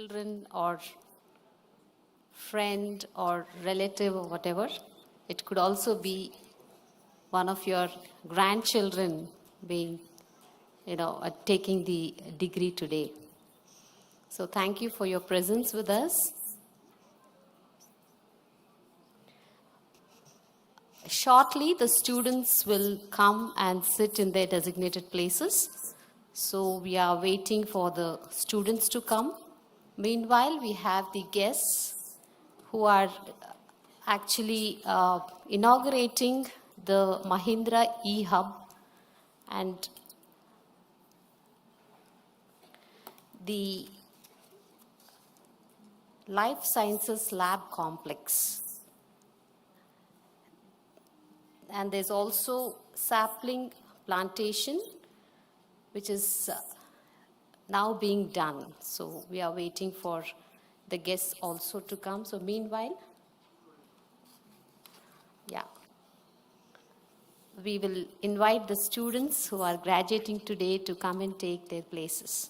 children or friend or relative or whatever. It could also be one of your grandchildren being, taking the degree today. So thank you for your presence with us. Shortly, the students will come and sit in their designated places. So we are waiting for the students to come. Meanwhile, we have the guests who are actually inaugurating the Mahindra e-hub and the Life Sciences Lab Complex. And there's also sapling plantation, which is now being done. So we are waiting for the guests also to come. So meanwhile, we will invite the students who are graduating today to come and take their places.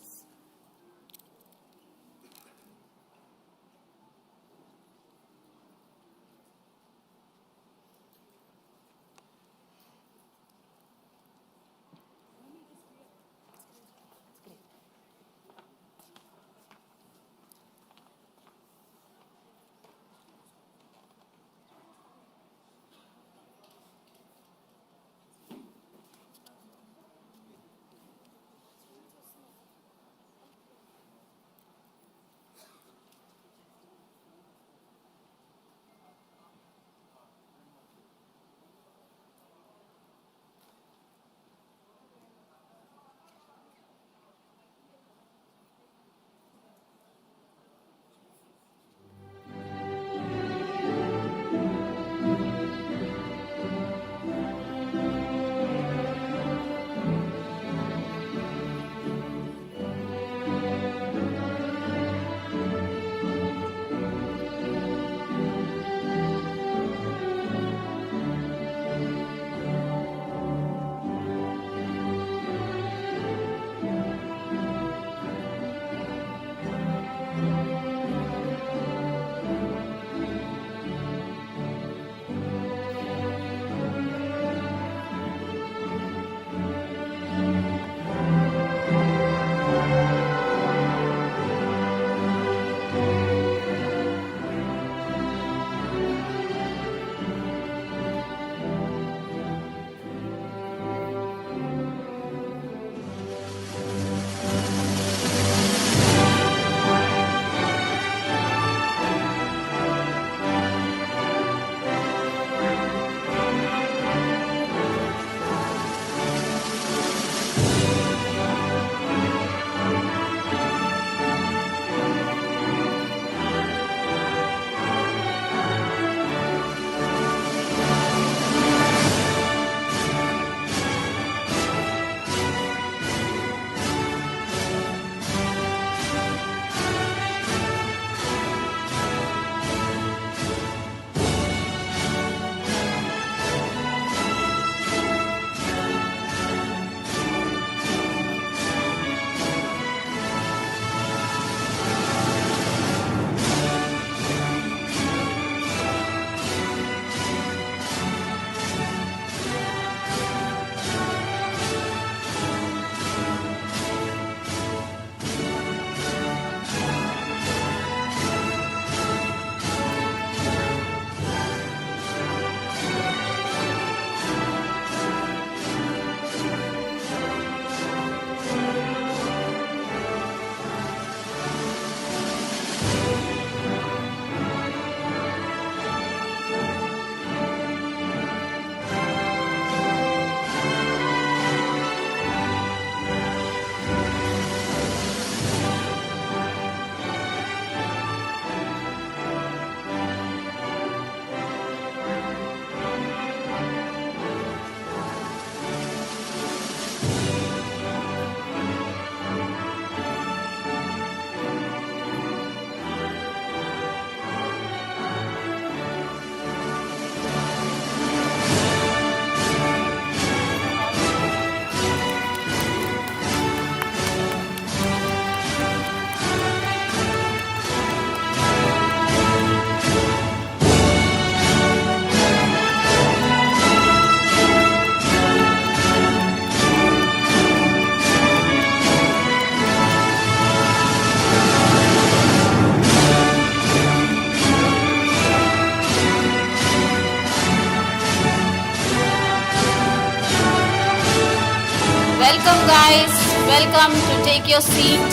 guys, welcome to take your seat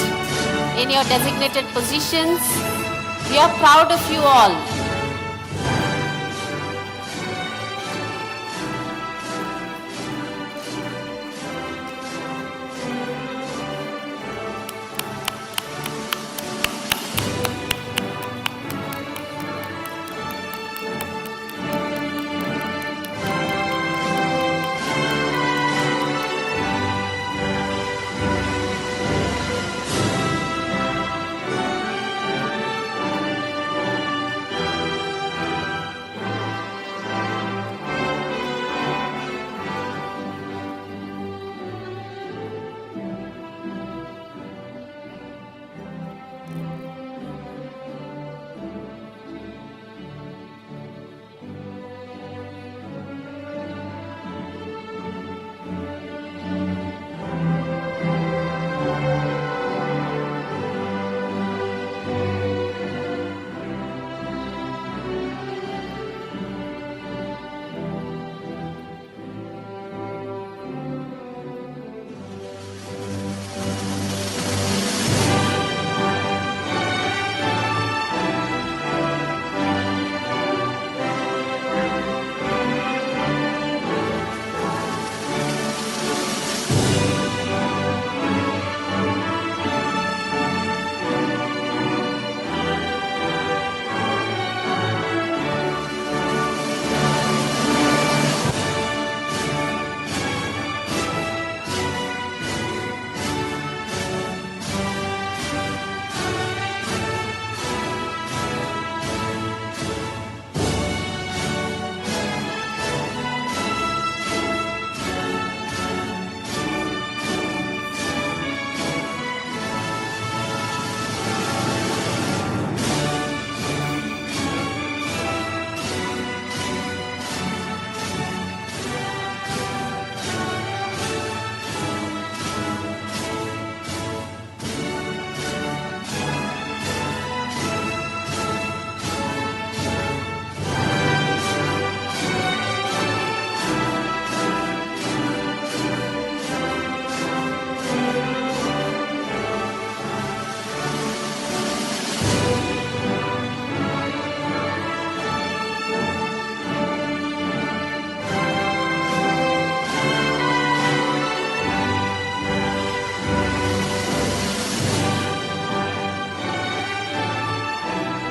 in your designated positions. We are proud of you all.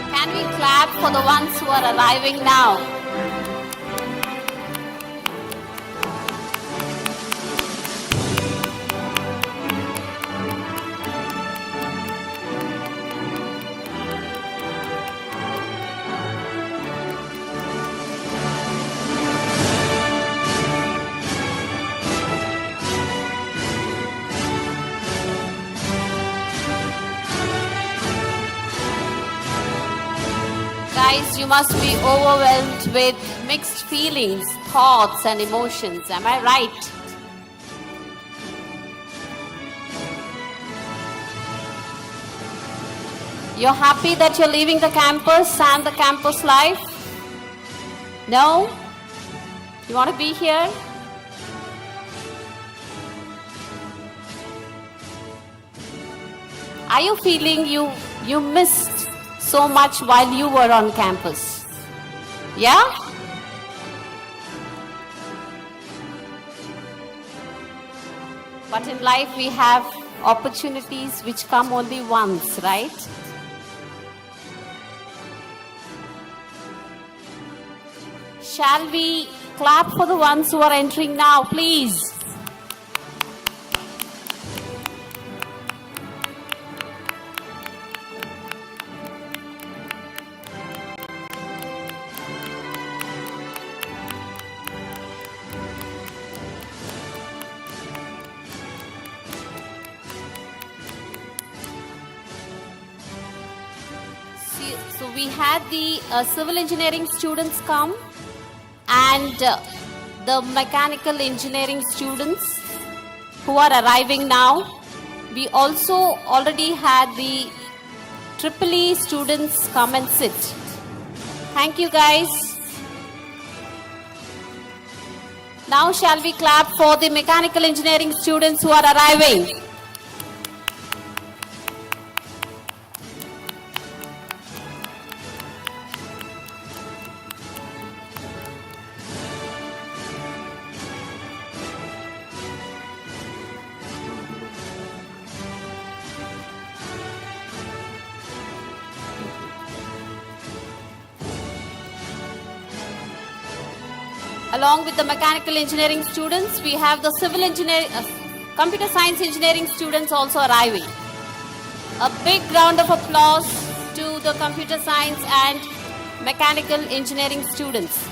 Can we clap for the ones who are arriving now? Guys, you must be overwhelmed with mixed feelings, thoughts and emotions. Am I right? You're happy that you're leaving the campus and the campus life? No? You want to be here? Are you feeling you missed so much while you were on campus? Yeah? But in life we have opportunities which come only once, right? Shall we clap for the ones who are entering now, please? So we had the civil engineering students come and the mechanical engineering students who are arriving now. We also already had the EEE students come and sit. Thank you guys. Now shall we clap for the mechanical engineering students who are arriving? Along with the mechanical engineering students, we have the civil engineering, computer science engineering students also arriving. A big round of applause to the computer science and mechanical engineering students.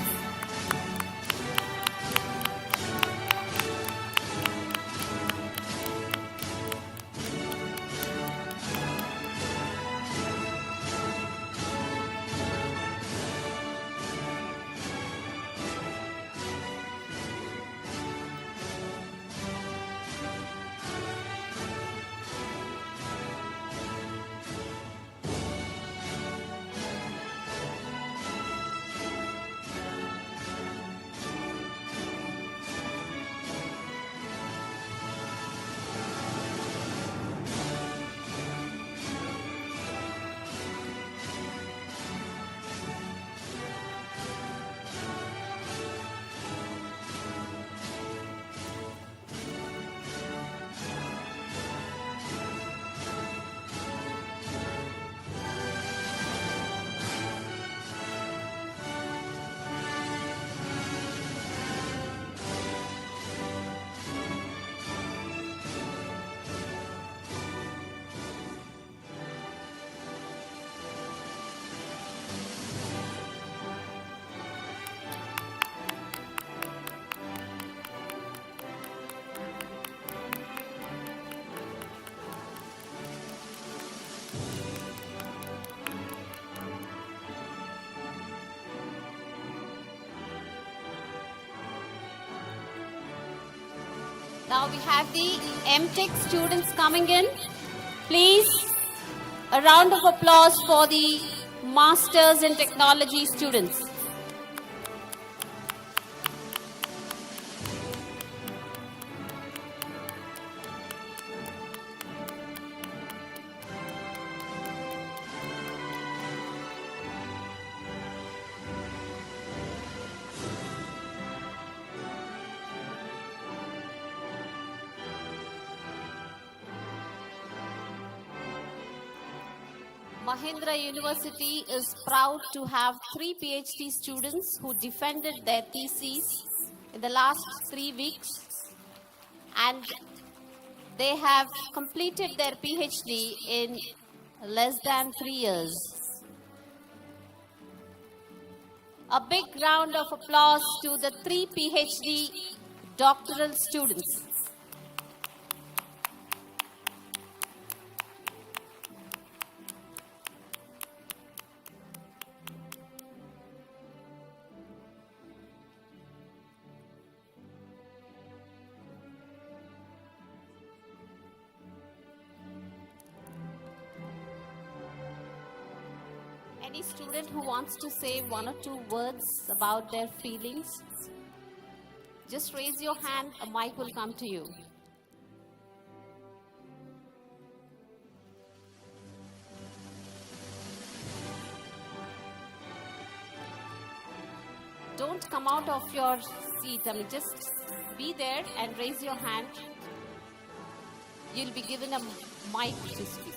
Now we have the MTech students coming in. Please, a round of applause for the Masters in Technology students. Mahindra University is proud to have 3 PhD students who defended their theses in the last 3 weeks, and they have completed their PhD in less than 3 years. A big round of applause to the 3 PhD doctoral students. Any student who wants to say 1 or 2 words about their feelings, just raise your hand, a mic will come to you. Don't come out of your seat, just be there and raise your hand. You'll be given a mic to speak.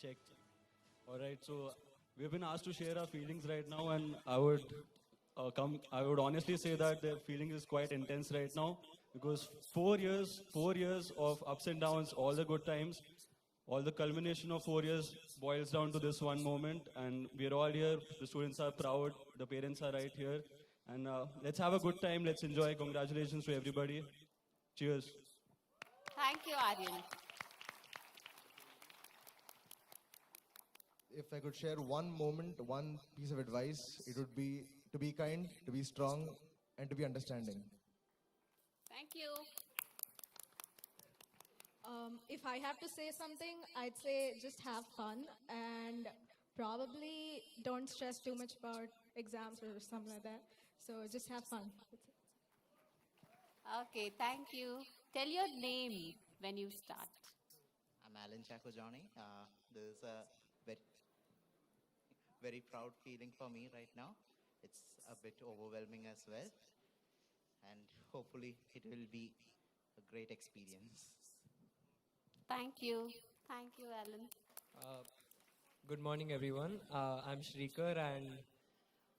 check. All right, so we've been asked to share our feelings right now, and I would I would honestly say that the feeling is quite intense right now because 4 years, 4 years of ups and downs, all the good times, all the culmination of 4 years boils down to this one moment, and we're all here. The students are proud, the parents are right here, and let's have a good time. Let's enjoy. Congratulations to everybody. Cheers. Thank you, Aryan. If I could share one moment, one piece of advice, it would be to be kind, to be strong, and to be understanding. Thank you. If I have to say something, I'd say just have fun and probably don't stress too much about exams or something like that. So just have fun. Okay, thank you. Tell your name when you start. I'm Alan Chakojani. This is a very, very proud feeling for me right now. It's a bit overwhelming as well. And hopefully it will be a great experience. Thank you. Thank you, Alan. Uh, Good morning, everyone. I'm Shrikar, and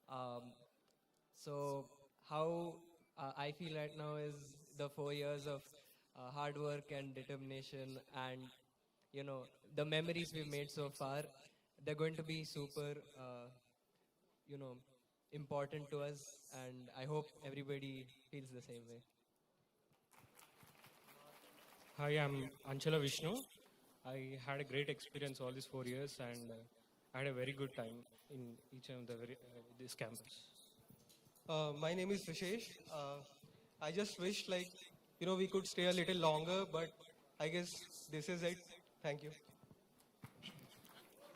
um, so how I feel right now is the 4 years of hard work and determination, and the memories we've made so far. They're going to be super, you know, important to us, and I hope everybody feels the same way. Hi, I'm Anchala Vishnu. I had a great experience all these 4 years, and I had a very good time in each of this campus. My name is Vishesh. I just wish we could stay a little longer, but I guess this is it. Thank you.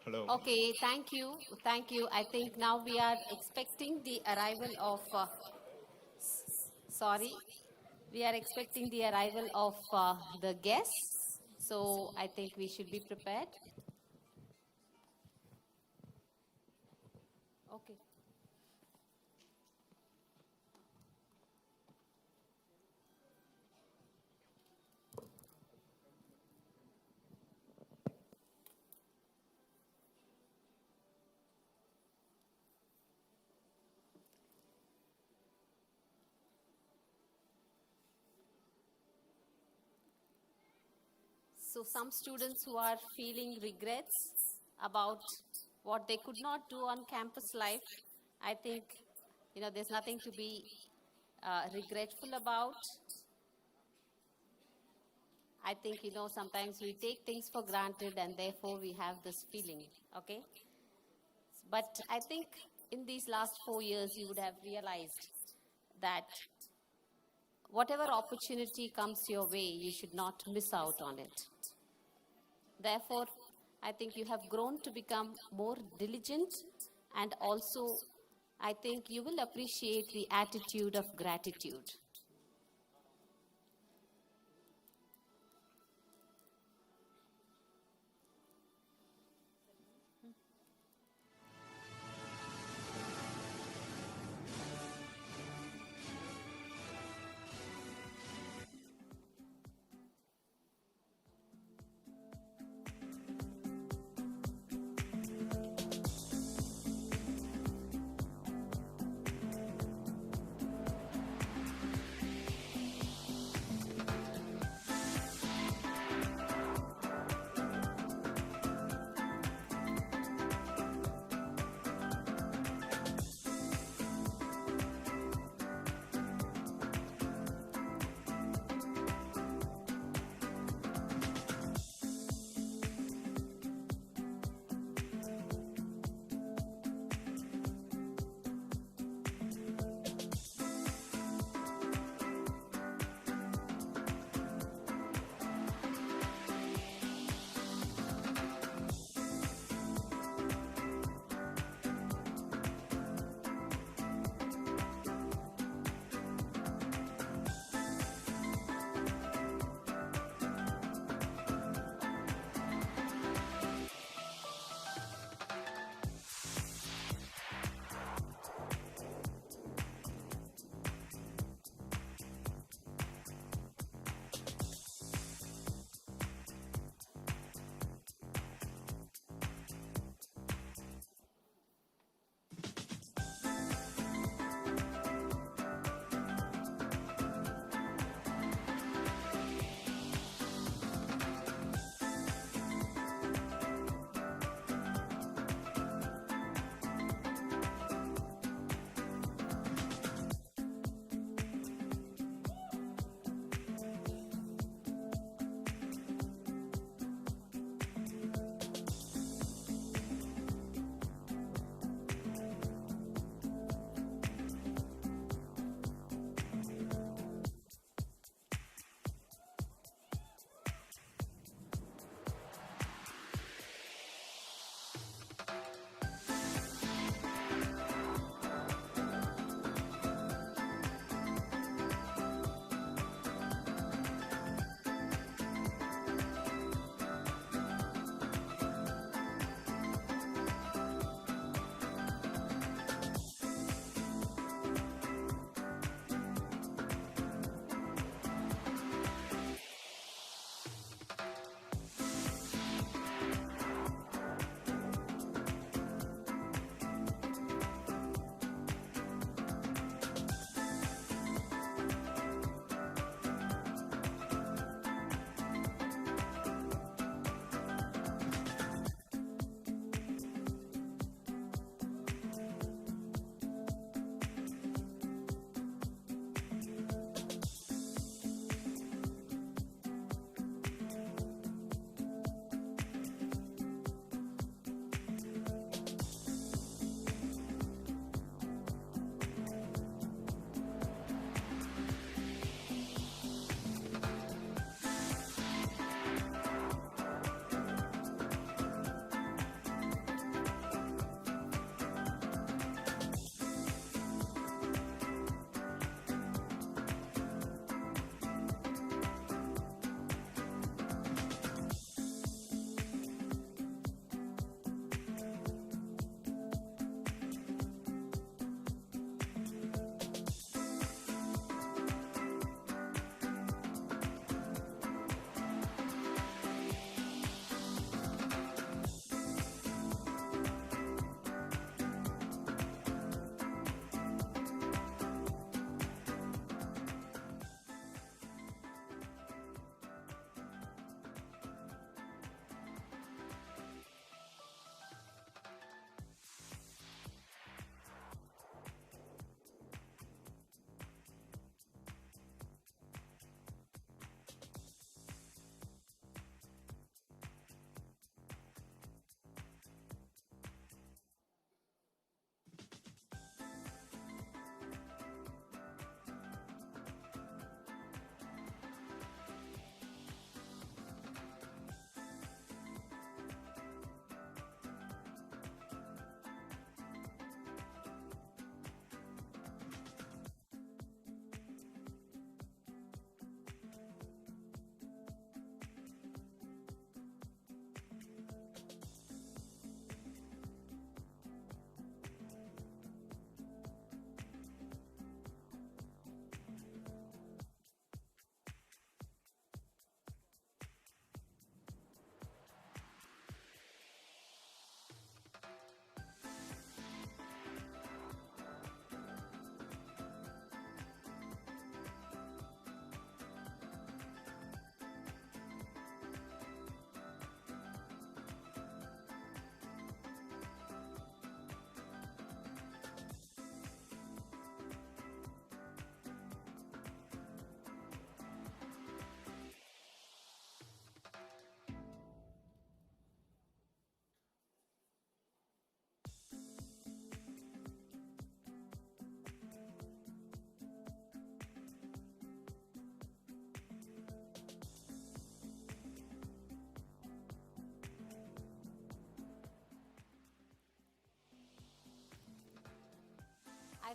Hello. Okay, thank you. Thank you. I think now we are expecting the arrival of, sorry, we are expecting the arrival of the guests. So I think we should be prepared. Okay. So some students who are feeling regrets about what they could not do on campus life, I think, there's nothing to be regretful about. I think, sometimes we take things for granted and therefore we have this feeling, okay? But I think in these last 4 years, you would have realized that whatever opportunity comes your way, you should not miss out on it. Therefore, I think you have grown to become more diligent, and also I think you will appreciate the attitude of gratitude.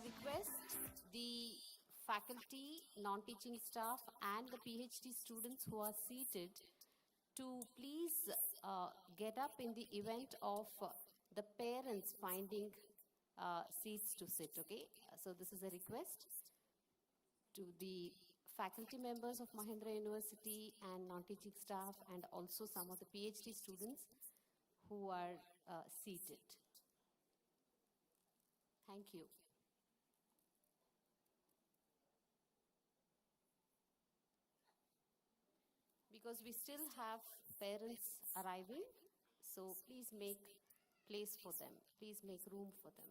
request the faculty, non-teaching staff, and the PhD students who are seated to please get up in the event of the parents finding seats to sit, okay? So this is a request to the faculty members of Mahindra University and non-teaching staff, and also some of the PhD students who are seated. Thank you. Because we still have parents arriving, so please make place for them. Please make room for them.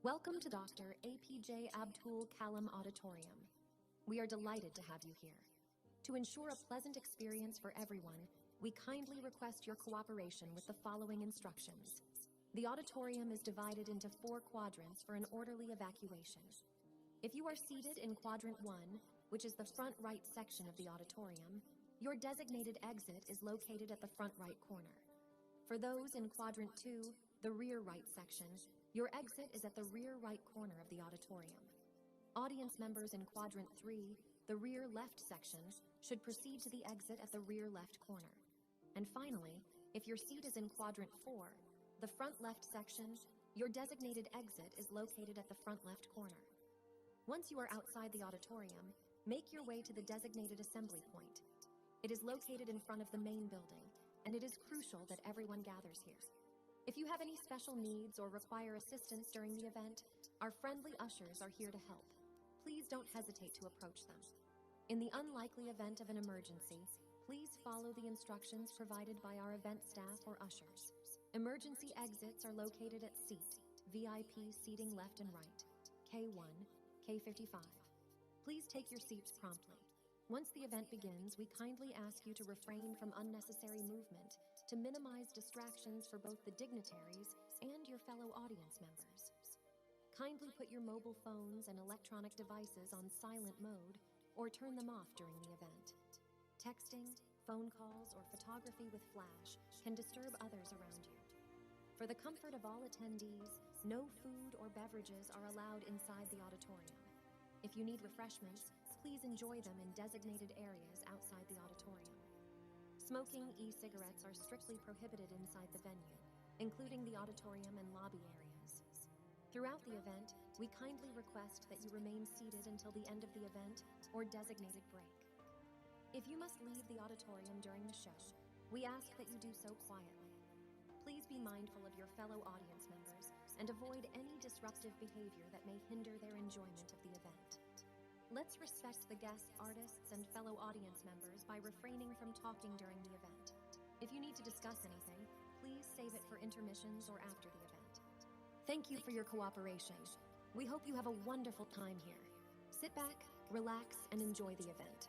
Welcome to Dr. APJ Abdul Kalam Auditorium. We are delighted to have you here. To ensure a pleasant experience for everyone, we kindly request your cooperation with the following instructions. The auditorium is divided into 4 quadrants for an orderly evacuation. If you are seated in Quadrant 1, which is the front right section of the auditorium, your designated exit is located at the front right corner. For those in Quadrant 2, the rear right section, your exit is at the rear right corner of the auditorium. Audience members in Quadrant 3, the rear left section, should proceed to the exit at the rear left corner. And finally, if your seat is in Quadrant 4, the front left section, your designated exit is located at the front left corner. Once you are outside the auditorium, make your way to the designated assembly point. It is located in front of the main building, and it is crucial that everyone gathers here. If you have any special needs or require assistance during the event, our friendly ushers are here to help. Please don't hesitate to approach them. In the unlikely event of an emergency, please follow the instructions provided by our event staff or ushers. Emergency exits are located at seat, VIP seating left and right, K1, K55. Please take your seats promptly. Once the event begins, we kindly ask you to refrain from unnecessary movement to minimize distractions for both the dignitaries and your fellow audience members. Kindly put your mobile phones and electronic devices on silent mode or turn them off during the event. Texting, phone calls, or photography with flash can disturb others around you. For the comfort of all attendees, no food or beverages are allowed inside the auditorium. If you need refreshments, please enjoy them in designated areas outside the auditorium. Smoking e-cigarettes are strictly prohibited inside the venue, including the auditorium and lobby areas. Throughout the event, we kindly request that you remain seated until the end of the event or designated break. If you must leave the auditorium during the show, we ask that you do so quietly. Please be mindful of your fellow audience members and avoid any disruptive behavior that may hinder their enjoyment of the event. Let's respect the guests, artists, and fellow audience members by refraining from talking during the event. If you need to discuss anything, please save it for intermissions or after the event. Thank you for your cooperation. We hope you have a wonderful time here. Sit back, relax, and enjoy the event.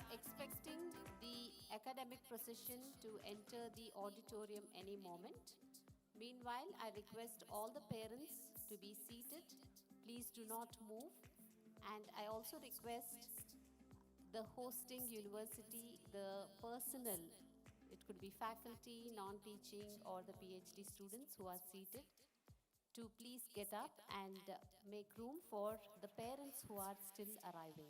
expecting the academic procession to enter the auditorium any moment. Meanwhile, I request all the parents to be seated. Please do not move. And I also request the hosting university, the personnel, it could be faculty, non-teaching, or the PhD students who are seated, to please get up and make room for the parents who are still arriving.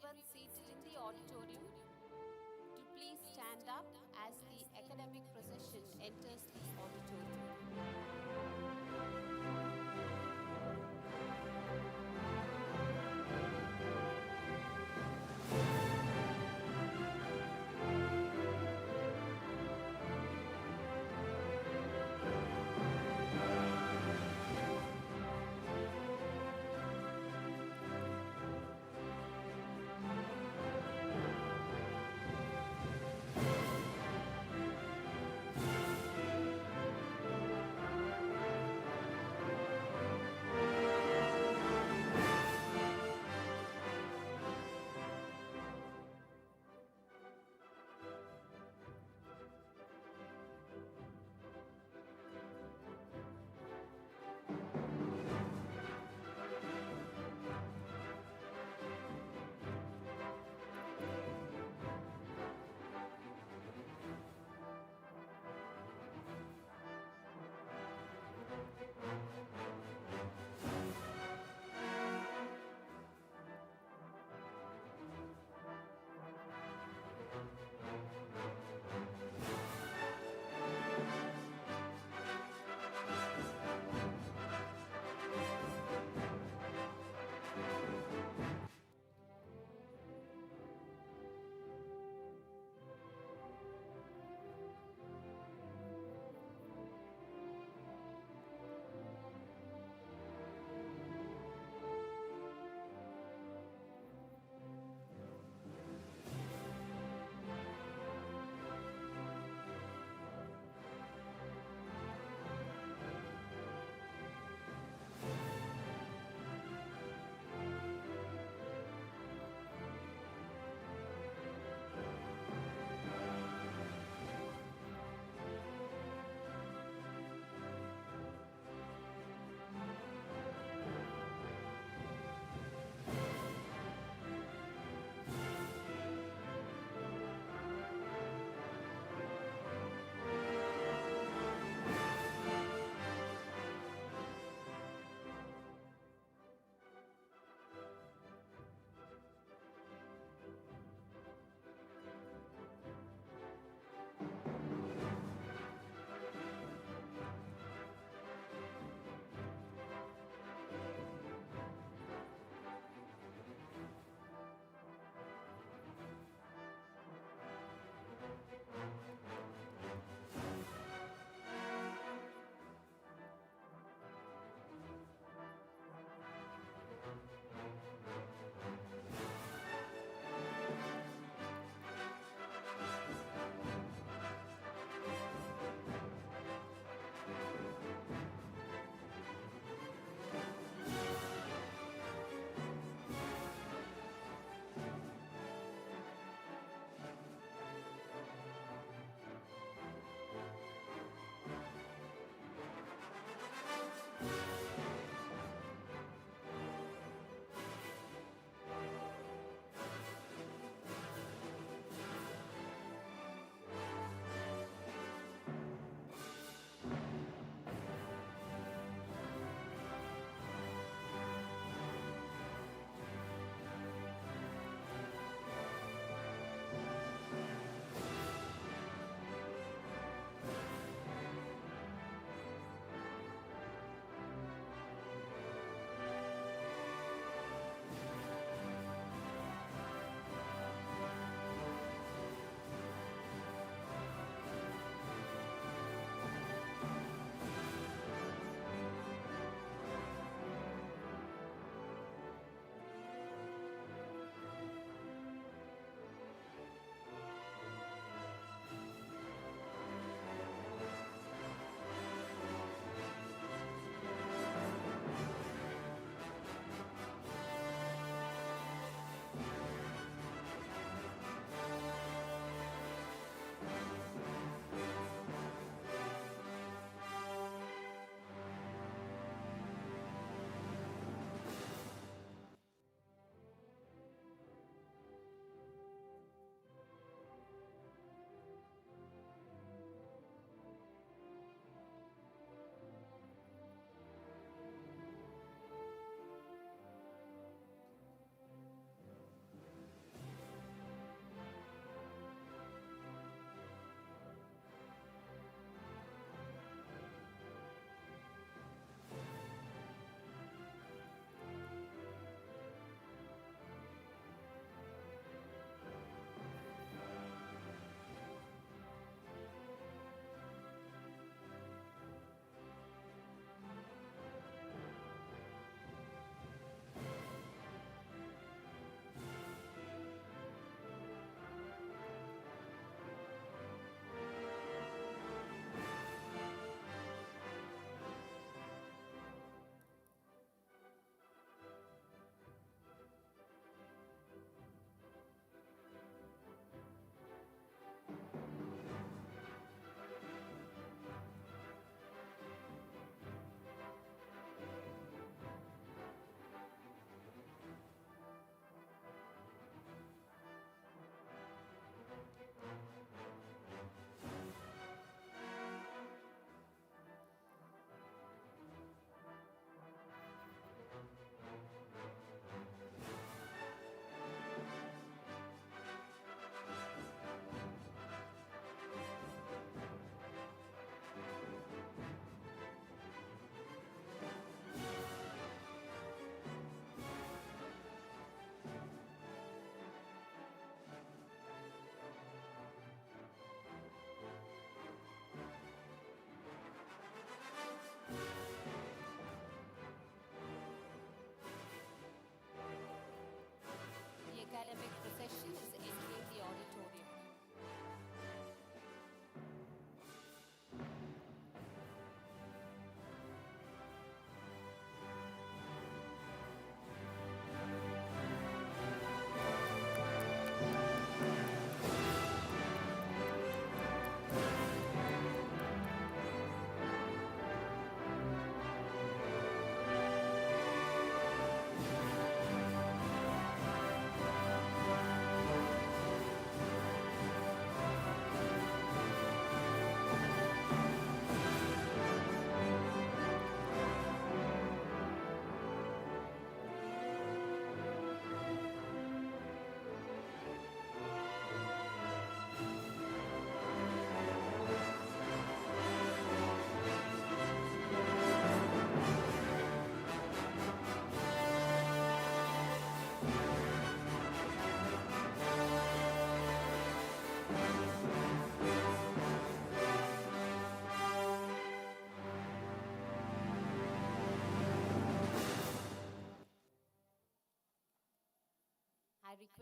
everyone seated in the auditorium to please stand up as the academic procession enters the auditorium.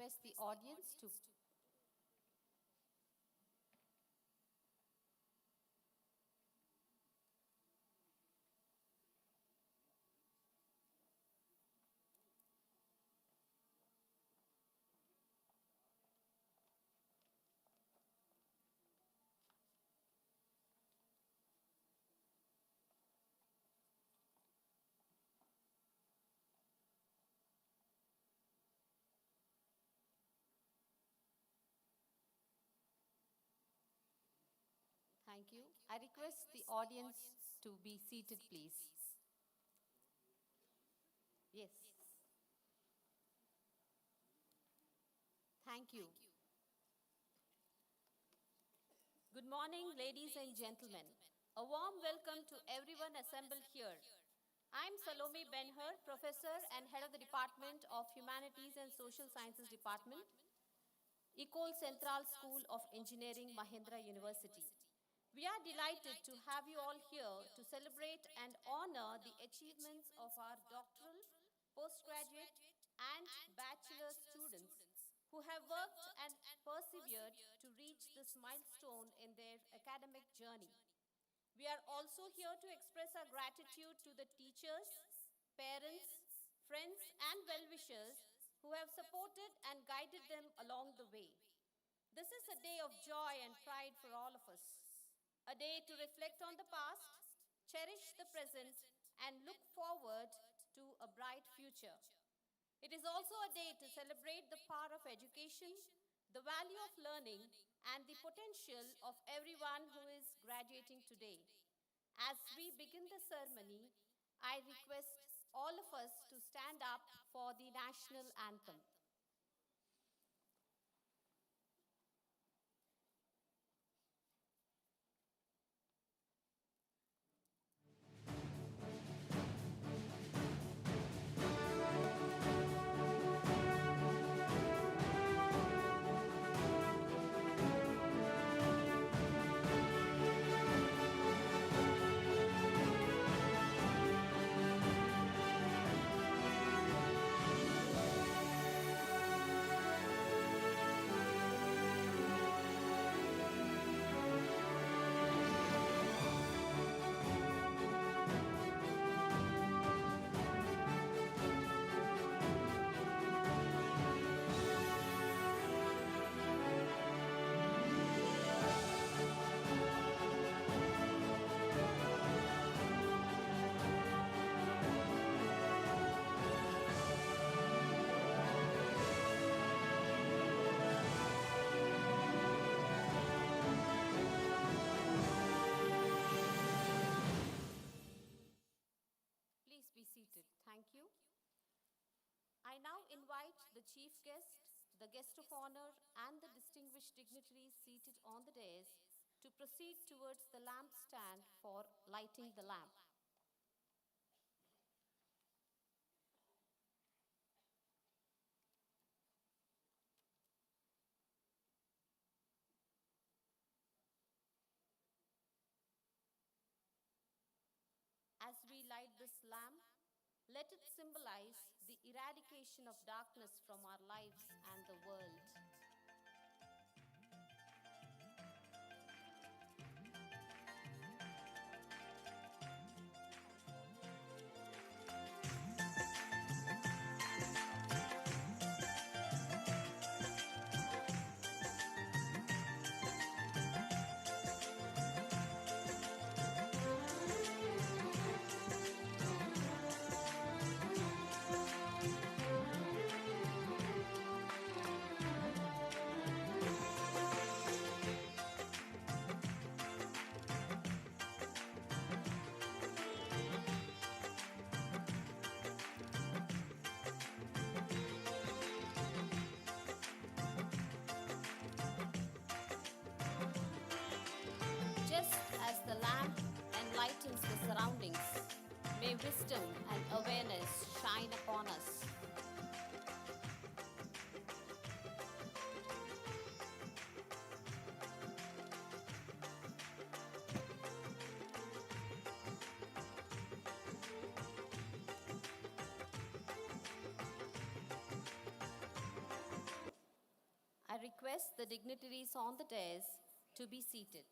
request the audience to Thank you. I request the audience to be seated, please. Yes. Thank you. Good morning, ladies and gentlemen. A warm welcome to everyone assembled here. I'm Salome Ben-Hur, Professor and Head of the Department of Humanities and Social Sciences Department, Ecole Central School of Engineering, Mahindra University. We are delighted to have you all here to celebrate and honor the achievements of our doctoral, postgraduate, and bachelor students who have worked and persevered to reach this milestone in their academic journey. We are also here to express our gratitude to the teachers, parents, friends, and well-wishers who have supported and guided them along the way. This is a day of joy and pride for all of us. A day to reflect on the past, cherish the present, and look forward to a bright future. It is also a day to celebrate the power of education, the value of learning, and the potential of everyone who is graduating today. As we begin the ceremony, I request all of us to stand up for the national anthem. Please be seated. Thank you. I now invite the chief guest, the guest of honor, and the distinguished dignitaries seated on the dais to proceed towards the lamp stand for lighting the lamp. As we light this lamp, let it symbolize the eradication of darkness from our lives and the world. Just as the lamp enlightens the surroundings, may wisdom and awareness shine upon us. I request the dignitaries on the dais to be seated.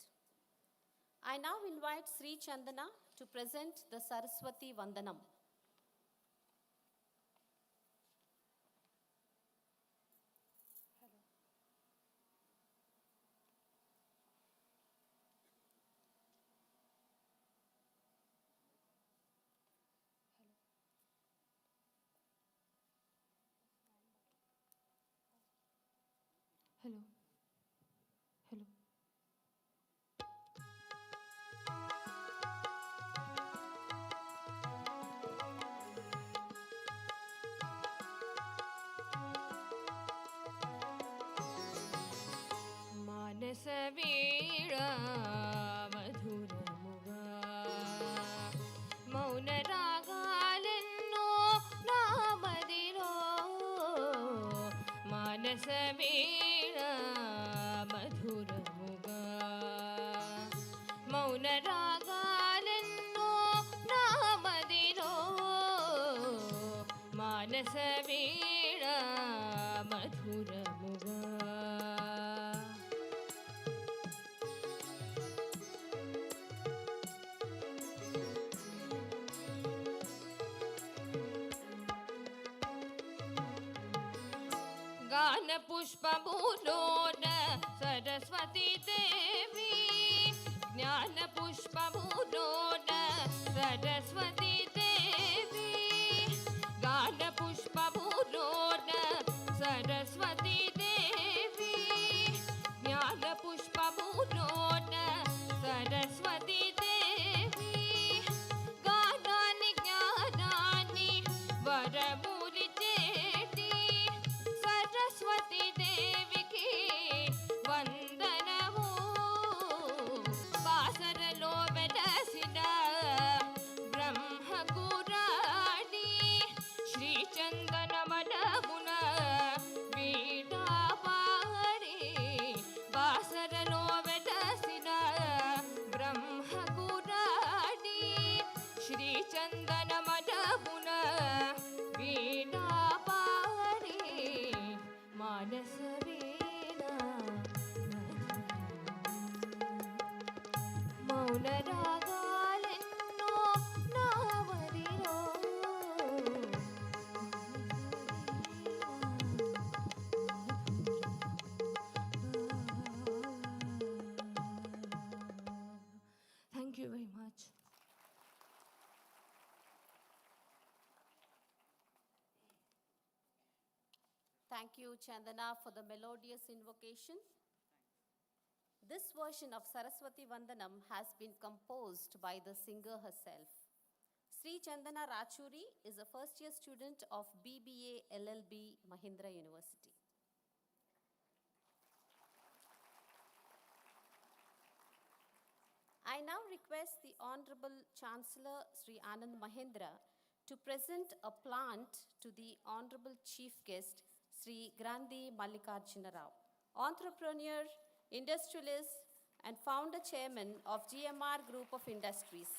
I now invite Sri Chandana to present the Saraswati Vandanam. Hello. Hello. Manasaveena మధురముగా మౌన రాగాలెన్నో నామదిలో మానసవీణ మధురముగా మౌన రాగాలెన్నో నామదిలో మానసవీణ మధురముగా గాన పుష్పములోన సరస్వతి దేవి జ్ఞాన పుష్పములోన సరస్వతి దేవి గాన పుష్పములోన సరస్వతి దేవి జ్ఞాన పుష్పములోన సరస్వతి దేవి గానాన్ని జ్ఞానాన్ని వరములి చేటి సరస్వతి దేవికి వందనము బాసరలో వెలసిన బ్రహ్మకురాణి శ్రీ చందన మనమున వీణాపాణి బాసరలో వెలసిన బ్రహ్మకురాణి శ్రీ చందన మనమున వీణాపాణి మానస వీణ మౌన రాగాలెన్నో నావదిలో thank you very much. Thank you, Chandana, for the melodious invocation. This version of Saraswati Vandanam has been composed by the singer herself. Sri Chandana Rachuri is a first-year student of BBA LLB, Mahindra University. I now request the Honorable Chancellor Sri Anand Mahindra to present a plant to the Honorable Chief Guest Sri Grandi Mallikarjuna Rao, entrepreneur, industrialist, and founder chairman of GMR Group of Industries.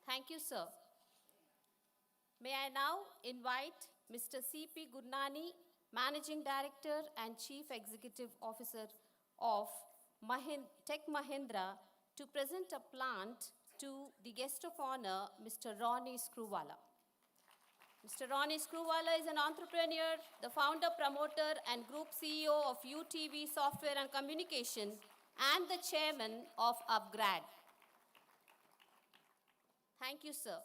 Thank you, sir. May I now invite Mr. C.P. Gurnani, Managing Director and Chief Executive Officer of Tech Mahindra, to present a plant to the guest of honor, Mr. Ronnie Screwvala. Mr. Ronnie Screwvala is an entrepreneur, the founder, promoter, and group CEO of UTV Software and Communication, and the chairman of Upgrad. Thank you, sir.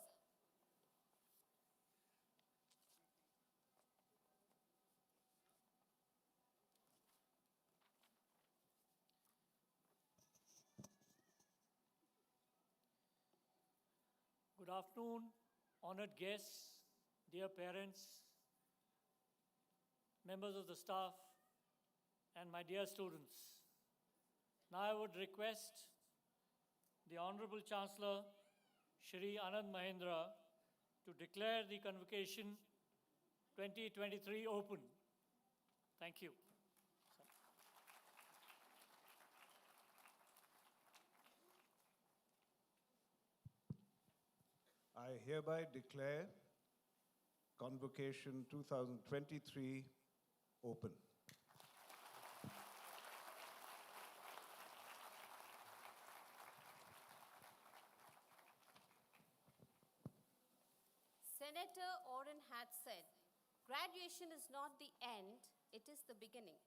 Good afternoon, honored guests, dear parents, members of the staff, and my dear students. Now I would request the Honorable Chancellor, Shri Anand Mahindra, to declare the Convocation 2023 open. Thank you. I hereby declare Convocation 2023 open. Senator Orrin had said, graduation is not the end, it is the beginning.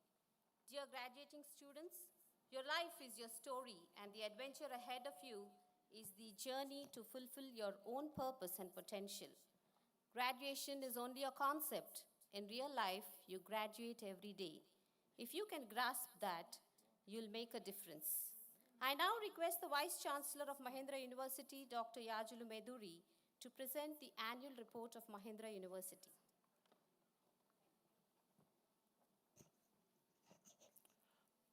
Dear graduating students, your life is your story, and the adventure ahead of you is the journey to fulfill your own purpose and potential. Graduation is only a concept. In real life, you graduate every day. If you can grasp that, you'll make a difference. I now request the Vice Chancellor of Mahindra University, Dr. Yajulu Meduri, to present the annual report of Mahindra University.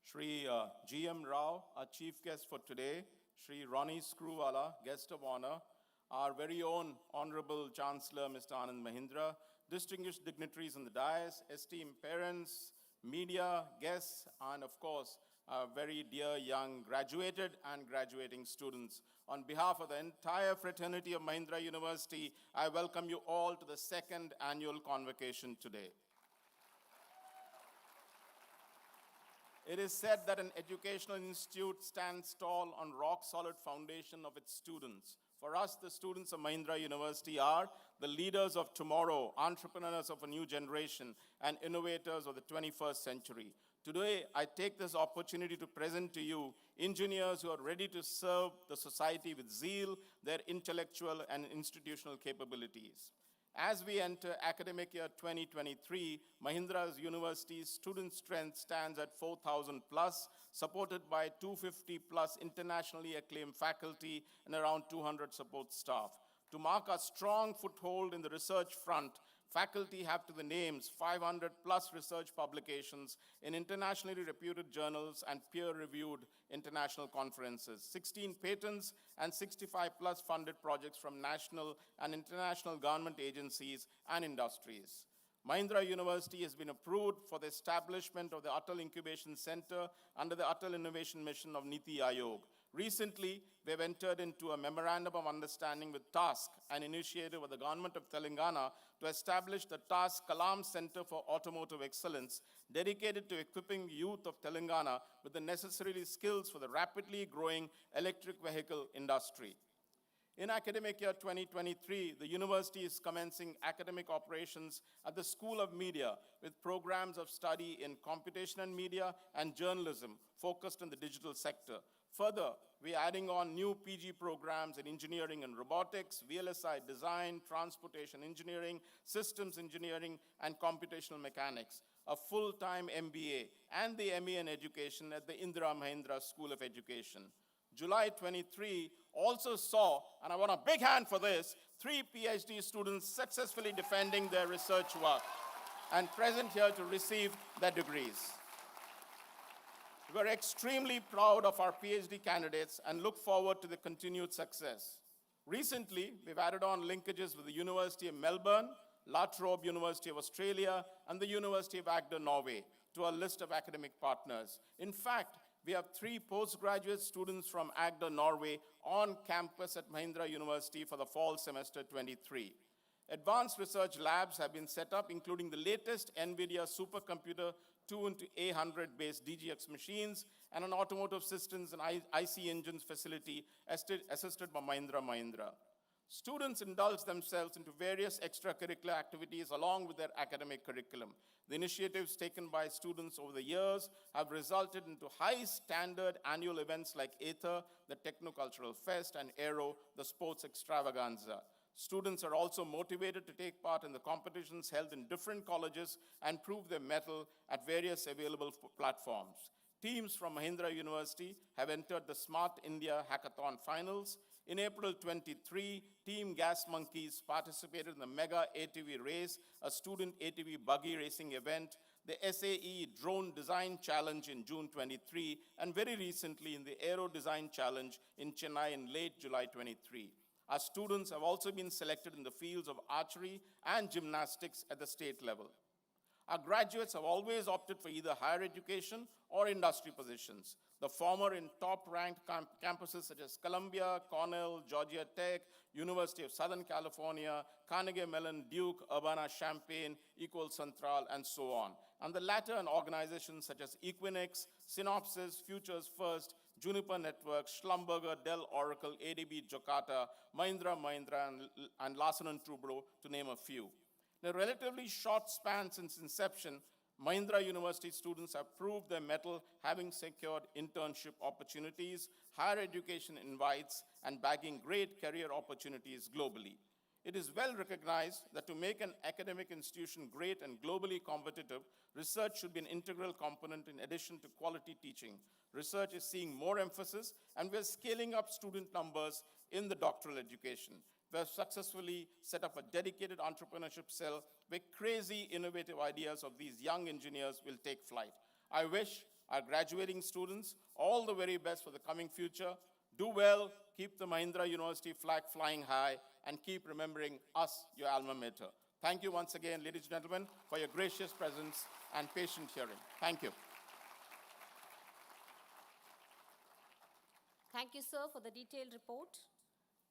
Shri G.M. Rao, our chief guest for today, Shri Ronnie Screwwala, guest of honor, our very own Honorable Chancellor, Mr. Anand Mahindra, distinguished dignitaries in the dais, esteemed parents, media, guests, and of course, our very dear young graduated and graduating students. On behalf of the entire fraternity of Mahindra University, I welcome you all to the second annual convocation today. It is said that an educational institute stands tall on rock-solid foundation of its students. For us, the students of Mahindra University are the leaders of tomorrow, entrepreneurs of a new generation, and innovators of the 21st century. Today, I take this opportunity to present to you engineers who are ready to serve the society with zeal, their intellectual and institutional capabilities. As we enter academic year 2023, Mahindra University's student strength stands at 4,000 plus, supported by 250 plus internationally acclaimed faculty and around 200 support staff. To mark a strong foothold in the research front, faculty have to the names 500 plus research publications in internationally reputed journals and peer-reviewed international conferences, 16 patents and 65 plus funded projects from national and international government agencies and industries. Mahindra University has been approved for the establishment of the Atal Incubation Center under the Atal Innovation Mission of Niti Aayog. Recently, we have entered into a memorandum of understanding with TASC, an initiative of the government of Telangana to establish the TASC Kalam Center for Automotive Excellence, dedicated to equipping youth of Telangana with the necessary skills for the rapidly growing electric vehicle industry. In academic year 2023, the university is commencing academic operations at the School of Media with programs of study in computation and media and journalism focused on the digital sector. Further, we are adding on new PG programs in engineering and robotics, VLSI design, transportation engineering, systems engineering, and computational mechanics, a full-time MBA, and the MA in education at the Indira Mahindra School of Education. July 23 also saw, and I want a big hand for this, 3 PhD students successfully defending their research work and present here to receive their degrees. We're extremely proud of our PhD candidates and look forward to the continued success. Recently, we've added on linkages with the University of Melbourne, La Trobe University of Australia, and the University of Agder, Norway, to our list of academic partners. In fact, we have 3 postgraduate students from Agder, Norway, on campus at Mahindra University for the fall semester 23. Advanced research labs have been set up, including the latest NVIDIA supercomputer 2-800-based DGX machines and an automotive systems and IC engines facility assisted by Mahindra. Students indulge themselves into various extracurricular activities along with their academic curriculum. The initiatives taken by students over the years have resulted into high standard annual events like Aether, the Technocultural Fest, and Aero, the Sports Extravaganza. Students are also motivated to take part in the competitions held in different colleges and prove their mettle at various available platforms. Teams from Mahindra University have entered the Smart India Hackathon finals. In April 23, Team Gas Monkeys participated in the Mega ATV Race, a student ATV buggy racing event, the SAE Drone Design Challenge in June 23, and very recently in the Aero Design Challenge in Chennai in late July 23. Our students have also been selected in the fields of archery and gymnastics at the state level. Our graduates have always opted for either higher education or industry positions, the former in top-ranked campuses such as Columbia, Cornell, Georgia Tech, University of Southern California, Carnegie Mellon, Duke, Urbana-Champaign, Ecole Centrale, and so on. And the latter in organizations such as Equinix, Synopsys, Futures First, Juniper Networks, Schlumberger, Dell, Oracle, ADB, Jakarta, Mahindra, and Larsen & Toubro, to name a few. In a relatively short span since inception, Mahindra University students have proved their mettle, having secured internship opportunities, higher education invites, and bagging great career opportunities globally. It is well recognized that to make an academic institution great and globally competitive, research should be an integral component in addition to quality teaching. Research is seeing more emphasis, and we're scaling up student numbers in the doctoral education. We have successfully set up a dedicated entrepreneurship cell where crazy innovative ideas of these young engineers will take flight. I wish our graduating students all the very best for the coming future. Do well, keep the Mahindra University flag flying high, and keep remembering us, your alma mater. Thank you once again, ladies and gentlemen, for your gracious presence and patient hearing. Thank you. Thank you, sir, for the detailed report.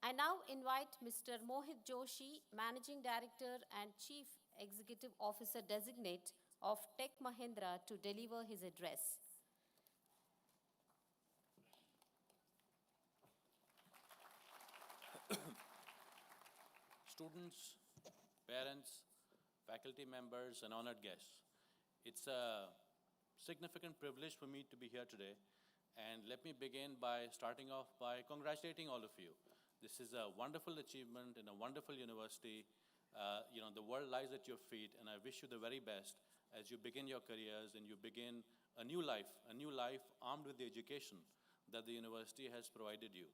I now invite Mr. Mohit Joshi, Managing Director and Chief Executive Officer Designate of Tech Mahindra, to deliver his address. Students, parents, faculty members, and honored guests. It's a significant privilege for me to be here today. And let me begin by starting off by congratulating all of you. This is a wonderful achievement in a wonderful university. The world lies at your feet, and I wish you the very best as you begin your careers and you begin a new life armed with the education that the university has provided you.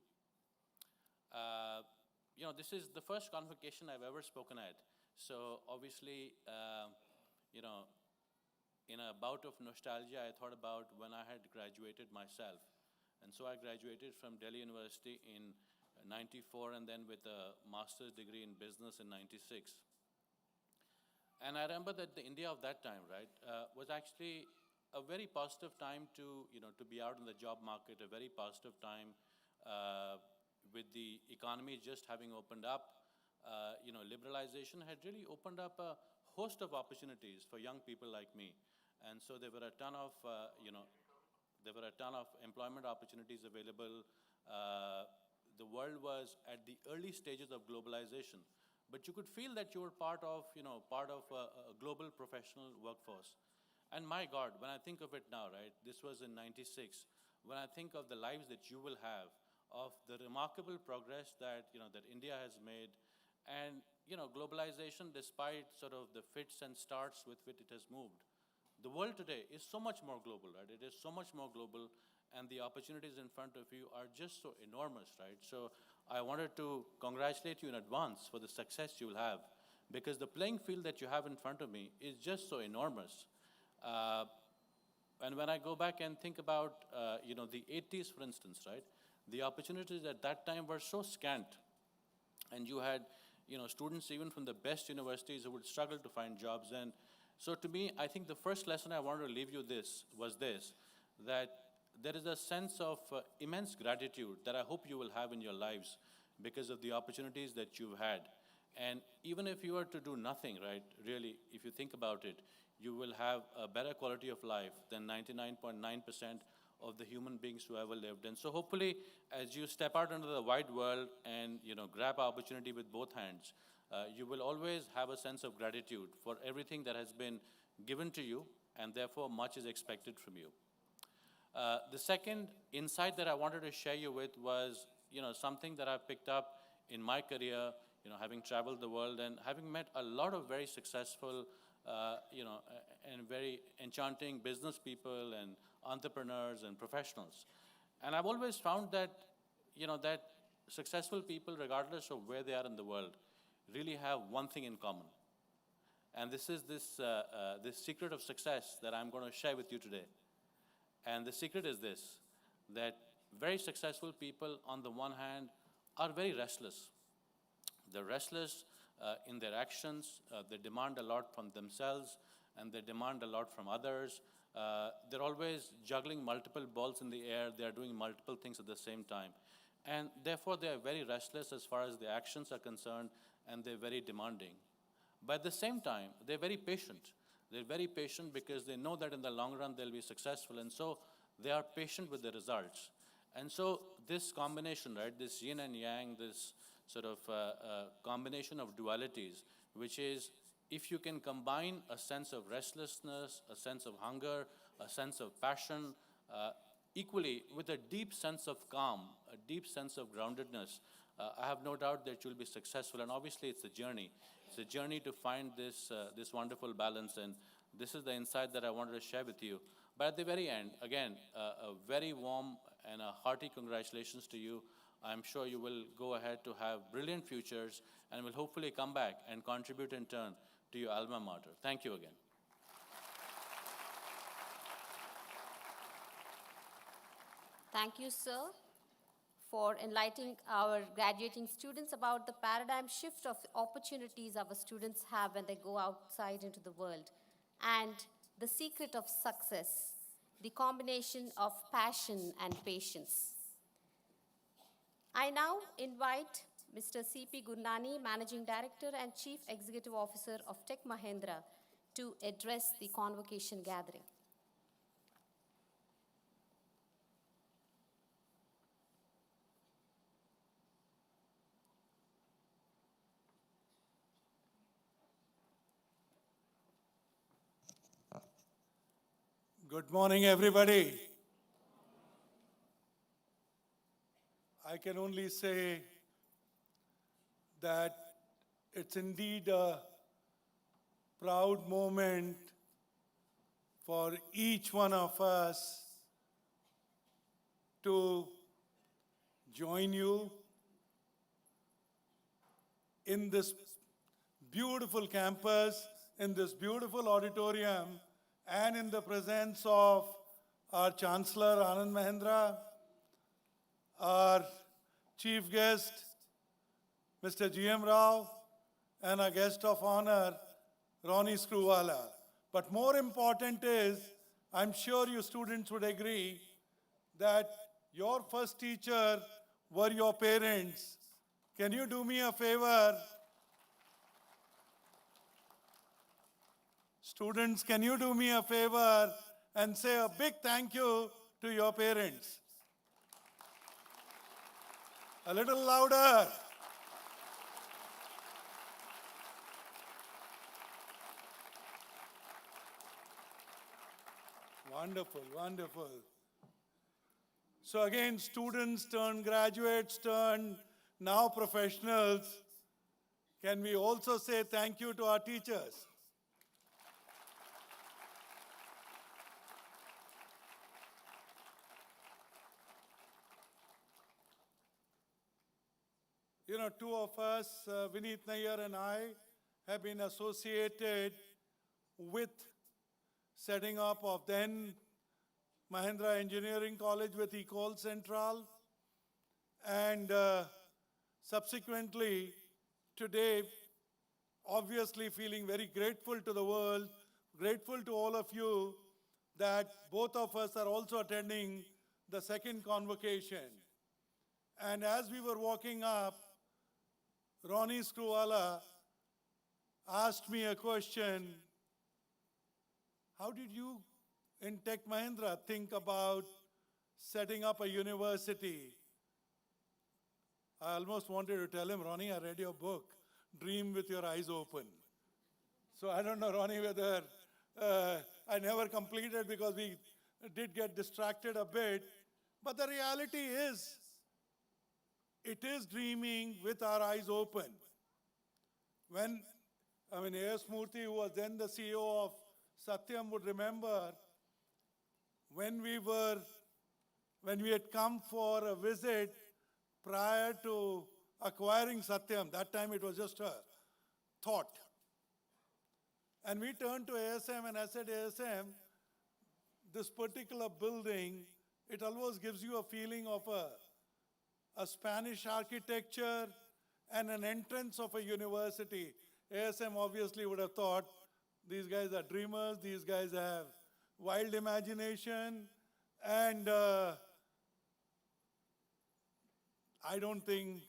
This is the first convocation I've ever spoken at. So obviously, in a bout of nostalgia, I thought about when I had graduated myself. And so I graduated from Delhi University in '94 and then with a master's degree in business in '96. And I remember that the India of that time, was actually a very positive time to be out in the job market, a very positive time with the economy just having opened up. Liberalization had really opened up a host of opportunities for young people like me. And so there were a ton of, employment opportunities available. The world was at the early stages of globalization, but you could feel that you were part of a global professional workforce. And my God, when I think of it now, this was in '96. When I think of the lives that you will have, of the remarkable progress that that India has made, and globalization, despite sort of the fits and starts with which it has moved, the world today is so much more global, It is so much more global, and the opportunities in front of you are just so enormous, So I wanted to congratulate you in advance for the success you will have, because the playing field that you have in front of me is just so enormous. And when I go back and think about, the '80s, for instance, the opportunities at that time were so scant, and you had, students even from the best universities who would struggle to find jobs. And so to me, I think the first lesson I wanted to leave you was that there is a sense of immense gratitude that I hope you will have in your lives because of the opportunities that you've had. And even if you were to do nothing, really, if you think about it, you will have a better quality of life than 99.9% of the human beings who ever lived. And so hopefully, as you step out into the wide world and grab opportunity with both hands, you will always have a sense of gratitude for everything that has been given to you, and therefore much is expected from you. The second insight that I wanted to share you with was, something that I picked up in my career, having traveled the world and having met a lot of very successful, and very enchanting business people and entrepreneurs and professionals. And I've always found that, that successful people, regardless of where they are in the world, really have one thing in common. And this is this secret of success that I'm going to share with you today. And the secret is this, that very successful people, on the one hand, are very restless. They're restless in their actions. They demand a lot from themselves. and they demand a lot from others. They're always juggling multiple balls in the air. They're doing multiple things at the same time. And therefore, they are very restless as far as the actions are concerned, and they're very demanding. But at the same time, they're very patient. They're very patient because they know that in the long run they'll be successful, and so they are patient with the results. And so this combination, right, this yin and yang, this sort of combination of dualities, which is if you can combine a sense of restlessness, a sense of hunger, a sense of passion, equally with a deep sense of calm, a deep sense of groundedness, I have no doubt that you'll be successful. And obviously it's a journey. It's a journey to find this, this wonderful balance, and this is the insight that I wanted to share with you. But at the very end, again, a very warm and a hearty congratulations to you. I'm sure you will go ahead to have brilliant futures and will hopefully come back and contribute in turn to your alma mater. Thank you again. Thank you, sir, for enlightening our graduating students about the paradigm shift of opportunities our students have when they go outside into the world, and the secret of success, the combination of passion and patience. I now invite Mr. C.P. Gurnani, Managing Director and Chief Executive Officer of Tech Mahindra, to address the convocation gathering. Good morning, everybody. I can only say that it's indeed a proud moment for each one of us to join you in this beautiful campus, in this beautiful auditorium, and in the presence of our Chancellor, Anand Mahindra, our Chief Guest, Mr. G.M. Rao, and our guest of honor, Ronnie Screwvala. But more important is, I'm sure you students would agree that your first teacher were your parents. Can you do me a favor? Students, can you do me a favor and say a big thank you to your parents? A little louder. Wonderful, wonderful. So again, students turn graduates, turn now professionals. Can we also say thank you to our teachers? You know, two of us, Vineet Nayyar and I, have been associated with setting up of then Mahindra Engineering College with Ecole Central, and subsequently today, obviously feeling very grateful to the world, grateful to all of you that both of us are also attending the second convocation. And as we were walking up, Ronnie Screwvala asked me a question: how did you in Tech Mahindra think about setting up a university? I almost wanted to tell him, Ronnie, I read your book, Dream with Your Eyes Open. So I don't know, Ronnie, whether I never completed because we did get distracted a bit. But the reality is, it is dreaming with our eyes open. When, A.S. Murthy, who was then the CEO of Satyam, would remember when we had come for a visit prior to acquiring Satyam. That time it was just a thought. And we turned to ASM and I said, ASM, this particular building, it almost gives you a feeling of a Spanish architecture and an entrance of a university. ASM obviously would have thought, These guys are dreamers. These guys have wild imagination. And I don't think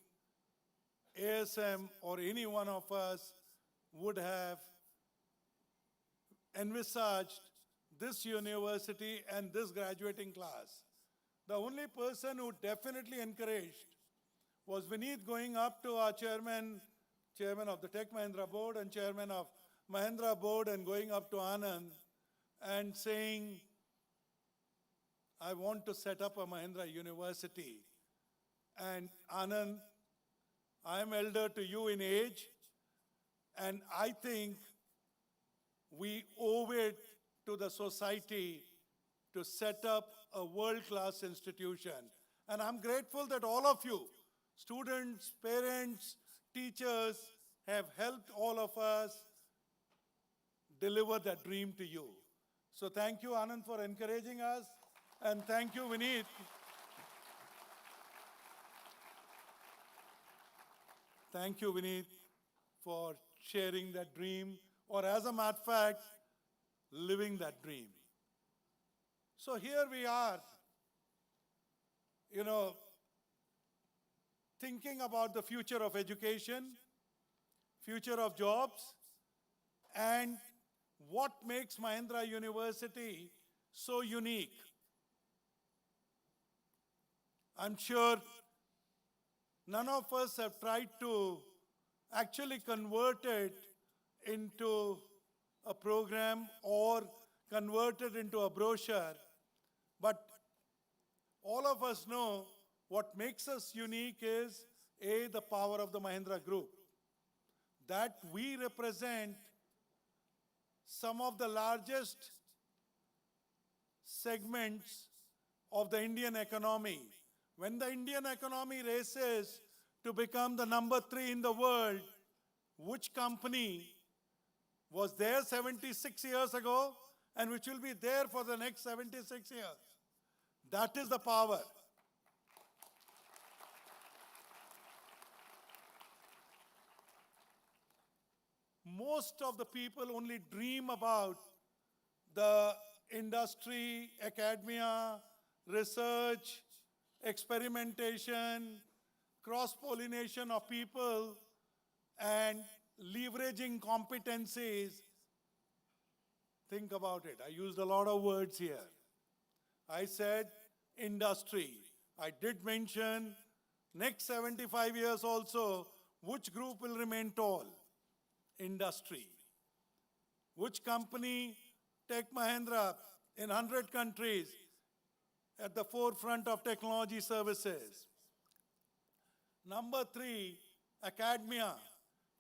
ASM or any one of us would have envisaged this university and this graduating class. The only person who definitely encouraged was Vineet going up to our chairman of the Tech Mahindra board and chairman of Mahindra board, and going up to Anand and saying, I want to set up a Mahindra university. And Anand, I am elder to you in age, and I think we owe it to the society to set up a world-class institution. And I'm grateful that all of you, students, parents, teachers, have helped all of us deliver that dream to you. So thank you, Anand, for encouraging us, and thank you, Vineet. Thank you, Vineet, for sharing that dream, or as a matter of fact, living that dream. So here we are, thinking about the future of education, future of jobs, and what makes Mahindra University so unique. I'm sure none of us have tried to actually convert it into a program or convert it into a brochure, but all of us know what makes us unique is, A, the power of the Mahindra Group. That we represent some of the largest segments of the Indian economy. When the Indian economy races to become the number 3 in the world, which company was there 76 years ago and which will be there for the next 76 years? That is the power. Most of the people only dream about the industry, academia, research, experimentation, cross-pollination of people, and leveraging competencies. Think about it. I used a lot of words here. I said industry. I did mention next 75 years also, which group will remain tall? Industry. Which company? Tech Mahindra in 100 countries at the forefront of technology services. Number 3, academia.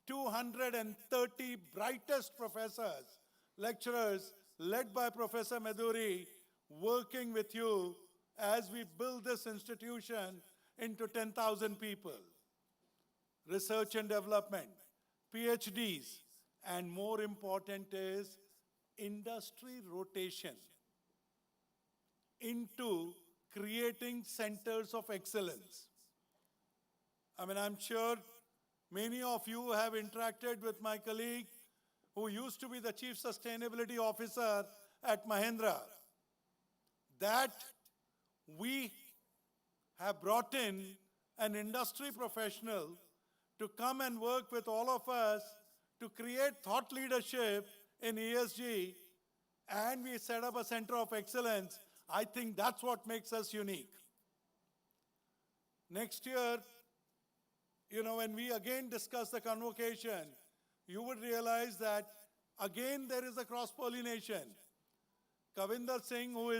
230 brightest professors, lecturers, led by Professor Meduri, working with you as we build this institution into 10,000 people. Research and development, PhDs, and more important is industry rotation into creating centers of excellence. I'm sure many of you have interacted with my colleague who used to be the Chief Sustainability Officer at Mahindra. That we have brought in an industry professional to come and work with all of us to create thought leadership in ESG, and we set up a center of excellence. I think that's what makes us unique. Next year, when we again discuss the convocation, you would realize that again there is a cross-pollination. Kavinder Singh, who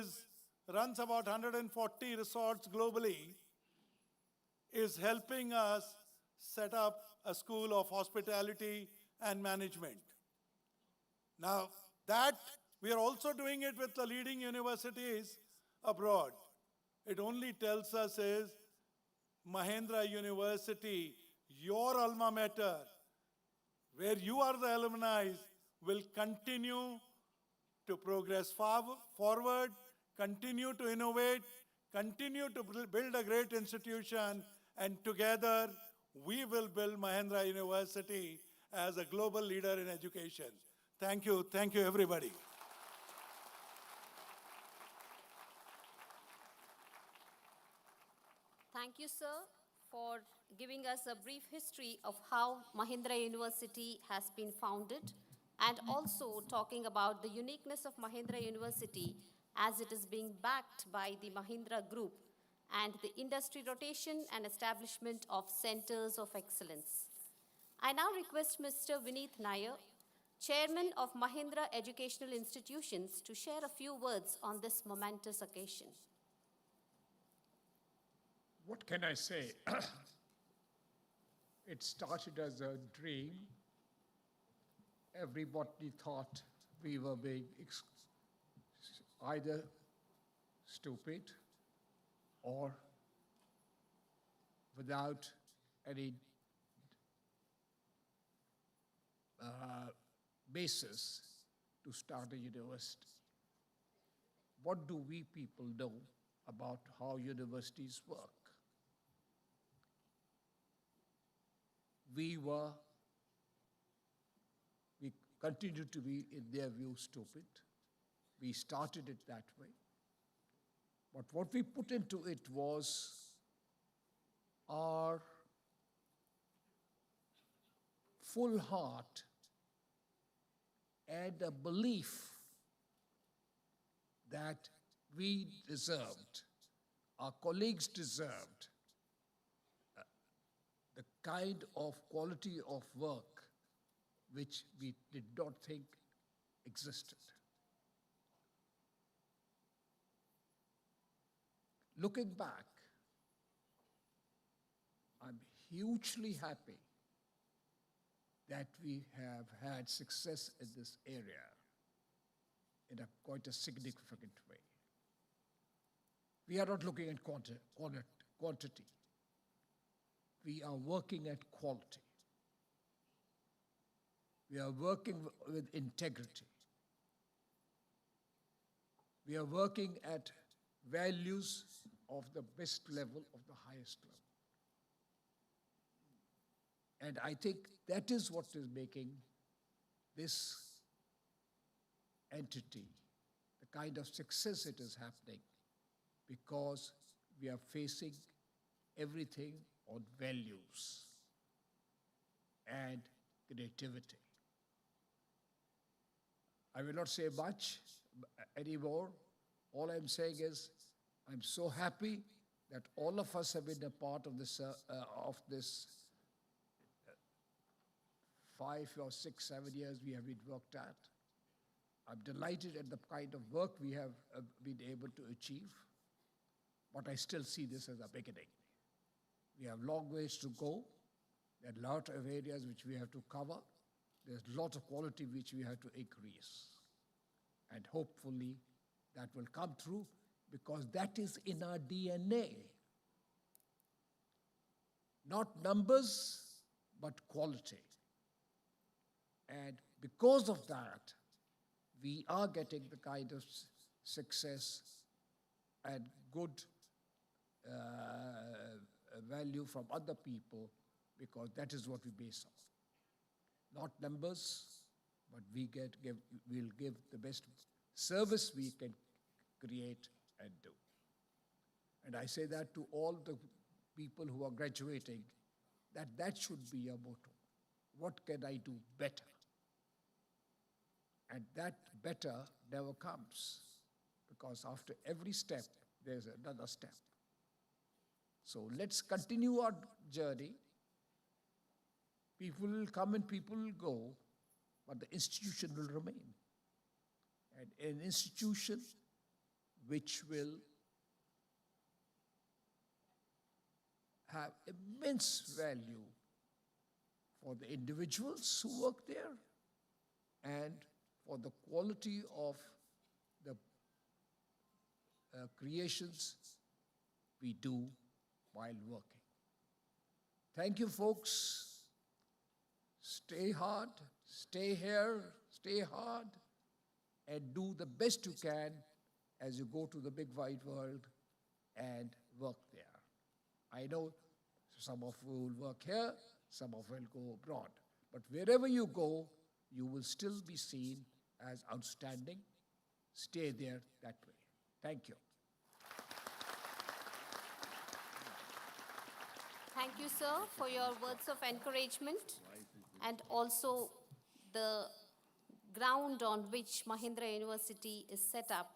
runs about 140 resorts globally, is helping us set up a school of hospitality and management. Now, that we are also doing it with the leading universities abroad. It only tells us is Mahindra University, your alma mater, where you are the alumni, will continue to progress forward, continue to innovate, continue to build a great institution, and together we will build Mahindra University as a global leader in education. Thank you everybody. Thank you, sir, for giving us a brief history of how Mahindra University has been founded and also talking about the uniqueness of Mahindra University as it is being backed by the Mahindra Group and the industry rotation and establishment of centers of excellence. I now request Mr. Vineet Nair, Chairman of Mahindra Educational Institutions, to share a few words on this momentous occasion. What can I say? It started as a dream. Everybody thought we were being either stupid or without any basis to start a university. What do we people know about how universities work? We continue to be, in their view, stupid. We started it that way. But what we put into it was our full heart and a belief that we deserved, our colleagues deserved, the kind of quality of work which we did not think existed. Looking back, I'm hugely happy that we have had success in this area in quite a significant way. We are not looking at quantity. We are working at quality. We are working with integrity. We are working at values of the best level, of the highest level. And I think that is what is making this entity the kind of success it is happening, because we are facing everything on values and creativity. I will not say much anymore. All I'm saying is I'm so happy that all of us have been a part of this 5 or 6, 7 years we have been worked at. I'm delighted at the kind of work we have been able to achieve, but I still see this as a beginning. We have long ways to go. There are a lot of areas which we have to cover. There's a lot of quality which we have to increase. And hopefully that will come through, because that is in our DNA. Not numbers, but quality. And because of that, we are getting the kind of success and good value from other people, because that is what we base on. Not numbers, but we'll give the best service we can create and do. And I say that to all the people who are graduating, that should be your motto. What can I do better? And that better never comes, because after every step, there's another step. So let's continue our journey. People will come and people will go, but the institution will remain. And an institution which will have immense value for the individuals who work there and for the quality of the creations we do while working. Thank you, folks. Stay hard, stay here, stay hard, and do the best you can as you go to the big wide world and work there. I know some of you will work here, some of you will go abroad. But wherever you go, you will still be seen as outstanding. Stay there that way. Thank you. Thank you, sir, for your words of encouragement and also the ground on which Mahindra University is set up,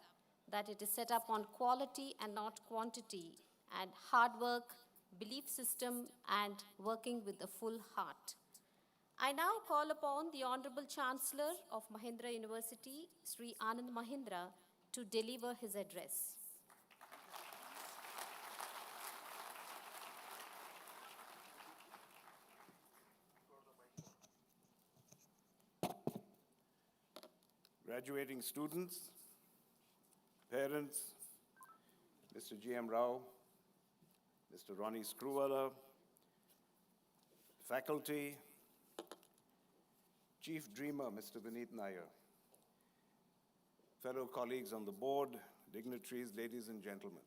that it is set up on quality and not quantity, and hard work, belief system, and working with a full heart. I now call upon the Honorable Chancellor of Mahindra University, Sri Anand Mahindra, to deliver his address. Graduating students, parents, Mr. G.M. Rao, Mr. Ronnie Screwwala, faculty, Chief Dreamer, Mr. Vineet Nair, fellow colleagues on the board, dignitaries, ladies and gentlemen.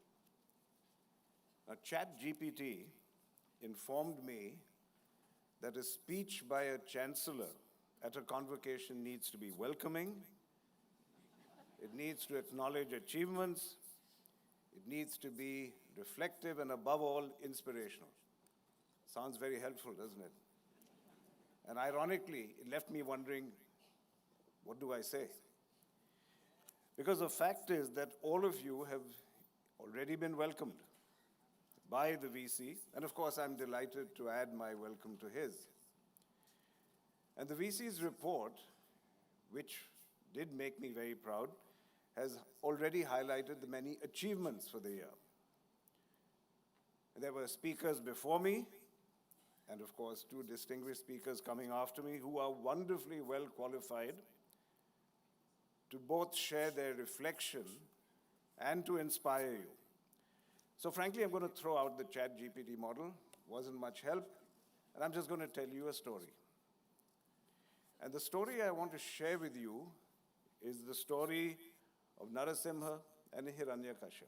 Now, ChatGPT informed me that a speech by a chancellor at a convocation needs to be welcoming, it needs to acknowledge achievements, it needs to be reflective and above all, inspirational. Sounds very helpful, doesn't it? And ironically, it left me wondering, what do I say? Because the fact is that all of you have already been welcomed by the VC, and of course I'm delighted to add my welcome to his. And the VC's report, which did make me very proud, has already highlighted the many achievements for the year. There were speakers before me, and of course, two distinguished speakers coming after me who are wonderfully well qualified to both share their reflection and to inspire you. So frankly, I'm going to throw out the ChatGPT model. Wasn't much help, and I'm just going to tell you a story. And the story I want to share with you is the story of Narasimha and Hiranyakashipu.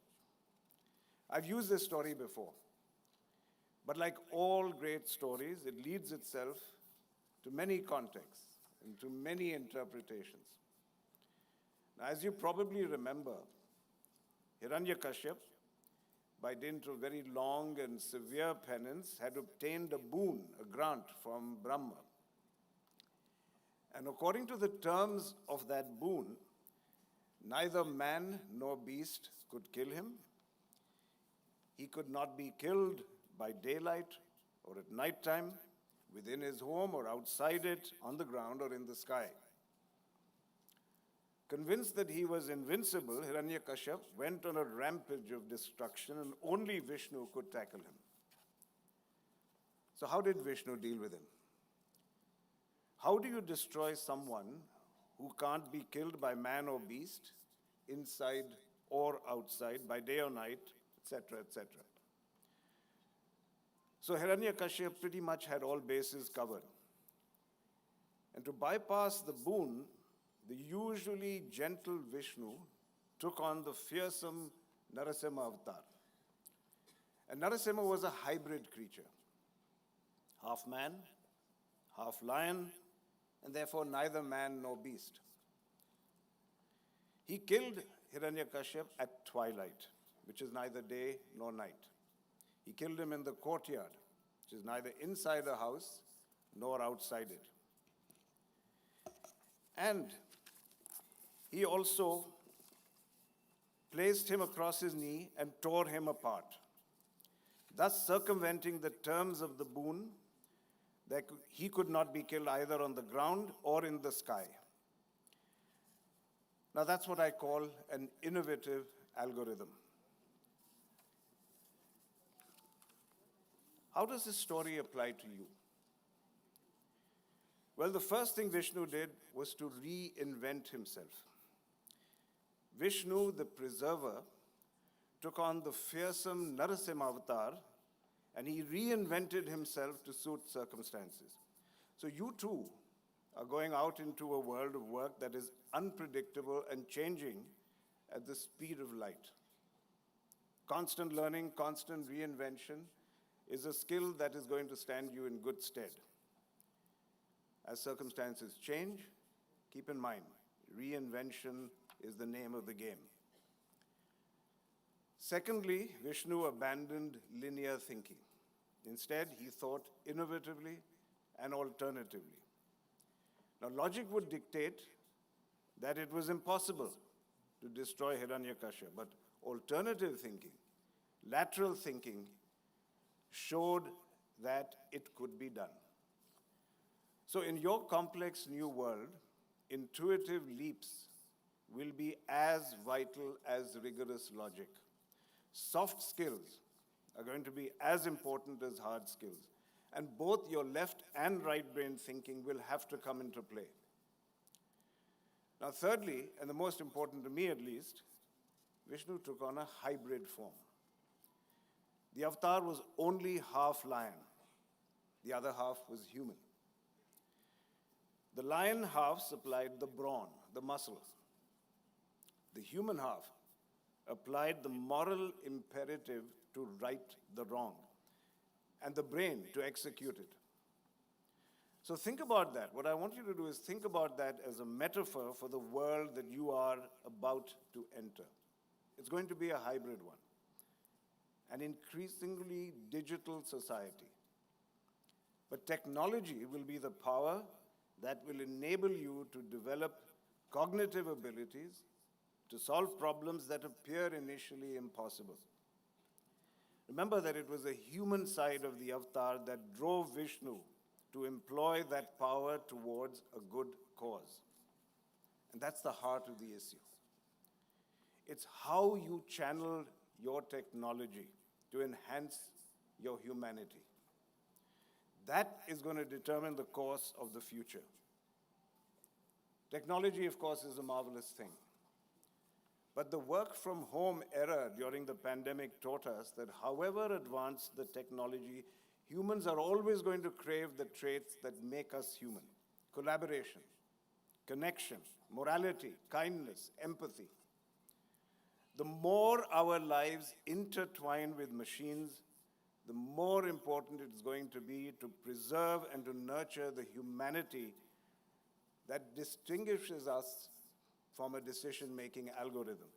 I've used this story before, but like all great stories, it leads itself to many contexts and to many interpretations. Now, as you probably remember, Hiranyakashipu, by dint of very long and severe penance, had obtained a boon, a grant from Brahma. And according to the terms of that boon, neither man nor beast could kill him. He could not be killed by daylight or at nighttime, within his home or outside it, on the ground or in the sky. Convinced that he was invincible, Hiranyakashipu went on a rampage of destruction, and only Vishnu could tackle him. So how did Vishnu deal with him? How do you destroy someone who can't be killed by man or beast, inside or outside, by day or night, etc., etc.? So Hiranyakashipu pretty much had all bases covered. And to bypass the boon, the usually gentle Vishnu took on the fearsome Narasimha avatar. And Narasimha was a hybrid creature, half man, half lion, and therefore neither man nor beast. He killed Hiranyakashipu at twilight, which is neither day nor night. He killed him in the courtyard, which is neither inside a house nor outside it. And he also placed him across his knee and tore him apart, thus circumventing the terms of the boon that he could not be killed either on the ground or in the sky. Now that's what I call an innovative algorithm. How does this story apply to you? Well, the first thing Vishnu did was to reinvent himself. Vishnu, the preserver, took on the fearsome Narasimha avatar, and he reinvented himself to suit circumstances. So you too are going out into a world of work that is unpredictable and changing at the speed of light. Constant learning, constant reinvention is a skill that is going to stand you in good stead. As circumstances change, Keep in mind, reinvention is the name of the game. Secondly, Vishnu abandoned linear thinking. Instead, he thought innovatively and alternatively. Now, logic would dictate that it was impossible to destroy Hiranyakashipu, but alternative thinking, lateral thinking, showed that it could be done. So in your complex new world, intuitive leaps will be as vital as rigorous logic. Soft skills are going to be as important as hard skills. And both your left and right brain thinking will have to come into play. Now, thirdly, and the most important to me at least, Vishnu took on a hybrid form. The avatar was only half lion. The other half was human. The lion half supplied the brawn, the muscle. The human half applied the moral imperative to right the wrong, and the brain to execute it. So think about that. What I want you to do is think about that as a metaphor for the world that you are about to enter. It's going to be a hybrid one, an increasingly digital society. But technology will be the power that will enable you to develop cognitive abilities to solve problems that appear initially impossible. Remember that it was the human side of the avatar that drove Vishnu to employ that power towards a good cause. And that's the heart of the issue. It's how you channel your technology to enhance your humanity. That is going to determine the course of the future. Technology, of course, is a marvelous thing. But the work from home era during the pandemic taught us that however advanced the technology, humans are always going to crave the traits that make us human. Collaboration, connection, morality, kindness, empathy. The more our lives intertwine with machines, the more important it's going to be to preserve and to nurture the humanity that distinguishes us from a decision-making algorithm.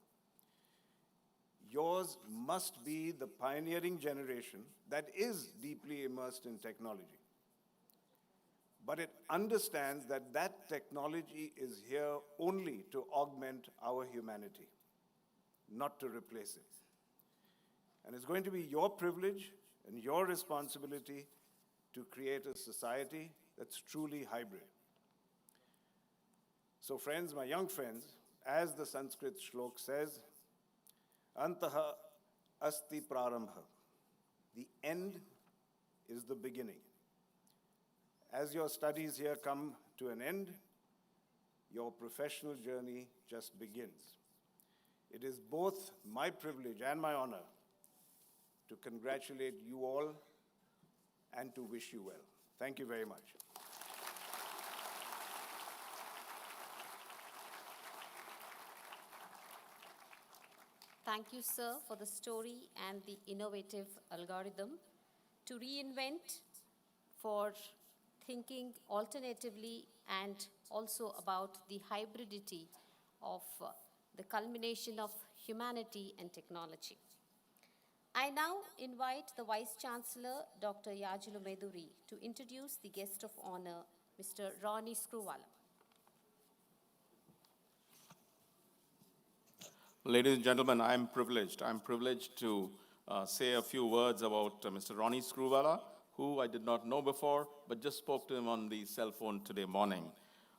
Yours must be the pioneering generation that is deeply immersed in technology. But it understands that that technology is here only to augment our humanity, not to replace it. And it's going to be your privilege and your responsibility to create a society that's truly hybrid. So friends, my young friends, as the Sanskrit shlok says, Antaha asti prarambha. The end is the beginning. As your studies here come to an end, your professional journey just begins. It is both my privilege and my honor to congratulate you all and to wish you well. Thank you very much. Thank you, sir, for the story and the innovative algorithm to reinvent, for thinking alternatively, and also about the hybridity of the culmination of humanity and technology. I now invite the Vice Chancellor, Dr. Yajulu Meduri, to introduce the guest of honor, Mr. Ronnie Screwvala. Ladies and gentlemen, I'm privileged. I'm privileged to say a few words about Mr. Ronnie Screwvala, who I did not know before, but just spoke to him on the cell phone today morning.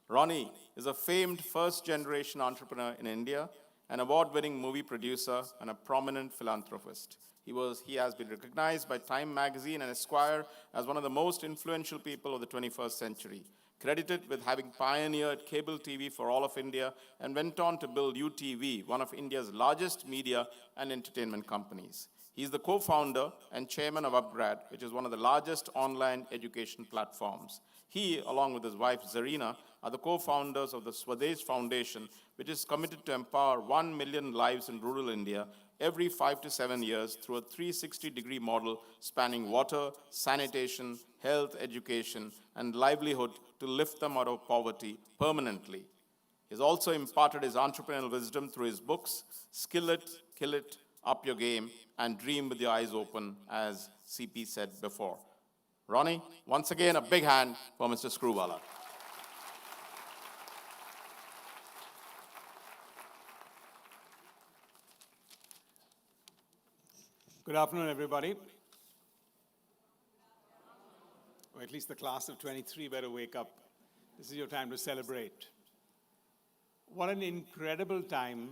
Ronnie is a famed first-generation entrepreneur in India, an award-winning movie producer, and a prominent philanthropist. He has been recognized by Time magazine and Esquire as one of the most influential people of the 21st century, credited with having pioneered cable TV for all of India, and went on to build UTV, one of India's largest media and entertainment companies. He is the co-founder and chairman of UpGrad, which is one of the largest online education platforms. He, along with his wife Zarina, are the co-founders of the Swadesh Foundation, which is committed to empower 1 million lives in rural India every 5 to 7 years through a 360-degree model spanning water, sanitation, health, education, and livelihood to lift them out of poverty permanently. He's also imparted his entrepreneurial wisdom through his books, Skill It, Kill It, Up Your Game, and Dream with Your Eyes Open, as CP said before. Ronnie, once again, a big hand for Mr. Screwvala. Good afternoon, everybody. Or at least the class of 23 better wake up. This is your time to celebrate. What an incredible time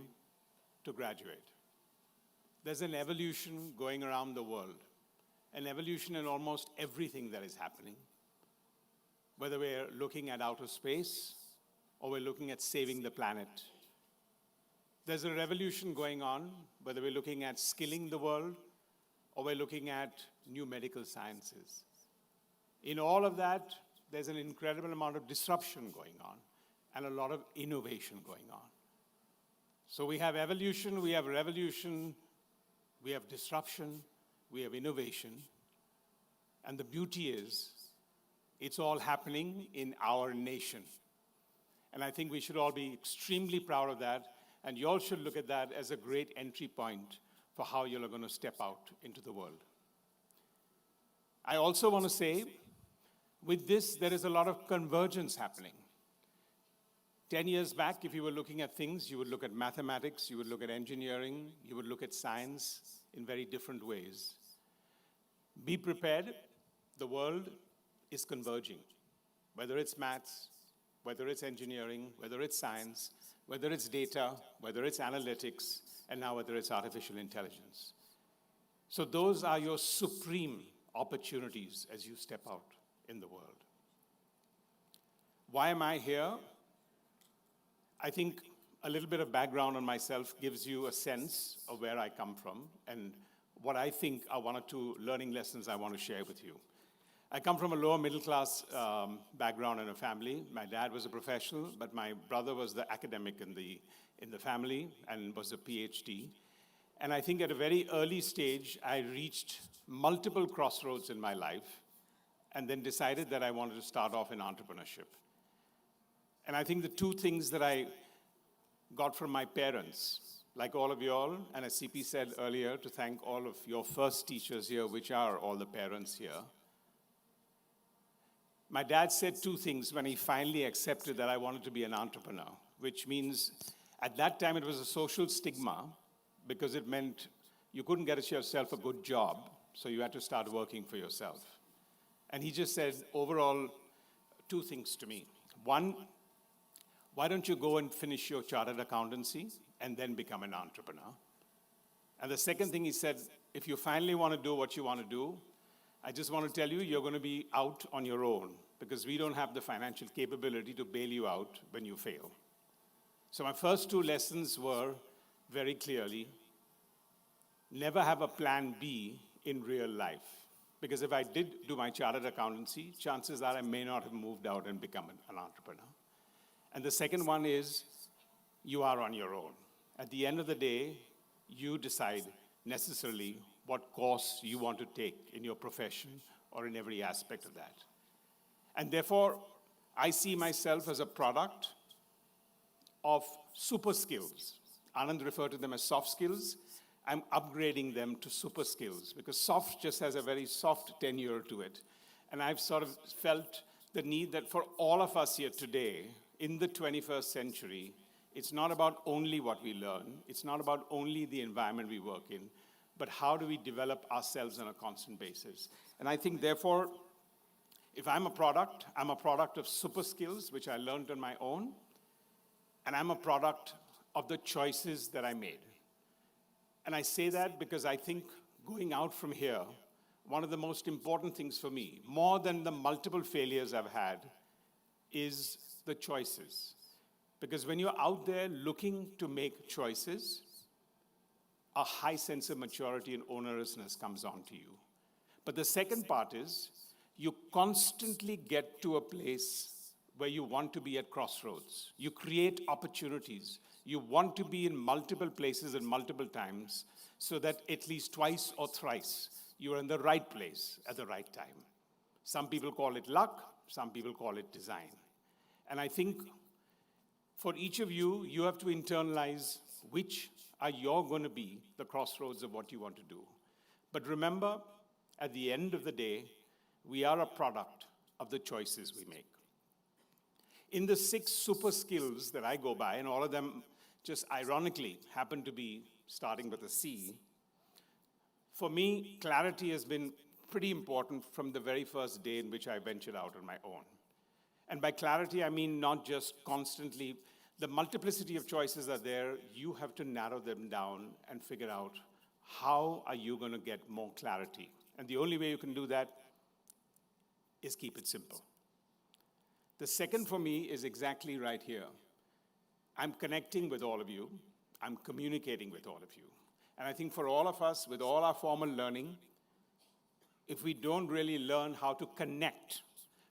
to graduate. There's an evolution going around the world, an evolution in almost everything that is happening. Whether we're looking at outer space or we're looking at saving the planet. There's a revolution going on, whether we're looking at skilling the world or we're looking at new medical sciences. In all of that, there's an incredible amount of disruption going on and a lot of innovation going on. So we have evolution, we have revolution, we have disruption, we have innovation. And the beauty is, it's all happening in our nation. And I think we should all be extremely proud of that, and you all should look at that as a great entry point for how you're going to step out into the world. I also want to say, with this, there is a lot of convergence happening. 10 years back, if you were looking at things, you would look at mathematics, you would look at engineering, you would look at science in very different ways. Be prepared, the world is converging. Whether it's maths, whether it's engineering, whether it's science, whether it's data, whether it's analytics, and now whether it's artificial intelligence. So those are your supreme opportunities as you step out in the world. Why am I here? I think a little bit of background on myself gives you a sense of where I come from and what I think are one or two learning lessons I want to share with you. I come from a lower middle class background in a family. My dad was a professional, but my brother was the academic in the family and was a PhD. And I think at a very early stage, I reached multiple crossroads in my life and then decided that I wanted to start off in entrepreneurship. And I think the two things that I got from my parents, like all of you all, and as CP said earlier, to thank all of your first teachers here, which are all the parents here. My dad said two things when he finally accepted that I wanted to be an entrepreneur, which means at that time it was a social stigma because it meant you couldn't get yourself a good job, so you had to start working for yourself. And he just said, overall, two things to me. One, why don't you go and finish your chartered accountancy and then become an entrepreneur? And the second thing he said, if you finally want to do what you want to do, I just want to tell you, you're going to be out on your own because we don't have the financial capability to bail you out when you fail. So my first two lessons were very clearly, never have a plan B in real life. Because if I did do my chartered accountancy, chances are I may not have moved out and become an entrepreneur. And the second one is, you are on your own. At the end of the day, you decide necessarily what course you want to take in your profession or in every aspect of that. And therefore, I see myself as a product of super skills. Anand referred to them as soft skills. I'm upgrading them to super skills because soft just has a very soft tenure to it. And I've sort of felt the need that for all of us here today, in the 21st century, it's not about only what we learn, it's not about only the environment we work in, but how do we develop ourselves on a constant basis. And I think, therefore, if I'm a product of super skills, which I learned on my own, and I'm a product of the choices that I made. And I say that because I think going out from here, one of the most important things for me, more than the multiple failures I've had, is the choices. Because when you're out there looking to make choices, a high sense of maturity and ownerousness comes on to you. But the second part is, you constantly get to a place where you want to be at crossroads. You create opportunities. You want to be in multiple places at multiple times so that at least twice or thrice you're in the right place at the right time. Some people call it luck, some people call it design. And I think For each of you, you have to internalize which are you're going to be the crossroads of what you want to do. But remember, at the end of the day, we are a product of the choices we make. In the 6 super skills that I go by, and all of them just ironically happen to be starting with a C, for me, clarity has been pretty important from the very first day in which I ventured out on my own. And by clarity, I mean not just constantly, the multiplicity of choices are there, you have to narrow them down and figure out how are you going to get more clarity. And the only way you can do that is keep it simple. The second for me is exactly right here. I'm connecting with all of you. I'm communicating with all of you. And I think for all of us, with all our formal learning, if we don't really learn how to connect,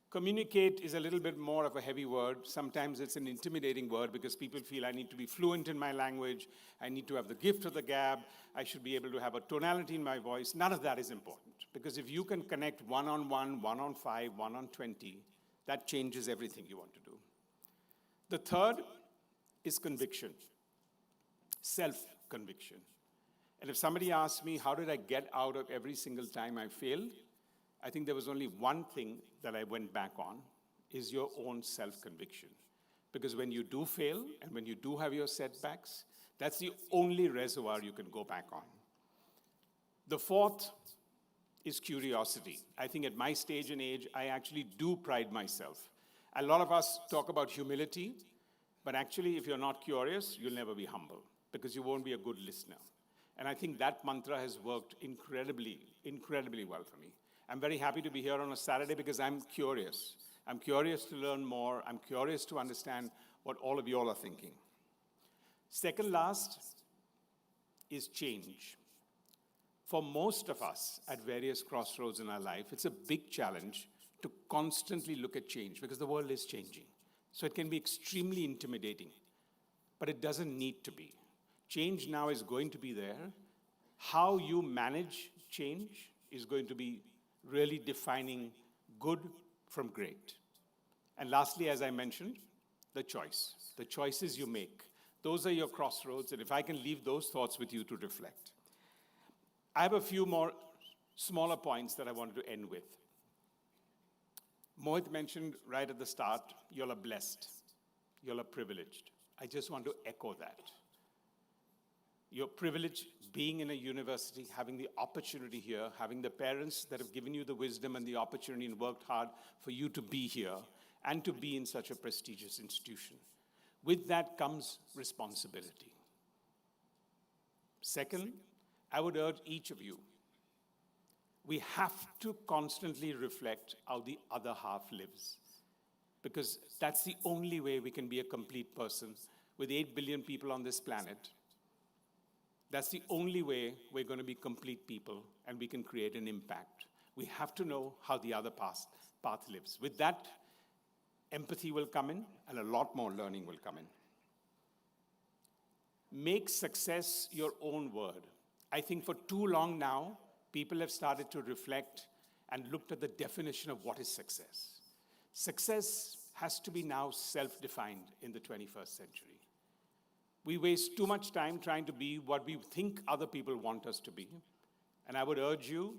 communicate is a little bit more of a heavy word. Sometimes it's an intimidating word because people feel I need to be fluent in my language, I need to have the gift of the gab, I should be able to have a tonality in my voice. None of that is important. Because if you can connect one-on-one, one-on-5, one-on-20, that changes everything you want to do. The third is conviction, self-conviction. And if somebody asks me, how did I get out of every single time I failed? I think there was only one thing that I went back on, is your own self-conviction. Because when you do fail, and when you do have your setbacks, that's the only reservoir you can go back on. The fourth is curiosity. I think at my stage and age, I actually do pride myself. A lot of us talk about humility, but actually, if you're not curious, you'll never be humble, because you won't be a good listener. And I think that mantra has worked incredibly, incredibly well for me. I'm very happy to be here on a Saturday because I'm curious. I'm curious to learn more. I'm curious to understand what all of you all are thinking. Second last is change. For most of us at various crossroads in our life, it's a big challenge to constantly look at change because the world is changing. So it can be extremely intimidating, but it doesn't need to be. Change now is going to be there. How you manage change is going to be really defining good from great. And lastly, as I mentioned, the choice. The choices you make. Those are your crossroads, and if I can leave those thoughts with you to reflect. I have a few more smaller points that I wanted to end with. Mohit mentioned right at the start, you're blessed. You're privileged. I just want to echo that. You're privileged being in a university, having the opportunity here, having the parents that have given you the wisdom and the opportunity and worked hard for you to be here and to be in such a prestigious institution. With that comes responsibility. Second, I would urge each of you, we have to constantly reflect how the other half lives, because that's the only way we can be a complete person with 8 billion people on this planet. That's the only way we're going to be complete people and we can create an impact. We have to know how the other path lives. With that, empathy will come in and a lot more learning will come in. Make success your own word. I think for too long now, people have started to reflect and looked at the definition of what is success. Success has to be now self-defined in the 21st century. We waste too much time trying to be what we think other people want us to be. And I would urge you,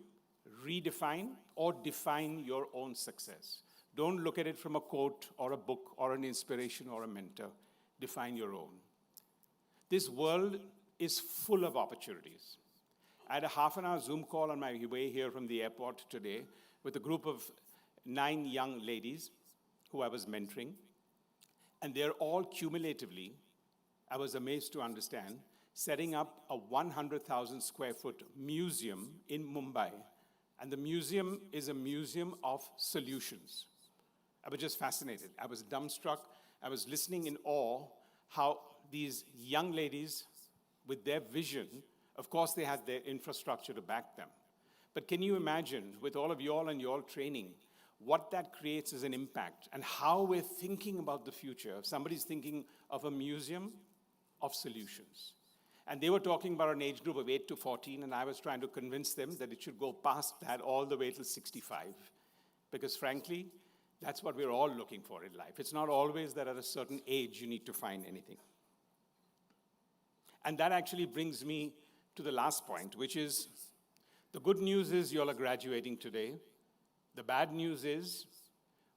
redefine or define your own success. Don't look at it from a quote or a book or an inspiration or a mentor. Define your own. This world is full of opportunities. I had a half-an-hour Zoom call on my way here from the airport today with a group of 9 young ladies who I was mentoring. And they're all cumulatively, I was amazed to understand, setting up a 100,000 square foot museum in Mumbai. And the museum is a museum of solutions. I was just fascinated. I was dumbstruck. I was listening in awe how these young ladies, with their vision, of course they had their infrastructure to back them. But can you imagine, with all of y'all and y'all training, what that creates as an impact and how we're thinking about the future? Somebody's thinking of a museum of solutions. And they were talking about an age group of 8 to 14, and I was trying to convince them that it should go past that all the way till 65. Because frankly, That's what we're all looking for in life. It's not always that at a certain age you need to find anything. And that actually brings me to the last point, which is the good news is you all are graduating today. The bad news is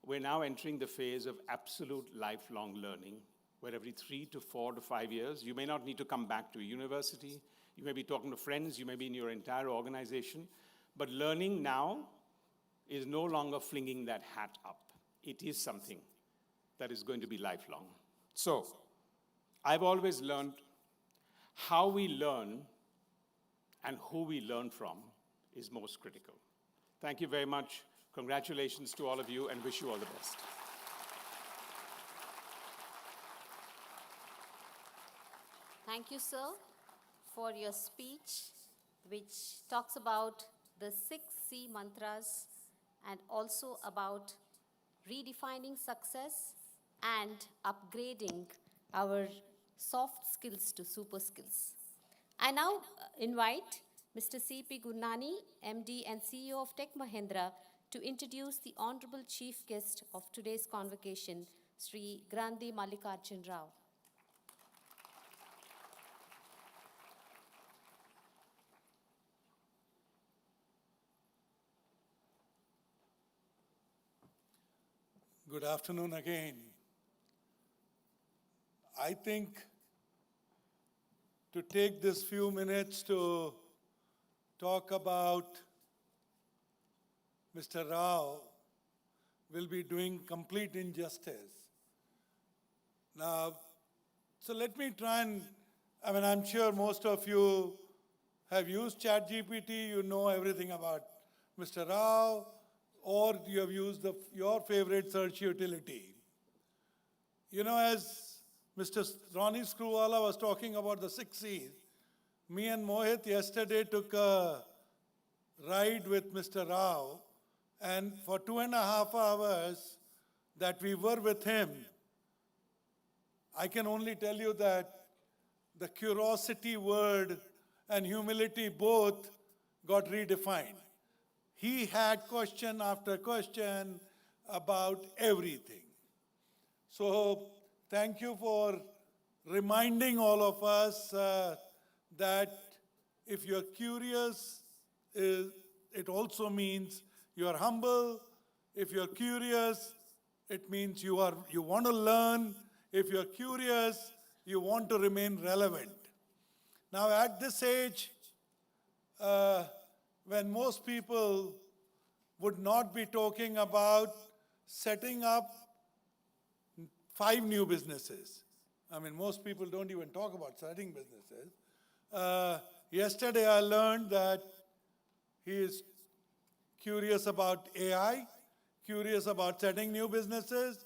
we're now entering the phase of absolute lifelong learning, where every 3 to 4 to 5 years, you may not need to come back to a university, you may be talking to friends, you may be in your entire organization, but learning now is no longer flinging that hat up. It is something that is going to be lifelong. So, I've always learned how we learn and who we learn from is most critical. Thank you very much. Congratulations to all of you and wish you all the best. Thank you, sir, for your speech, which talks about the 6C mantras and also about redefining success and upgrading our soft skills to super skills. I now invite Mr. C.P. Gurnani, MD and CEO of Tech Mahindra, to introduce the Honorable Chief Guest of today's convocation, Sri Grandi Mallikarjun Rao. Good afternoon again. I think to take this few minutes to talk about Mr. Rao will be doing complete injustice. Now, so let me try and, I'm sure most of you have used ChatGPT, you know everything about Mr. Rao, or you have used your favorite search utility. You know, as Mr. Ronnie Screwvala was talking about the 6 C's, me and Mohit yesterday took a ride with Mr. Rao, and for 2.5 hours that we were with him, I can only tell you that the curiosity word and humility both got redefined. He had question after question about everything. So thank you for reminding all of us that if you're curious, it also means you are humble. If you're curious, it means you want to learn. If you're curious, you want to remain relevant. Now at this age, when most people would not be talking about setting up 5 new businesses. Most people don't even talk about starting businesses. Yesterday I learned that he is curious about AI, curious about setting new businesses,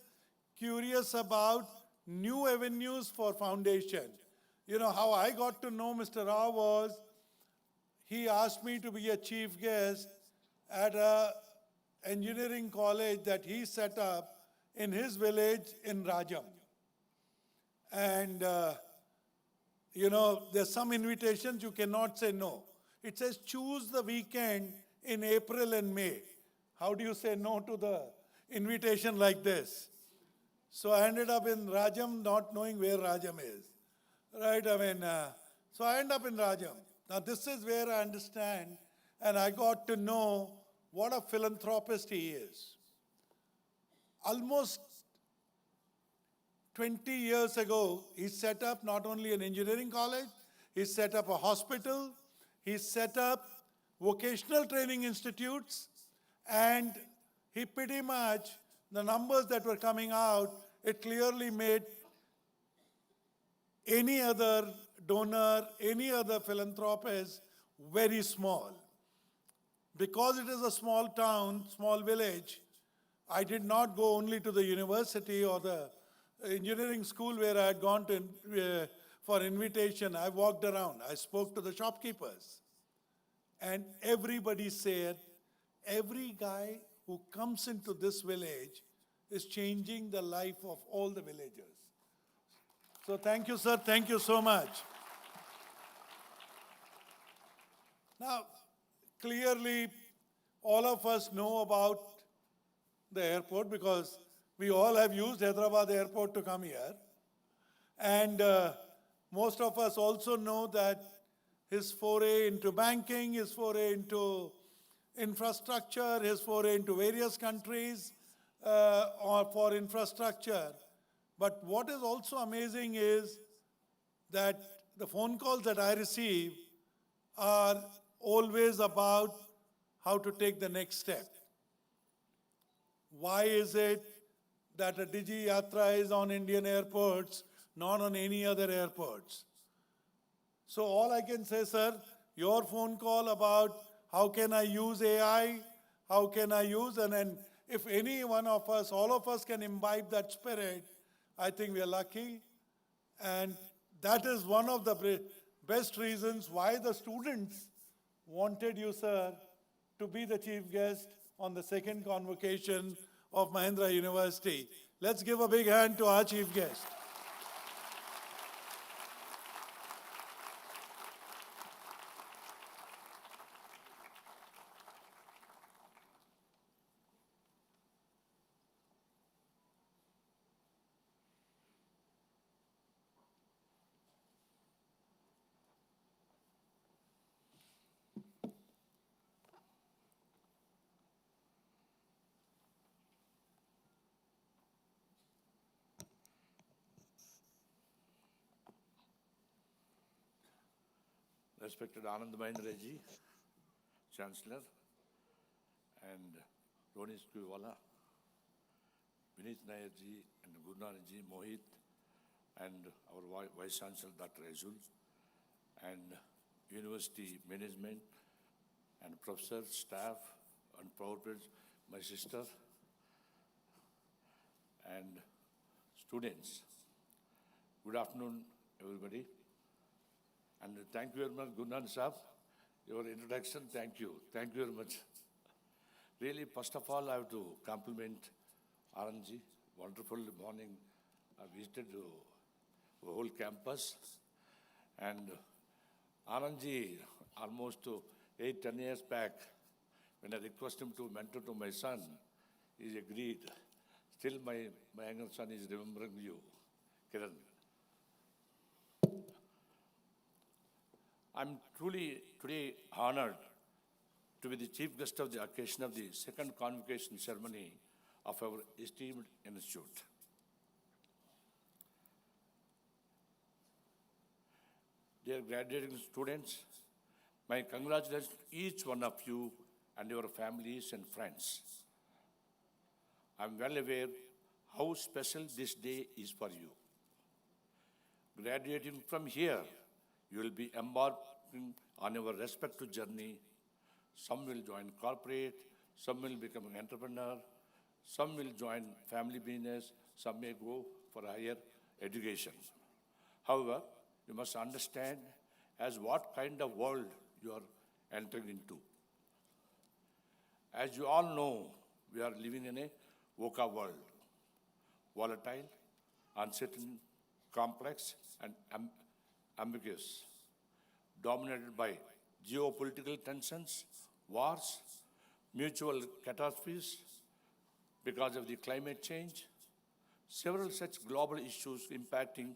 curious about new avenues for foundation. You know, how I got to know Mr. Rao was, he asked me to be a chief guest at an engineering college that he set up in his village in Rajam. And, there's some invitations you cannot say no. It says choose the weekend in April and May. How do you say no to the invitation like this? So I ended up in Rajam not knowing where Rajam is. Right, so I end up in Rajam. Now this is where I understand and I got to know what a philanthropist he is. Almost 20 years ago, he set up not only an engineering college, he set up a hospital, he set up vocational training institutes, and he pretty much, the numbers that were coming out, it clearly made any other donor, any other philanthropist very small. Because it is a small town, small village, I did not go only to the university or the engineering school where I had gone to for invitation. I walked around, I spoke to the shopkeepers. And everybody said, every guy who comes into this village is changing the life of all the villagers. So thank you, sir. Thank you so much. Now, clearly, all of us know about the airport because we all have used Hyderabad airport to come here. And most of us also know that his foray into banking, his foray into infrastructure, his foray into various countries or for infrastructure. But what is also amazing is that the phone calls that I receive are always about how to take the next step. Why is it that a Digi Yatra is on Indian airports, not on any other airports? So all I can say, sir, your phone call about how can I use AI, how can I use, and if any one of us, all of us can imbibe that spirit, I think we are lucky. And that is one of the best reasons why the students wanted you, sir, to be the chief guest on the second convocation of Mahindra University. Let's give a big hand to our chief guest. Respected Anand Mahindra ji, Chancellor, and Roni Skuwala, Vineet Nair ji, and Gurnaran ji, Mohit, and our Vice Chancellor Dr. Azul, and University management, and professors, staff, and proud my sister, and students. Good afternoon, everybody. And thank you very much, Gurnan Saab. Your introduction, thank you. Thank you very much. Really, first of all, I have to compliment Anandji. Wonderful morning. I visited the whole campus. And Anandji, almost 8-10 years back, when I requested him to mentor to my son, he agreed. Still, my younger son is remembering you, Kiran. I'm truly today honored to be the chief guest of the occasion of the second convocation ceremony of our esteemed institute. Dear graduating students, my congratulations to each one of you and your families and friends. I'm well aware how special this day is for you. Graduating from here, you will be embarking on your respective journey. Some will join corporate, some will become an entrepreneur, some will join family business, some may go for higher education. However, you must understand as what kind of world you are entering into. As you all know, we are living in a VUCA world, volatile, uncertain, complex, and ambiguous, dominated by geopolitical tensions, wars, mutual catastrophes because of the climate change, several such global issues impacting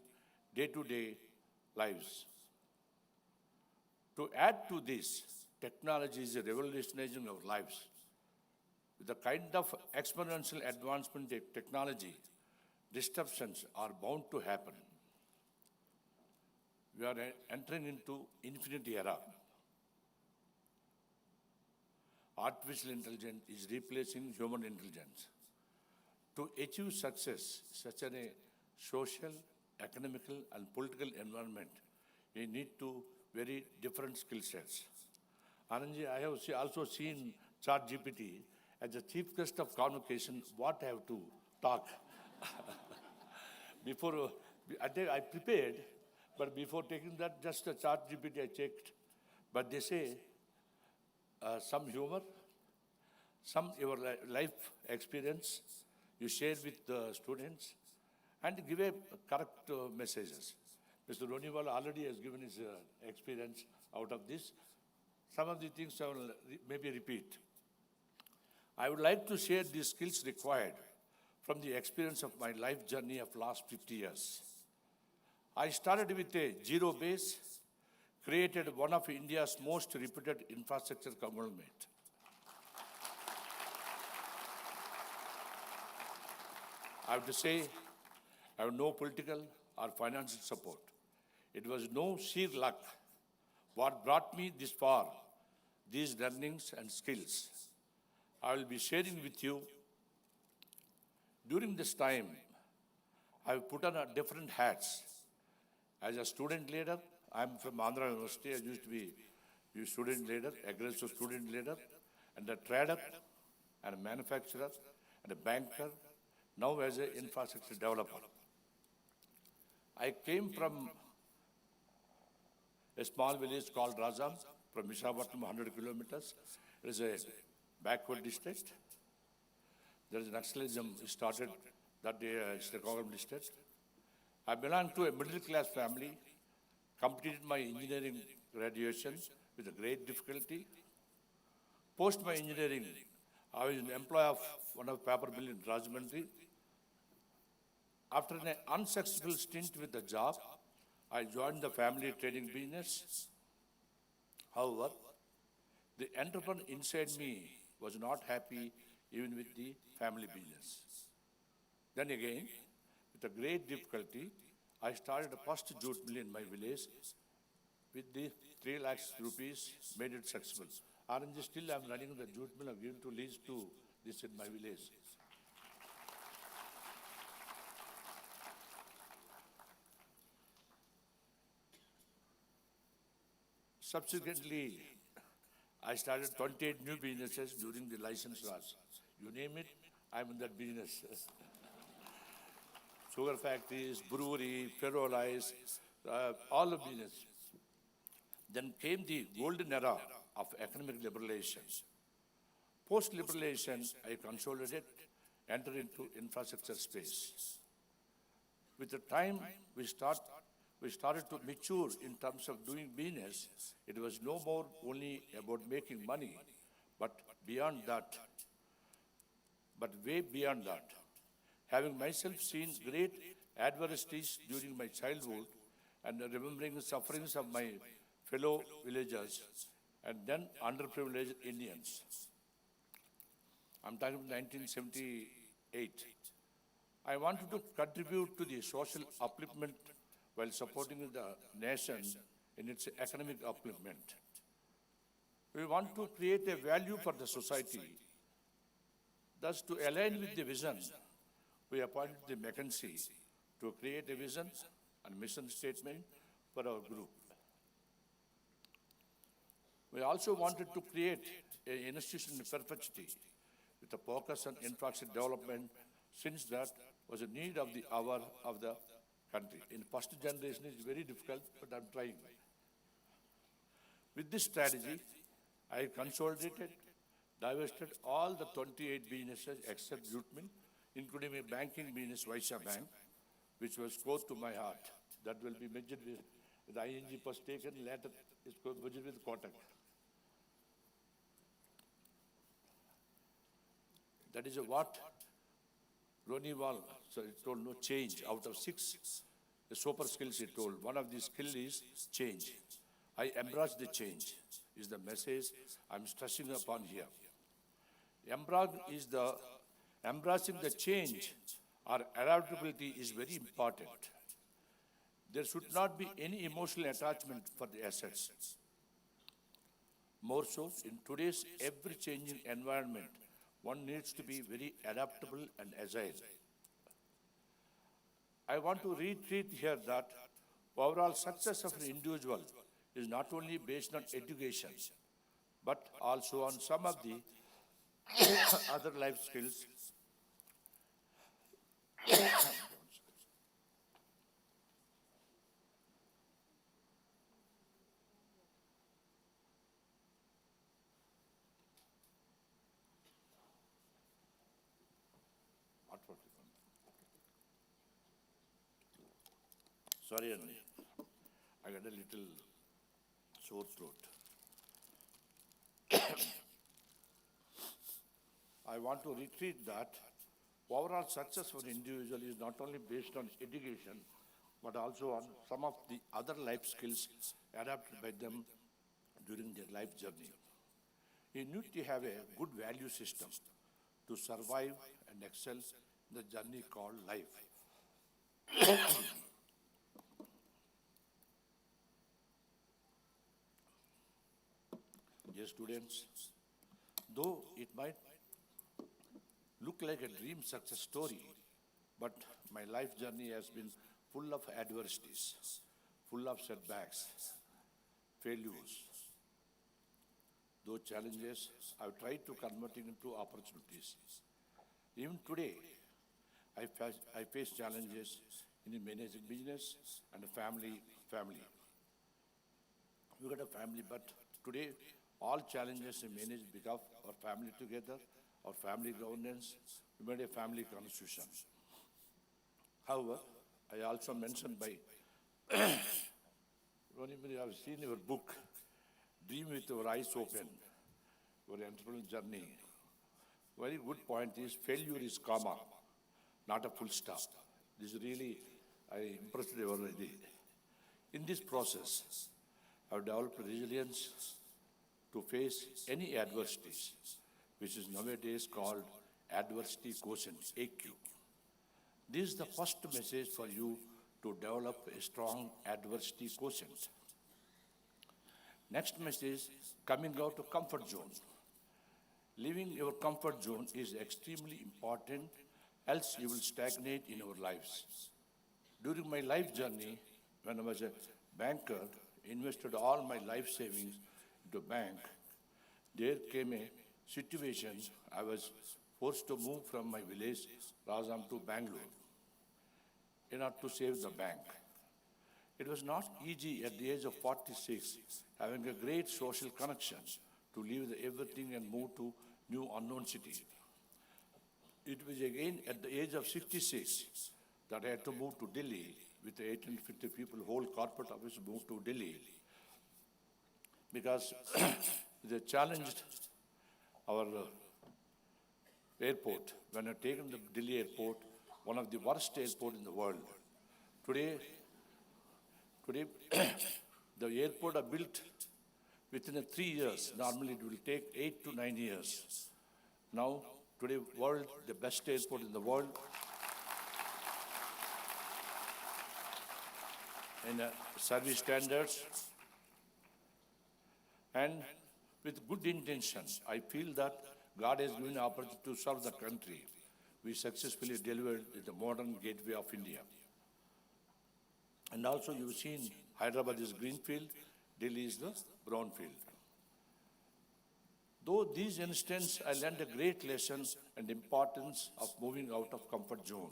day-to-day lives. To add to this, technology is revolutionizing our lives. With the kind of exponential advancement in technology, disruptions are bound to happen. We are entering into infinity era. Artificial intelligence is replacing human intelligence. To achieve success, such a social, economical, and political environment, we need to very different skill sets. Anandji, I have also seen ChatGPT as the chief guest of convocation. What I have to talk? Before I prepared. But before taking that, just a ChatGPT I checked. But they say some humor, some your life experience you share with the students, and give a correct messages. Mr. Roniwala already has given his experience out of this. Some of the things I will maybe repeat. I would like to share the skills required from the experience of my life journey of last 50 years. I started with a zero base, created one of India's most reputed infrastructure conglomerate. I have to say, I have no political or financial support. It was no sheer luck what brought me this far, these learnings and skills. I will be sharing with you. During this time, I have put on different hats. As a student leader, I am from Mahindra University. I used to be a student leader, aggressive student leader, and a trader, and a manufacturer, and a banker, now as an infrastructure developer. I came from a small village called Rajam, from Visakhapatnam, 100 kilometers. It is a backward district. There is nationalism started that day, Srikakulam district. I belong to a middle-class family, completed my engineering graduation with a great difficulty. Post my engineering, I was an employee of one of paper mill in Rajahmundry. After an unsuccessful stint with the job, I joined the family trading business. However, the entrepreneur inside me was not happy even with the family business. Then again, with a great difficulty, I started the first jute mill in my village with the 3 lakhs rupees, made it successful. Orange still I am running the jute mill, I have given to lease to this in my village. Subsequently, I started 28 new businesses during the license laws. You name it, I'm in that business. Sugar factories, brewery, ferroalloys, all the business. Then came the golden era of economic liberalization. Post-liberalization, I consolidated, entered into infrastructure space. With the time we started to mature in terms of doing business. It was no more only about making money, but beyond that, but way beyond that. Having myself seen great adversities during my childhood and remembering the sufferings of my fellow villagers and then underprivileged Indians. I'm talking about 1978. I wanted to contribute to the social upliftment while supporting the nation in its economic upliftment. We want to create a value for the society. Thus, to align with the vision, we appointed the McKinsey to create a vision and mission statement for our group. We also wanted to create an institution in perpetuity with a focus on infrastructure development, since that was a need of the hour of the country. In first generation, it's very difficult, but I'm trying. With this strategy, I consolidated, divested all the 28 businesses except jute mill, including a banking business, Vaishya Bank, which was close to my heart. That will be merged with ING was taken, later it's merged with Kotak. That is what Ronnie Wall, so he told no change. Out of 6 the super skills he told, one of the skills is change. I embrace the change, is the message I'm stressing upon here. Embracing the change or adaptability is very important. There should not be any emotional attachment for the assets. More so, in today's ever-changing environment, one needs to be very adaptable and agile. I want to reiterate here that overall success of an individual is not only based on education, but also on some of the other life skills. Sorry, Annie. I got a little sore throat. I I want to reiterate that overall success for an individual is not only based on education, but also on some of the other life skills adapted by them during their life journey. You need to have a good value system to survive and excel in the journey called life. Dear students, though it might look like a dream success story, but my life journey has been full of adversities, full of setbacks, failures. Those challenges, I've tried to convert it into opportunities. Even today, I face challenges in managing business and a family. We got a family, but today all challenges we manage because our family together, our family governance, we made a family constitution. However, I also mentioned by Ronnie, I've seen your book, Dream with Your Eyes Open, your entrepreneurial journey. Very good point is failure is comma, not a full stop. This really, I impressed you already. In this process, I've developed resilience to face any adversities, which is nowadays called adversity quotient, AQ. This is the first message for you to develop a strong adversity quotient. Next message, coming out of comfort zone. Leaving your comfort zone is extremely important, else you will stagnate in your lives. During my life journey, when I was a banker, invested all my life savings into bank, there came a situation I was forced to move from my village, Rajam, to Bangalore in order to save the bank. It was not easy at the age of 46, having a great social connection, to leave everything and move to new unknown city. It was again at the age of 66 that I had to move to Delhi with 850 people, whole corporate office moved to Delhi because they challenged our airport. When I taken the Delhi airport, one of the worst airport in the world. Today, the airport are built within 3 years. Normally, it will take 8 to 9 years. Now, today, world, the best airport in the world. In service standards. And with good intention, I feel that God has given an opportunity to serve the country. We successfully delivered the modern gateway of India. And also you've seen Hyderabad is greenfield, Delhi is the brownfield. Though these instances, I learned a great lesson and importance of moving out of comfort zone.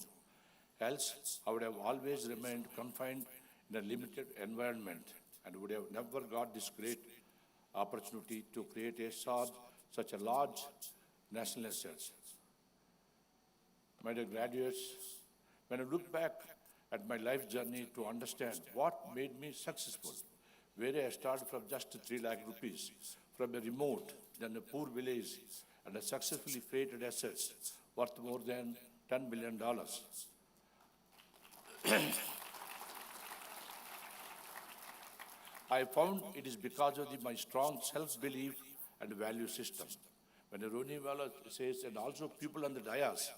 Else, I would have always remained confined in a limited environment and would have never got this great opportunity to create such a large national assets. My dear graduates, when I look back at my life journey to understand what made me successful, where I started from just 3 lakh rupees, from a remote, then a poor village, and I successfully created assets worth more than $10 billion. I found it is because of my strong self-belief and value system. When Roni Wala says, and also people on the dais,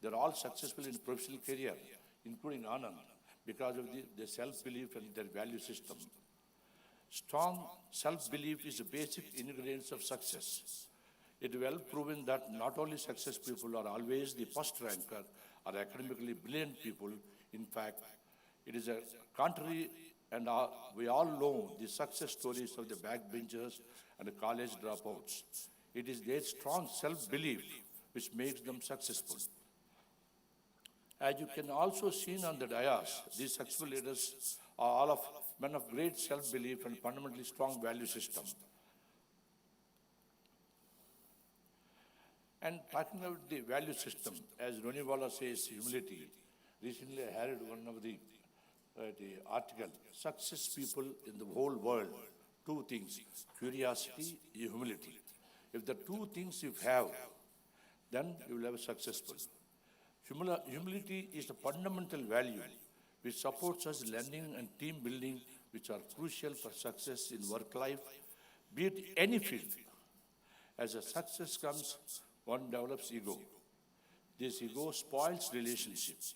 they're all successful in professional career, including Anand, because of their self-belief and their value system. Strong self-belief is the basic ingredients of success. It is well proven that not only success people are always the first ranker or academically brilliant people. In fact, it is a contrary, and we all know the success stories of the backbenchers and the college dropouts. It is their strong self-belief which makes them successful. As you can also see on the dais, these successful leaders are all of men of great self-belief and fundamentally strong value system. And talking about the value system, as Roniwala says, humility. Recently I heard one of the article, success people in the whole world, 2 things, curiosity, humility. If the 2 things you have, then you will have a successful. Humility is the fundamental value which supports us learning and team building, which are crucial for success in work life, be it any field. As a success comes, one develops ego. This ego spoils relationships,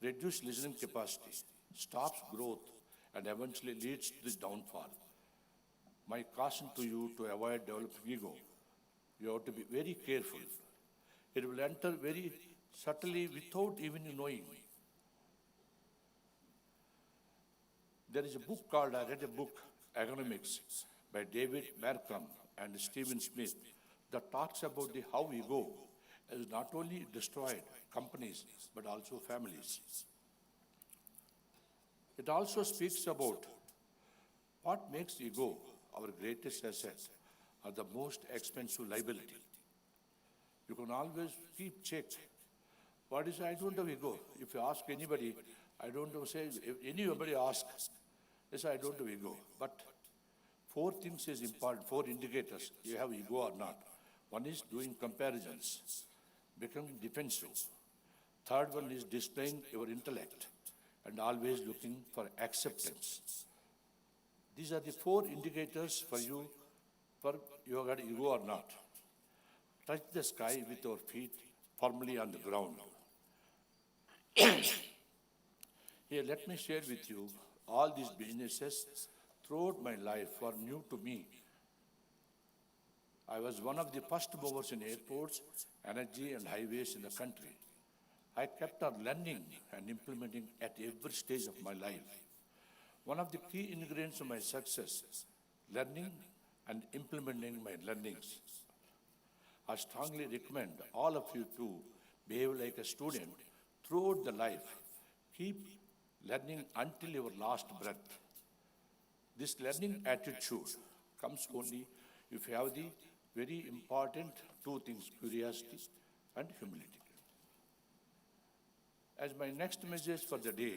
reduces listening capacity, stops growth, and eventually leads to the downfall. My caution to you to avoid developing ego, you have to be very careful. It will enter very subtly without even you knowing. There is a book called, I read a book, Economics, by David Markham and Stephen Smith, that talks about how ego has not only destroyed companies, but also families. It also speaks about what makes ego our greatest asset or the most expensive liability. You can always keep check. What is, I don't have ego. If you ask anybody, I don't know, say, if anybody asks, yes, I don't have ego. But 4 things is important, 4 indicators, you have ego or not. One is doing comparisons, becoming defensive. Third one is displaying your intellect and always looking for acceptance. These are the 4 indicators for you have got ego or not. Touch the sky with your feet firmly on the ground. Here, let me share with you all these businesses throughout my life were new to me. I was one of the first movers in airports, energy, and highways in the country. I kept on learning and implementing at every stage of my life. One of the key ingredients of my success, learning and implementing my learnings. I strongly recommend all of you to behave like a student throughout the life. Keep learning until your last breath. This learning attitude comes only if you have the very important 2 things, curiosity and humility. As my next message for the day,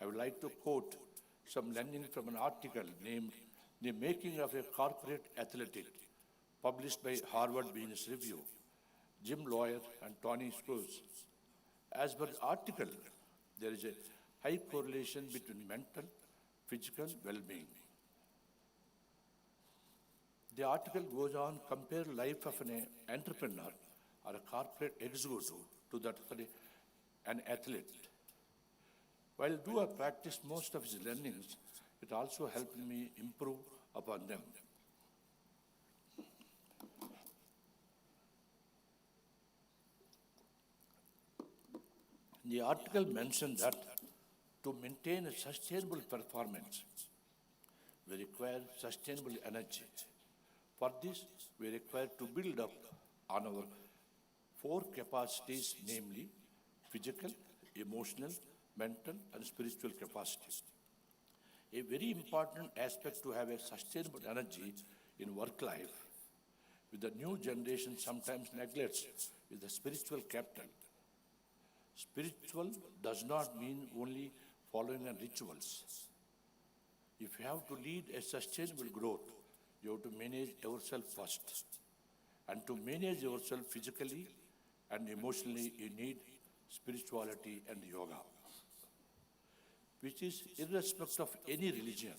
I would like to quote some learning from an article named The Making of a Corporate Athlete, published by Harvard Business Review, Jim Lawyer and Tony Schultz. As per the article, there is a high correlation between mental, physical well-being. The article goes on to compare life of an entrepreneur or a corporate executive to that of an athlete. While I practice most of his learnings, it also helped me improve upon them. The article mentioned that to maintain a sustainable performance, we require sustainable energy. For this, we require to build up on our 4 capacities, namely physical, emotional, mental, and spiritual capacities. A very important aspect to have a sustainable energy in work life, with the new generation sometimes neglects, is the spiritual capital. Spiritual does not mean only following rituals. If you have to lead a sustainable growth, you have to manage yourself first. And to manage yourself physically and emotionally, you need spirituality and yoga, which is irrespective of any religion.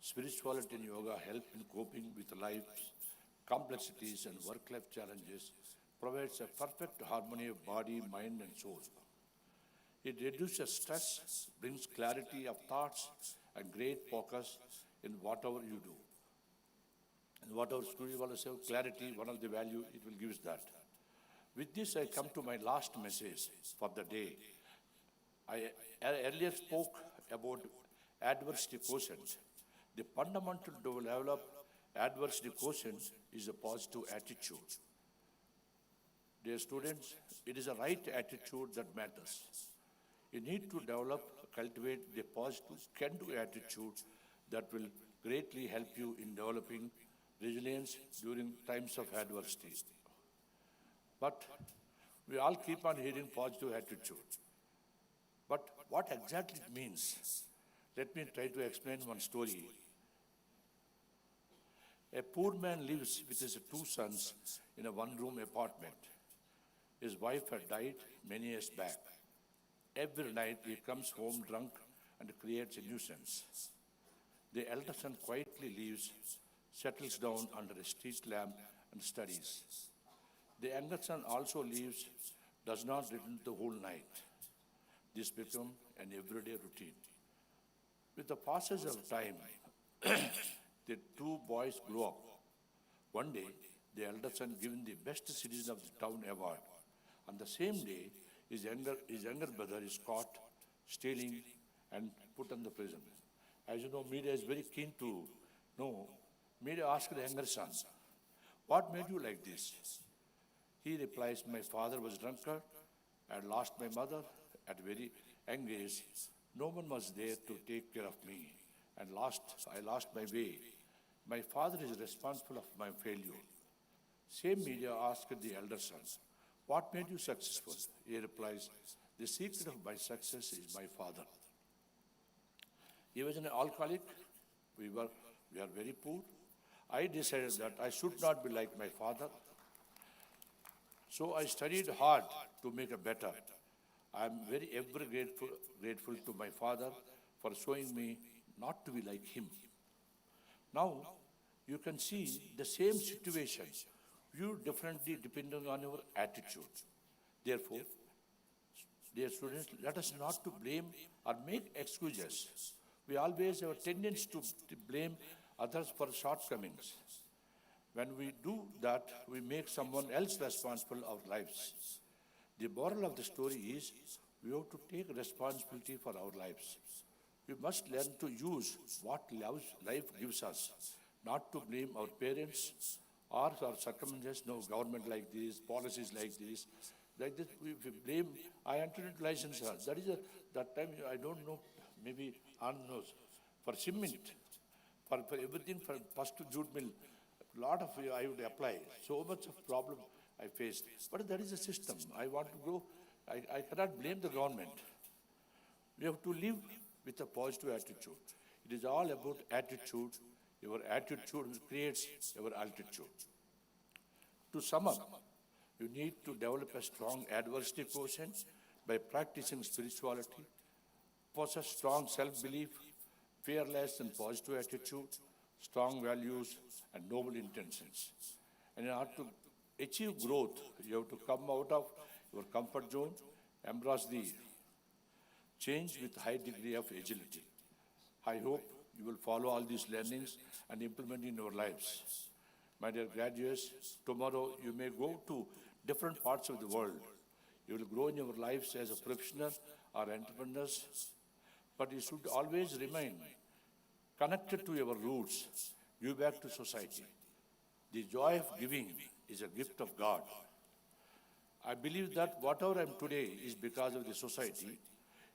Spirituality and yoga help in coping with life's complexities and work-life challenges, provides a perfect harmony of body, mind, and soul. It reduces stress, brings clarity of thoughts, and great focus in whatever you do. And whatever you want to say, clarity, one of the value, it will give us that. With this, I come to my last message for the day. I earlier spoke about adversity quotient. The fundamental to develop adversity quotient is a positive attitude. Dear students, it is a right attitude that matters. You need to develop, cultivate the positive, can-do attitude that will greatly help you in developing resilience during times of adversity. But we all keep on hearing positive attitude. But what exactly it means? Let me try to explain one story. A poor man lives with his 2 sons in a 1-room apartment. His wife had died many years back. Every night he comes home drunk and creates a nuisance. The elder son quietly leaves, settles down under a street lamp and studies. The younger son also leaves, does not return the whole night. This becomes an everyday routine. With the passage of time, the two boys grow up. One day, the elder son given the best citizen of the town award. On the same day, his younger brother is caught stealing and put in the prison. As you know, media is very keen to know. Media asked the younger son, "What made you like this?" He replies, "My father was drunkard. I had lost my mother at a very young age. No one was there to take care of me, and I lost my way. My father is responsible of my failure." Same media asked the elder son, "What made you successful?" He replies, "The secret of my success is my father." He was an alcoholic. We are very poor. I decided that I should not be like my father. So I studied hard to make it better. I am ever grateful to my father for showing me not to be like him. Now, you can see the same situation viewed differently depending on your attitude. Therefore, dear students, let us not to blame or make excuses. We always have a tendency to blame others for shortcomings. When we do that, we make someone else responsible of our lives. The moral of the story is we have to take responsibility for our lives. We must learn to use what life gives us, not to blame our parents or our circumstances, no government like this, policies like this. Like this, we blame, I entered into license. That time, I don't know, maybe Anand knows, for cement, for everything, for first to jute mill, lot of I would apply. So much of problem I faced. But that is a system. I want to go, I cannot blame the government. We have to live with a positive attitude. It is all about attitude. Your attitude creates your altitude. To sum up, you need to develop a strong adversity quotient by practicing spirituality, possess strong self-belief, fearless and positive attitude, strong values, and noble intentions. And in order to achieve growth, you have to come out of your comfort zone, embrace the change with high degree of agility. I hope you will follow all these learnings and implement in your lives. My dear graduates, tomorrow you may go to different parts of the world. You will grow in your lives as a professional or entrepreneurs, but you should always remain connected to your roots, give back to society. The joy of giving is a gift of God. I believe that whatever I am today is because of the society.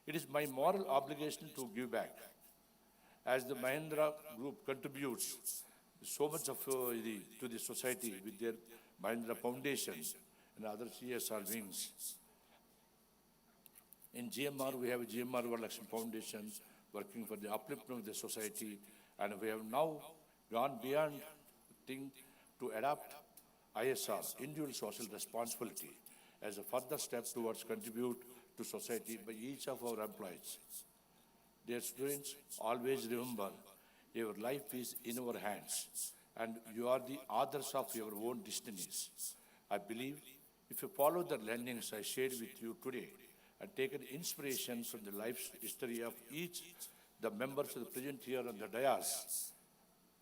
It is my moral obligation to give back. As the Mahindra group contributes so much of to the society with their Mahindra Foundation and other CSR wings. In GMR, we have a GMR Varalakshmi Foundation working for the upliftment of the society, and we have now gone beyond thing to adopt ISR, individual social responsibility, as a further step towards contribute to society by each of our employees. Dear students, always remember, your life is in our hands, and you are the authors of your own destinies. I believe if you follow the learnings I shared with you today and take an inspiration from the life history of each the members of the present here on the dais,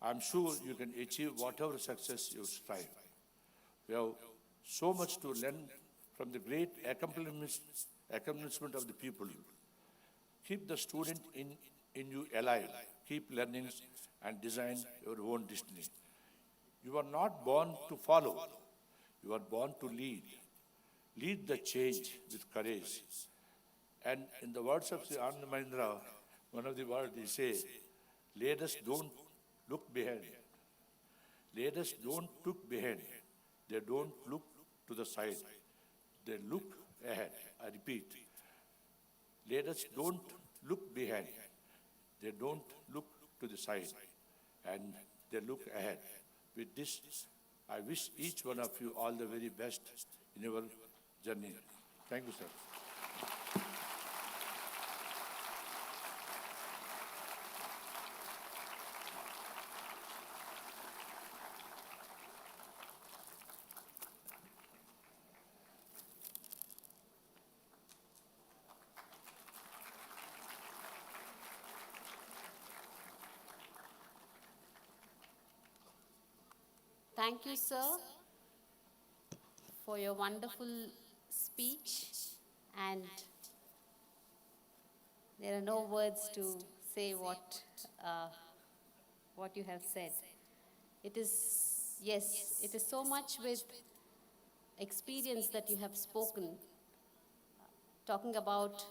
I'm sure you can achieve whatever success you strive. We have so much to learn from the great accomplishment of the people. Keep the student in you alive. Keep learning and design your own destiny. You are not born to follow. You are born to lead. Lead the change with courage. And in the words of the Anand Mahindra, one of the words he says, leaders don't look behind. Leaders don't look behind. They don't look to the side. They look ahead. I repeat. Leaders don't look behind. They don't look to the side. And they look ahead. With this, I wish each one of you all the very best in your journey. Thank you, sir. Thank you, sir, for your wonderful speech. And there are no words to say what you have said. It is, yes, it is so much with experience that you have spoken, talking about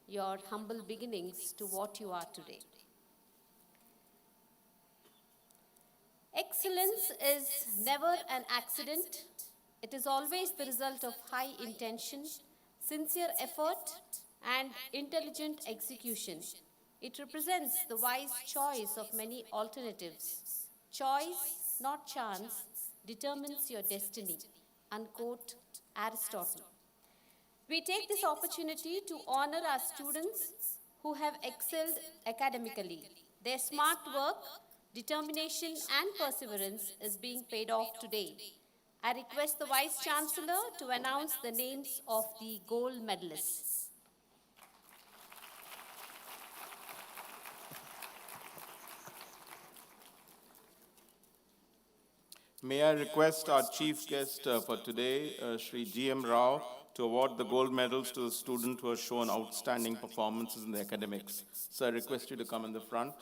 your humble beginnings to what you are today. Excellence is never an accident. It is always the result of high intention, sincere effort, and intelligent execution. It represents the wise choice of many alternatives. Choice, not chance, determines your destiny. Unquote Aristotle. We take this opportunity to honor our students who have excelled academically. Their smart work, determination, and perseverance is being paid off today. I request the Vice Chancellor to announce the names of the gold medalists. May I request our chief guest for today, Shri G.M. Rao, to award the gold medals to the students who have shown outstanding performances in the academics. So I request you to come in the front.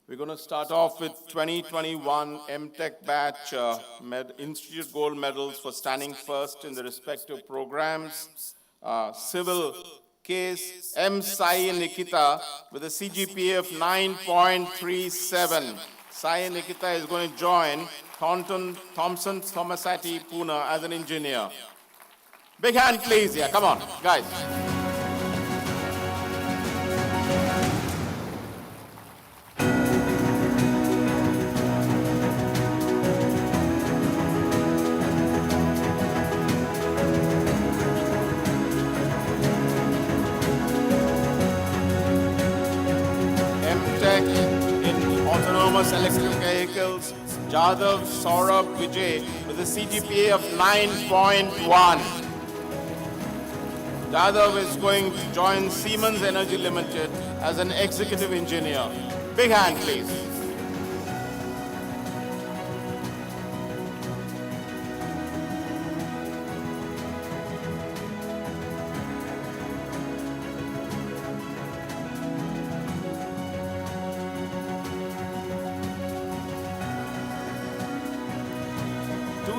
We're going to start off with 2021 MTech batch Institute Gold Medals for standing first in the respective programs. Civil case M. Sai Nikita with a CGPA of 9.37. Sai Nikita is going to join Thomson Thomasati Pune as an engineer. Big hand please, yeah, come on, guys. Autonomous electric vehicles, Jadhav Saurabh Vijay with a CGPA of 9.1. Jadhav is going to join Siemens Energy Limited as an executive engineer. Big hand, please.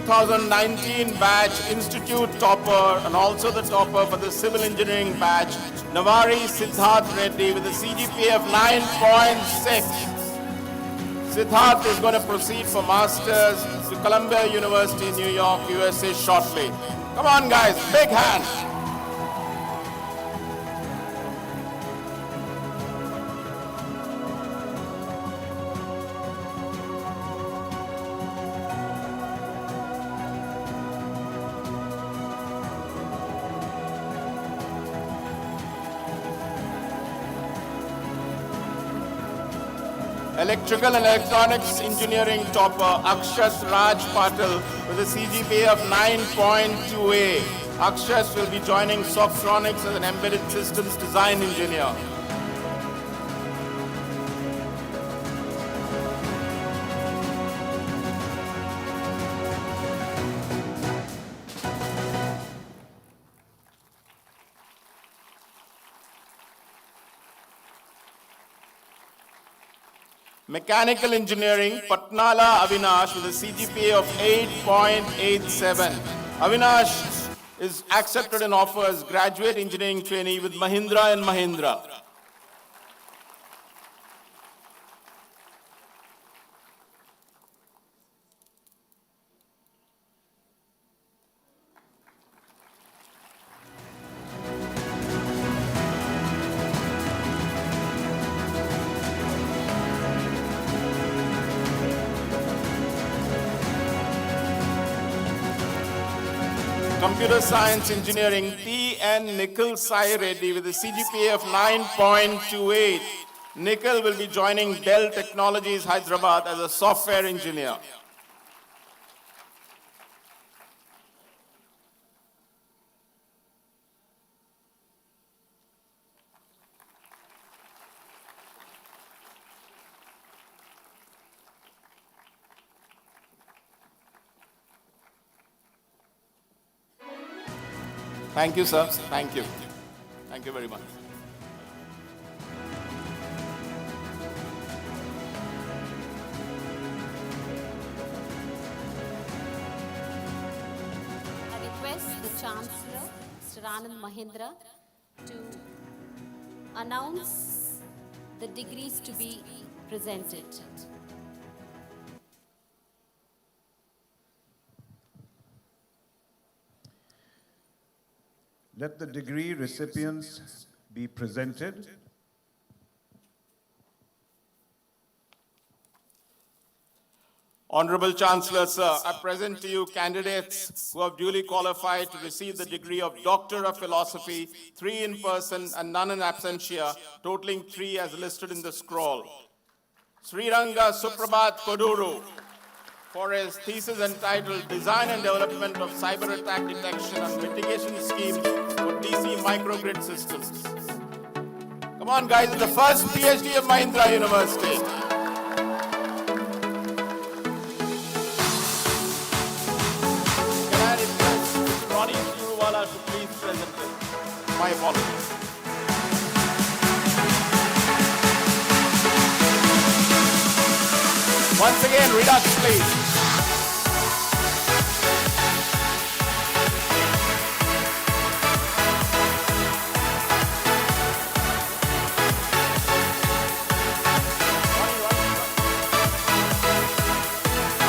2019 batch Institute topper and also the topper for the civil engineering batch, Navari Siddharth Reddy with a CGPA of 9.6. Siddharth is going to proceed for masters to Columbia University, New York, USA shortly. Come on guys, big hand. Electrical and Electronics Engineering topper Akshat Raj Patil with a CGPA of 9.28. Akshat will be joining Softtronics as an embedded systems design engineer. Mechanical Engineering, Patnala Avinash with a CGPA of 8.87. Avinash is accepted an offer as graduate engineering trainee with Mahindra and Mahindra. Computer Science Engineering, T.N. Nikhil Sai Reddy with a CGPA of 9.28. Nikhil will be joining Dell Technologies Hyderabad as a software engineer. Thank you, sir. Thank you. Thank you very much. I request the Chancellor, Mr. Anand Mahindra, to announce the degrees to be presented. Let the degree recipients be presented. Honorable Chancellor, sir, I present to you candidates who have duly qualified to receive the degree of Doctor of Philosophy, 3 in person and none in absentia, totaling 3 as listed in the scroll. Sriranga Suprabhat Koduru, for his thesis entitled Design and Development of Cyber Attack Detection and Mitigation Schemes for DC Microgrid Systems. Come on, guys, it's the first PhD of Mahindra University. Can I request Mr. Ronnie Suruwala to please present it? My apologies. Once again, redux, please.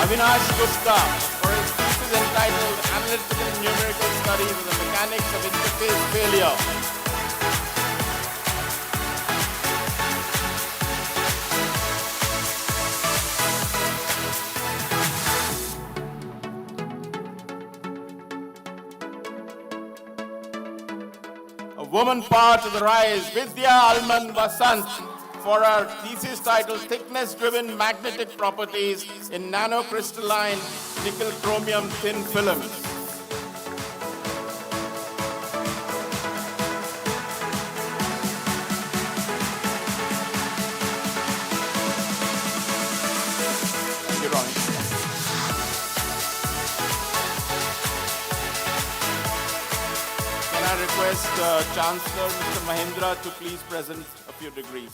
Avinash Gupta for his thesis entitled Analytical and Numerical Studies of the Mechanics of Interface Failure. A woman power to the rise, Vidya Alman Vasant, for her thesis titled Thickness-Driven Magnetic Properties in Nanocrystalline Nickel Chromium Thin Films. Thank you, Ronnie. Can I request Chancellor Mr. Mahindra to please present a few degrees?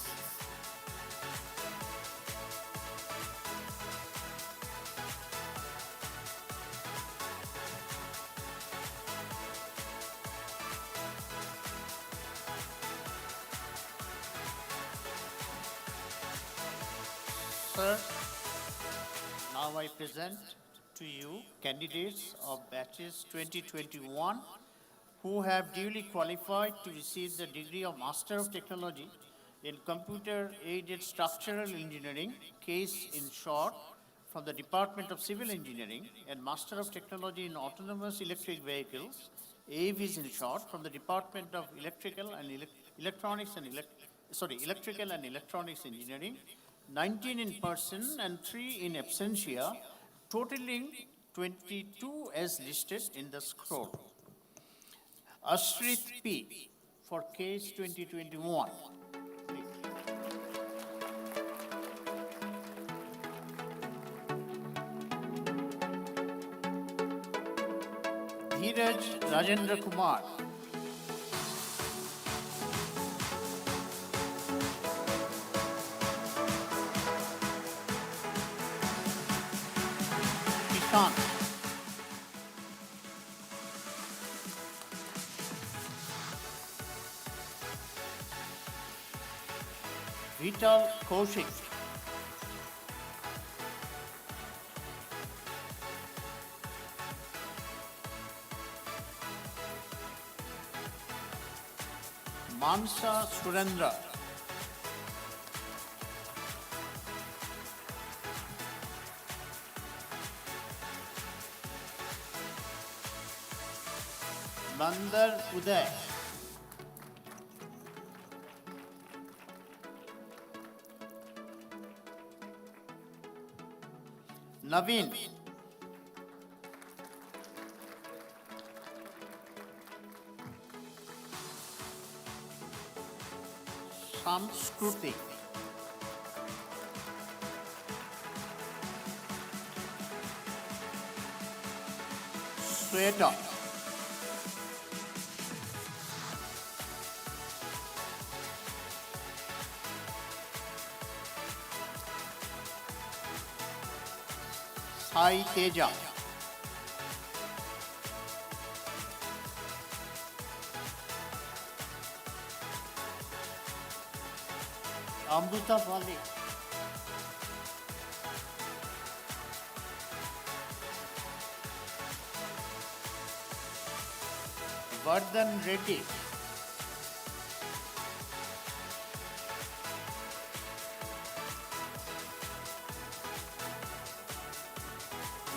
Sir, now I present to you candidates of batches 2021 who have duly qualified to receive the degree of Master of Technology in Computer-Aided Structural Engineering, CASE in short, from the Department of Civil Engineering, and Master of Technology in Autonomous Electric Vehicles, AVs in short, from the Department of Electrical and Electronics Engineering, 19 in person and 3 in absentia, totaling 22 as listed in the scroll. Ashrit P. for case 2021. Dheeraj Rajendra Kumar. Kishan. Vital Kaushik. Mansa Surendra. Bandar Uday. Naveen. Samskruti. Sweta. Sai Teja. Amrita Pali. Vardhan Reddy.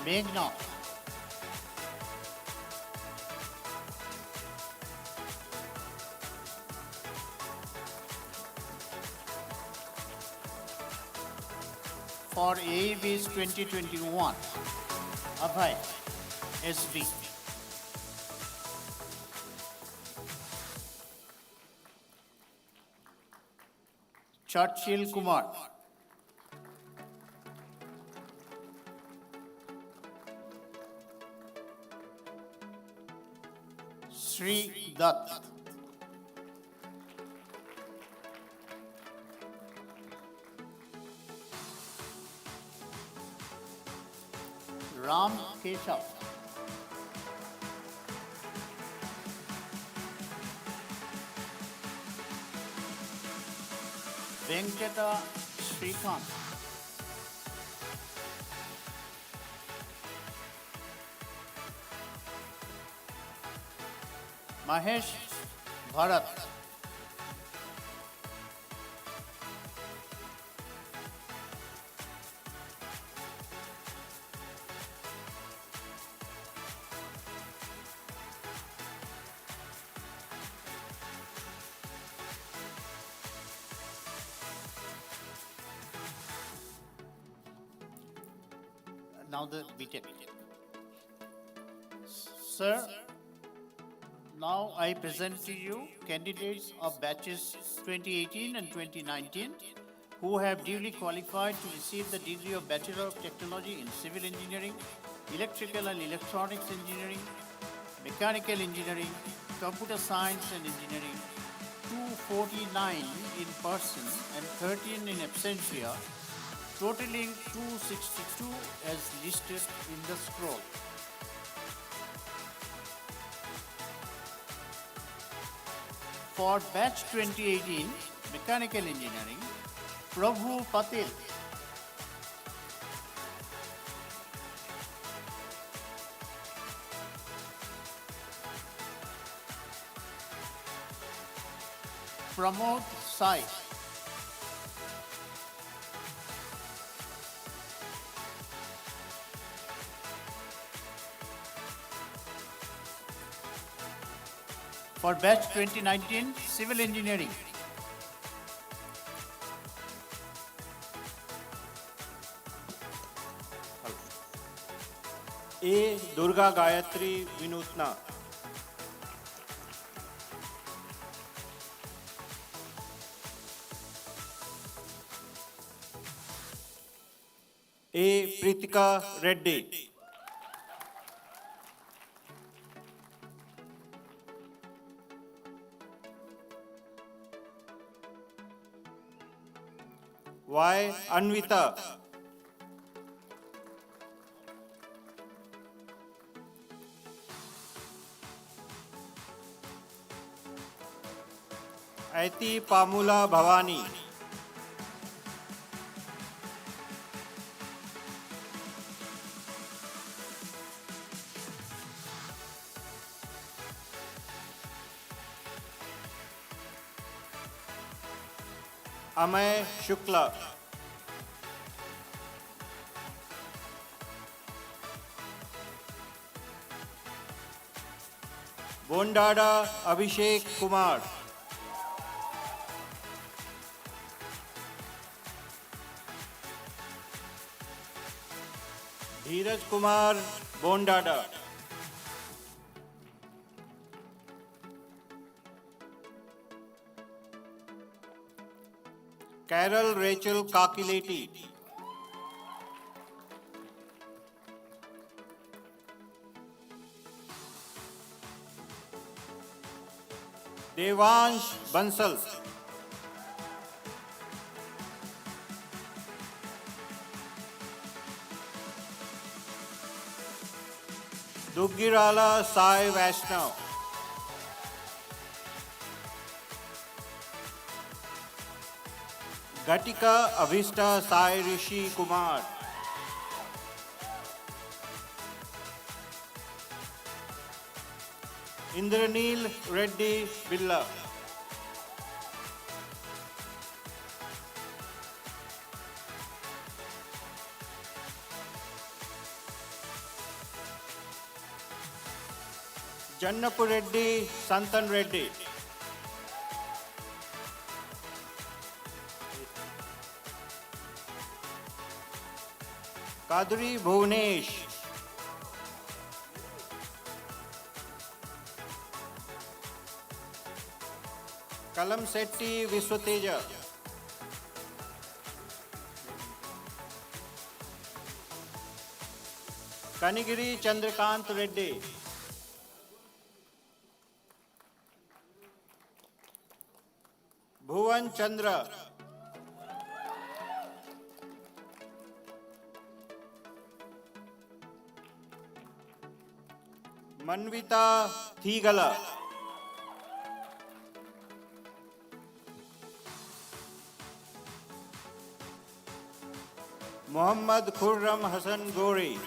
Meghna. For AAB's 2021, Abhay, SD. Churchill Kumar. Sri Dutt. Ram Keshav. Venkata Srikanth. Mahesh Bharat. Now the BTEC. Sir, now I present to you candidates of batches 2018 and 2019 who have duly qualified to receive the degree of Bachelor of Technology in Civil Engineering, Electrical and Electronics Engineering, Mechanical Engineering, Computer Science and Engineering, 249 in person and 13 in absentia, totaling 262 as listed in the scroll. For batch 2018, Mechanical Engineering, Prabhu Patil. Pramod Sai. For batch 2019, Civil Engineering. A. Durga Gayatri Vinutna. A. Pritika Reddy. Y. Anvita. Aiti Pamula Bhavani. Amay Shukla. Bondada Abhishek Kumar. Dheeraj Kumar Bondada. Carol Rachel Kakileti. Devansh Bansal. Duggirala Sai Vaishnav. Gatika Avista Sai Rishi Kumar. Indranil Reddy Billa. Jannapu Reddy Santan Reddy. Kadri Bhunesh. Kalam Setti Viswateja. Kanigiri Chandrakant Reddy. Bhuvan Chandra. Manvita Thigala. Muhammad Khurram Hassan Gori.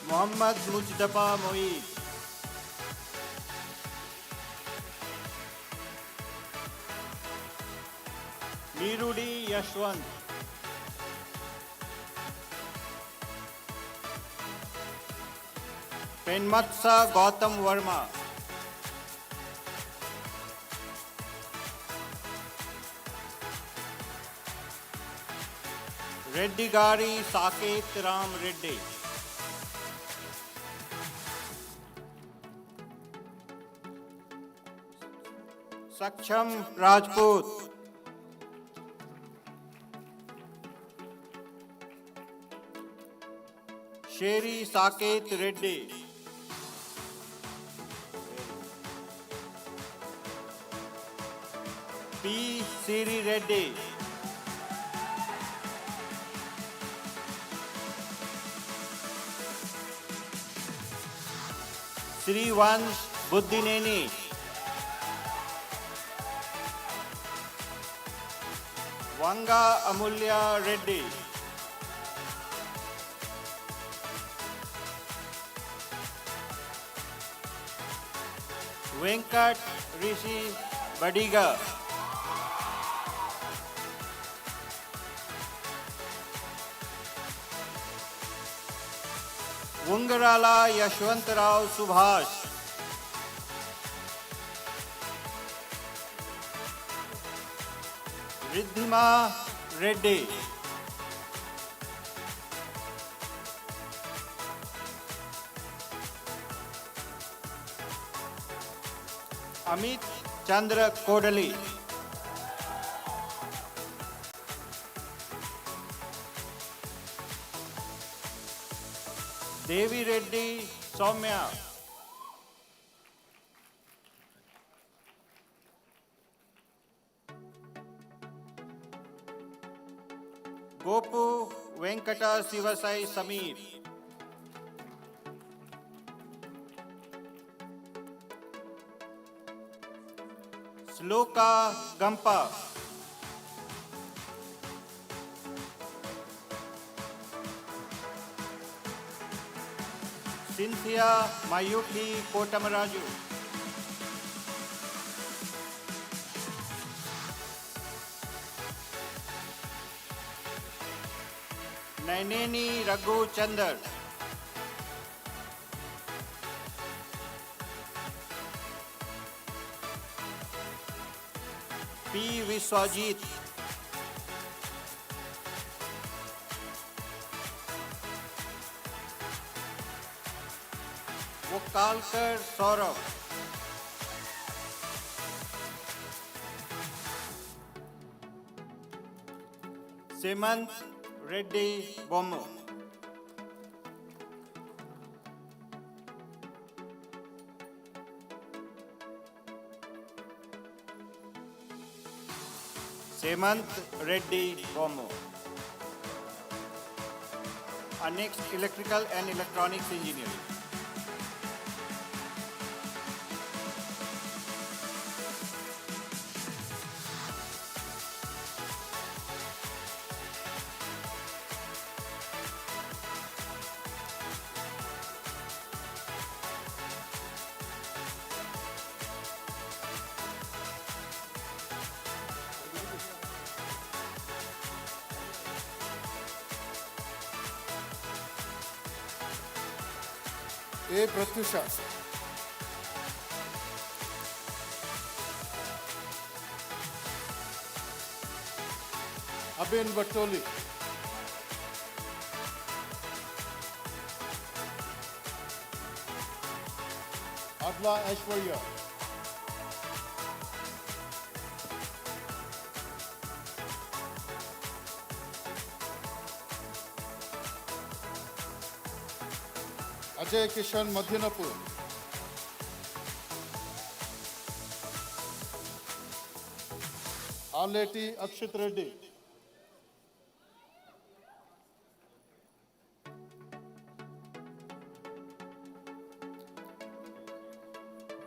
Muhammad Mujtaba Moeed. Nirudi Yashwant. Penmatsa Gautam Verma. Reddy Gari Saket Ram Reddy. Saksham Rajput. Sheri Saket Reddy. P. Siri Reddy. Sri Vansh Buddineni. Vanga Amulya Reddy. Venkat Rishi Badiga. Ungarala Yashwantarao Subhash. Riddhima Reddy. Amit Chandra Kodali. Devi Reddy Soumya. Gopu Venkata Sivasai Samir. Sloka Gampa. Cynthia Mayuki Kotamaraju. Naineni Raghu Chandar. P. Viswajit. Vokalkar Saurabh. Semant Reddy Bommo. Semant Reddy Bommo. Our next, electrical and electronics engineering. A. Pratyusha. Abin Batoli. Adla Ashwarya. Ajay Kishan Madhyanapur. Aleti Akshit Reddy.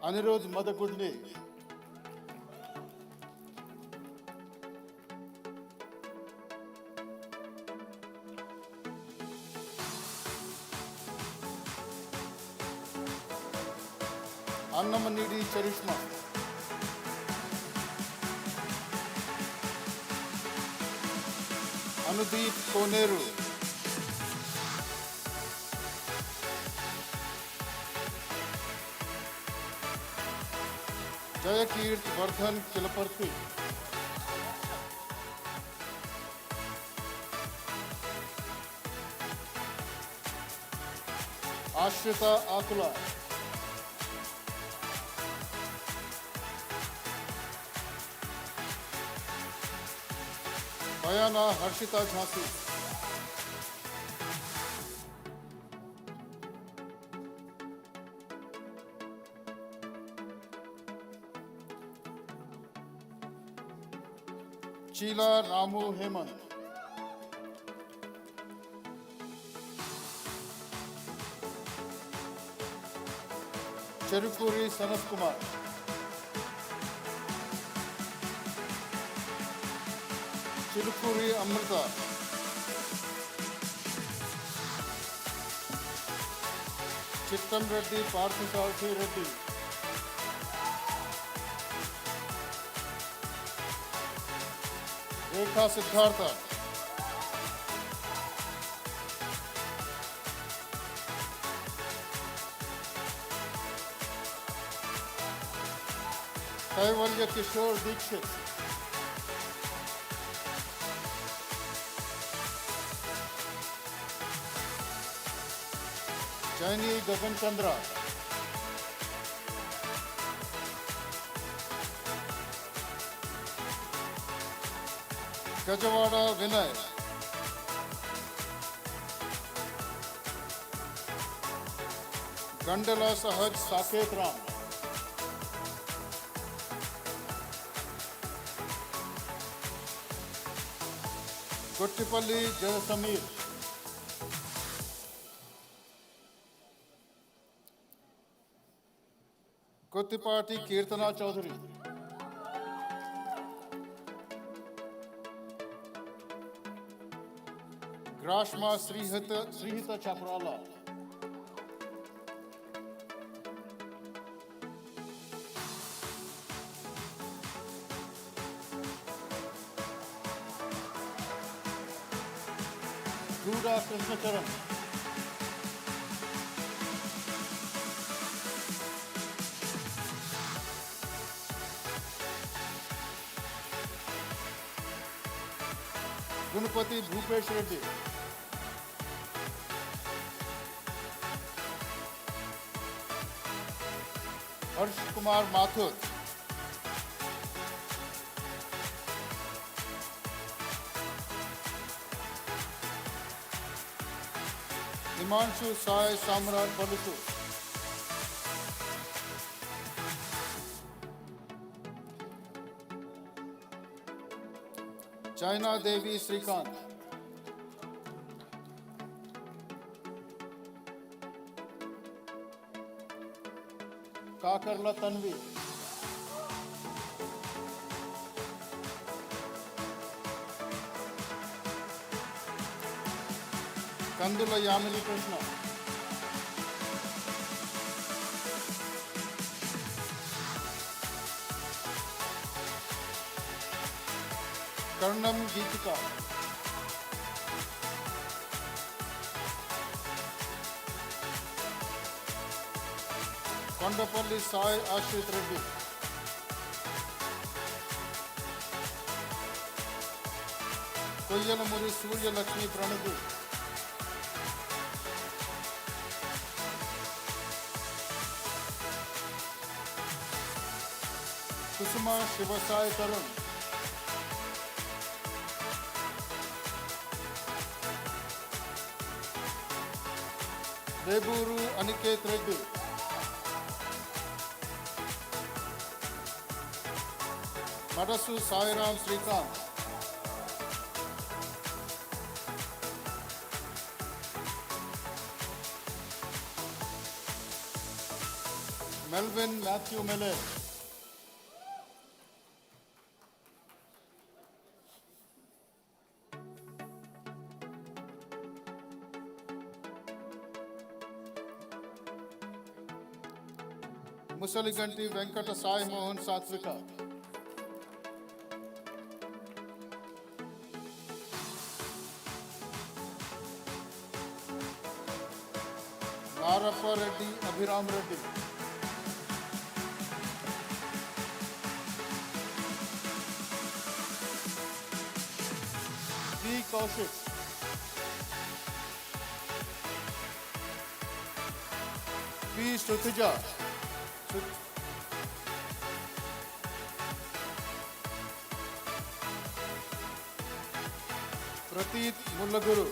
Anirudh Madagudni. Annamanidi Charishma. Anudeep Koneru. Jayakirt Vardhan Kilaparthi. Ashrita Akula. Bayana Harshita Jhansi. Sheila Ramu Hemant. Cherukuri Sanat Kumar. Chilukuri Amrita. Chittam Reddy Parthisarathy Reddy. Rekha Siddhartha. Kaivalya Kishore Dikshit. Jaini Gagan Chandra. Gajawada Vinay. Gandala Sahaj Saket Ram. Gottipalli Jayasamir. Gottipati Kirtana Chaudhary. Grashma Srihita Chaprala. Mahindra Krishnacharan. Gunapati Bhupesh Reddy. Harsh Kumar Mathur. Himanshu Sai Samrat Balusu. China Devi Srikant. Kakarla Tanvi. Kandula Yamini Krishna. Karnam Geetika. Kondapalli Sai Ashrit Reddy. Koyalamuri Surya Lakshmi Pranadi. Kusuma Shivasai Tarun. Deburu Aniket Reddy. Madasu Sairam Srikant. Melvin Matthew Miller. Musaliganti Venkata Sai Mohan Satvika. Narappa Reddy Abhiram Reddy. B. Kaushik. P. Shrutija. Prateet Mullaguru.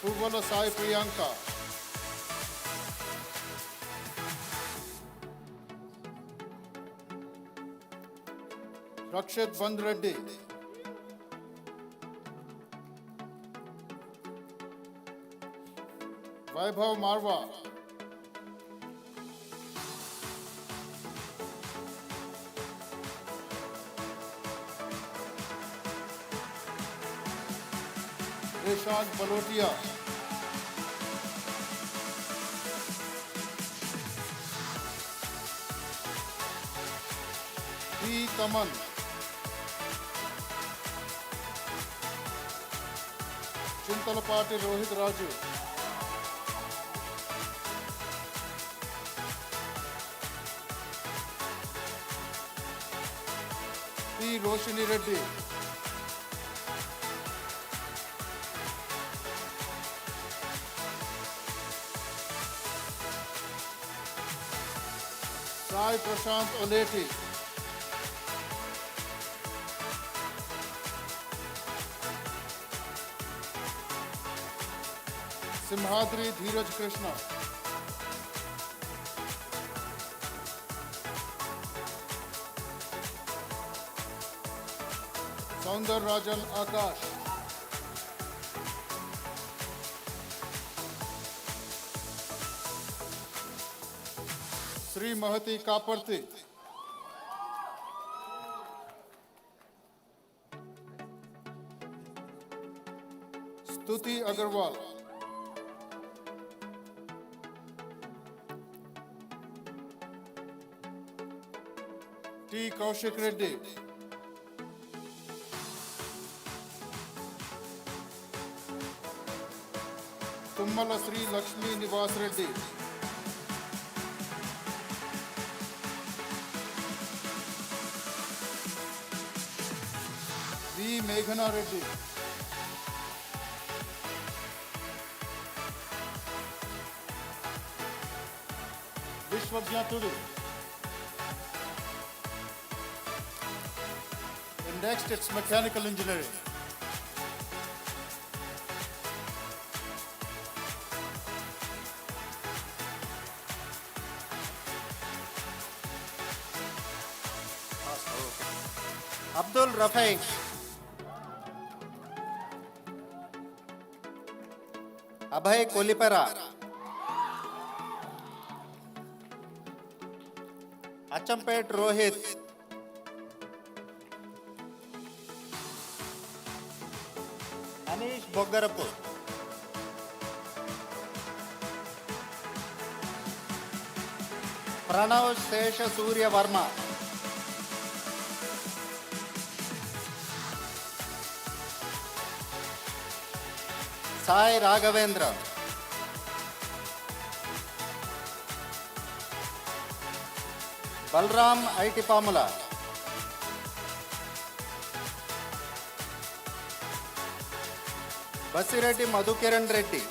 Purvala Sai Priyanka. Rakshit Band Reddy. Vaibhav Marwa. Reshad Balotia. D. Taman. Chintalapati Rohit Raju. P. Roshini Reddy. Sai Prashant Oleti. Simhadri Dheeraj Krishna. Saundar Rajan Akash. Sri Mahati Kaparthi. Stuti Agarwal. P. Kaushik Reddy. Tummala Sri Lakshmi Nivas Reddy. V. Meghana Reddy. Vishwagya Tudu. And next, it's mechanical engineering. Abdul Rafi. Abhay Kolipara. Achampet Rohit. Anish Bogarapu. Pranav Sesha Surya Varma. Sai Raghavendra. Balram IT Pamula. Basireddy Madhukiran Reddy.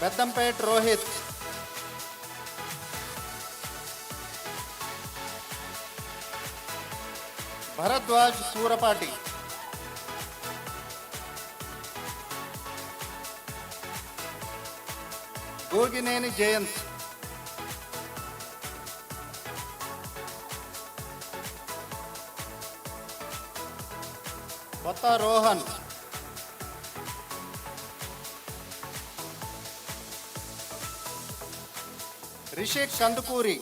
Bettampet Rohit. Bharadwaj Surapati. Gogineni Jayant. Bata Rohan. Rishik Kandukuri.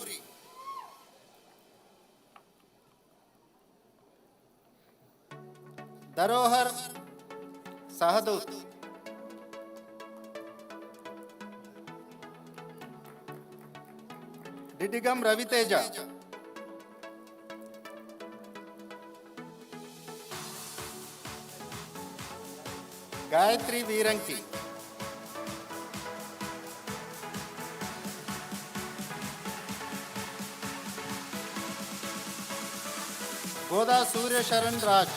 Darohar Sahadut. Didigam Raviteja. Gayatri Viranki. Goda Surya Sharan Raj.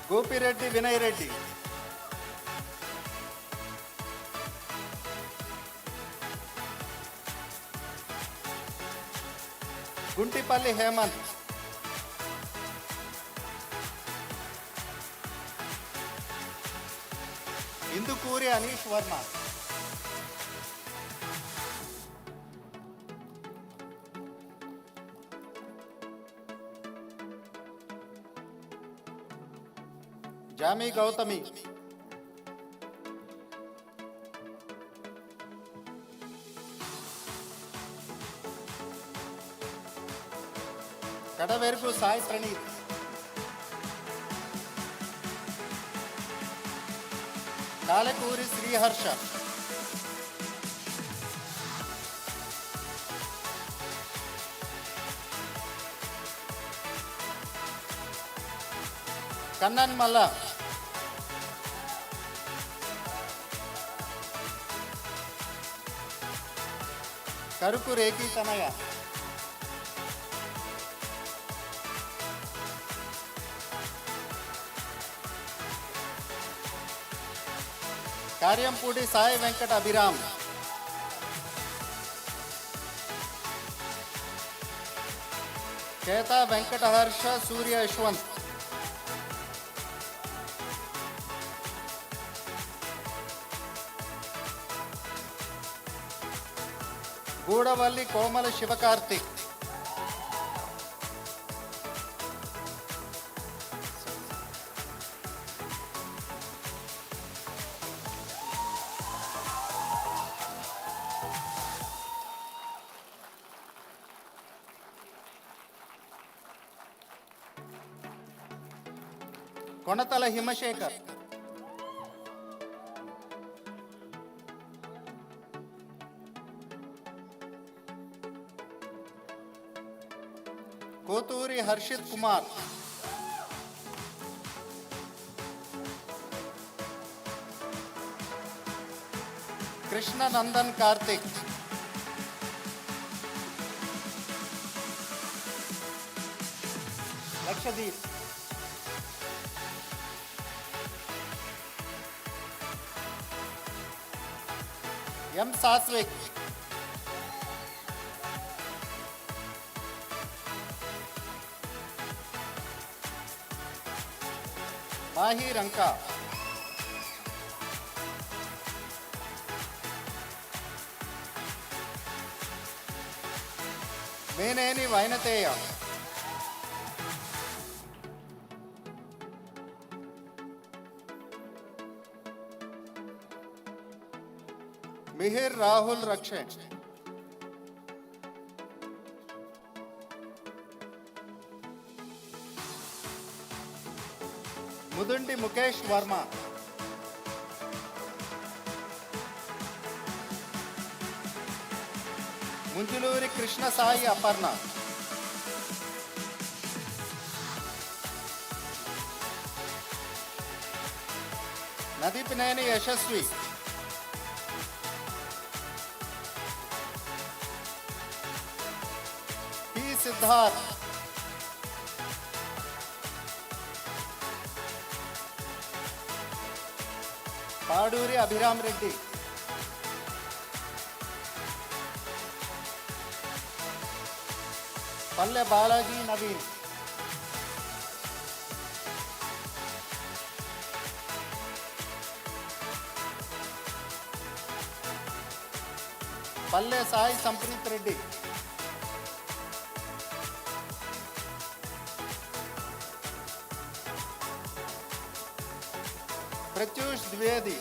Gopi Reddy Vinay Reddy. Guntipalli Hemant. Indukuri Anish Varma. Jami Gautami. Kadaverku Sai Pranit. Kalekuri Sri Harsha. Kannan Malla. Karuku Reki Tanaya. Karyampudi Sai Venkat Abhiram. Keta Venkat Harsha Surya Ishwant. Goodavalli Komala Shivakarthik. Konathala Himashekar, Kothuri Harshith Kumar, Krishna Nandan Karthik, Lakshadeep, M Satvik, Mahi Ranka, Meneni Vainateya, Mihir Rahul Rakshe, Mudundi Mukesh Varma, Munjuluri Krishna Sai Aparna, Nadeepineni Yashasvi, P Siddharth, Paduri Abhiram Reddy, Palle Balaji Naveen, పల్లె సాయి సంప్రీత్ రెడ్డి, ప్రత్యూష్ ద్వివేది,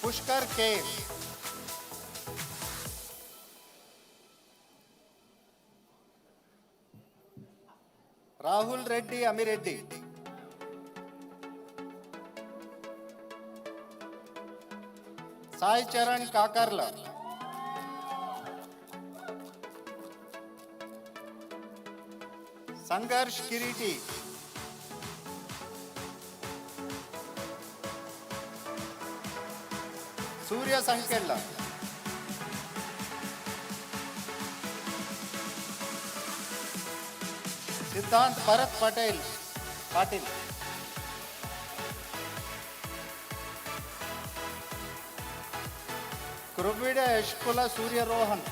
పుష్కర్ కే, రాహుల్ రెడ్డి అమిరెడ్డి, సాయి చరణ్ కాకర్ల, సంఘర్ష్ కిరీటి, సూర్య సంకెళ్ళ, సిద్ధాంత్ భరత్ పాటిల్, క్రొవ్విడ యష్కుల సూర్యరోహన్,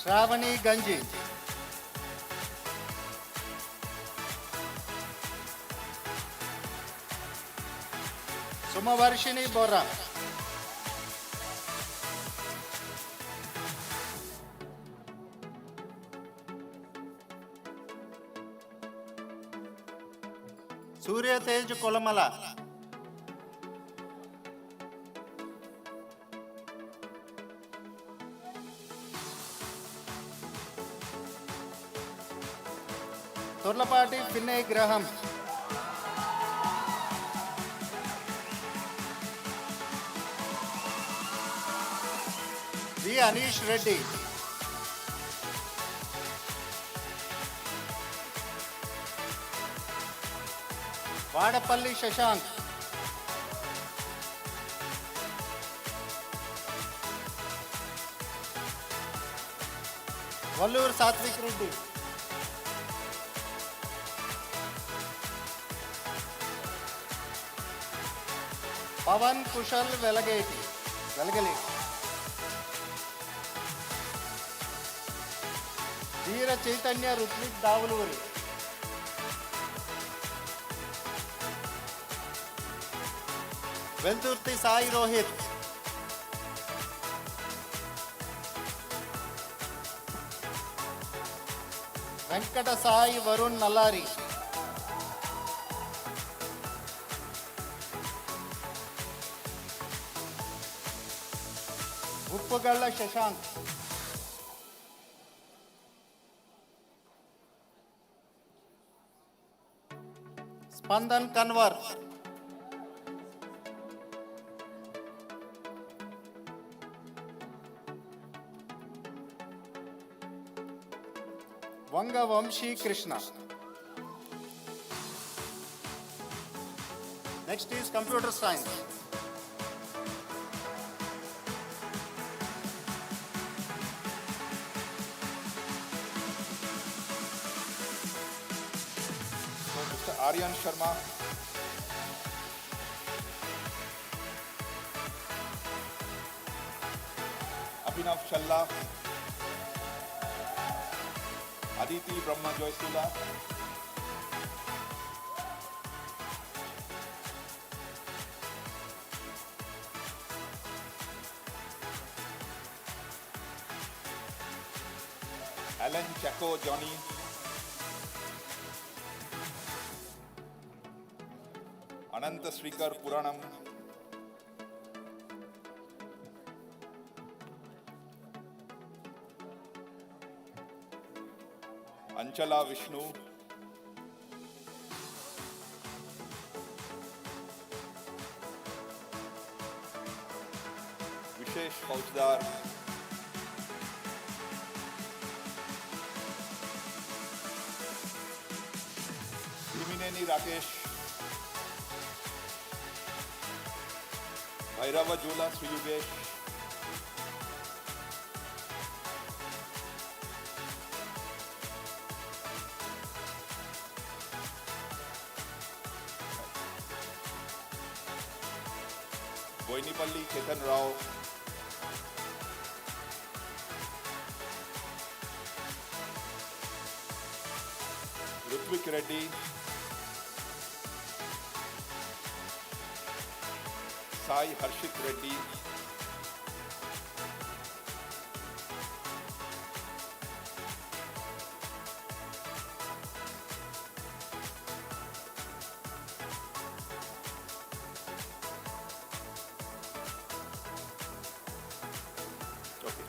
శ్రావణి గంజి, సుమవర్షిణి బొర్రా, సూర్యతేజ్ కొలమల, తొర్లపాటి పిన్నయ్య గ్రహం, వి అనీష్ రెడ్డి, వాడపల్లి శశాంక్, వల్లూరు సాత్విక్ రెడ్డి, పవన్ కుశల్ వెలగలి, వీర Chaitanya Ruthvik Davuluri, Veldurthi Sai Rohit, Venkata Sai Varun Nallari, Appagalla Shashank. Spandan Kanwar. Vanga Vamshi Krishna. Next is computer science. So Mr. Aryan Sharma. Abhinav Challa. Aditi Brahma Joysula. Alan Chaco Johnny. Ananta Srikar Puranam. Anchala Vishnu. Vishesh Faujdar. Himineni Rakesh. Bhairava Jula Sriyugesh. Boinipalli Ketan Rao. Rutvik Reddy. Sai Harshit Reddy. Okay.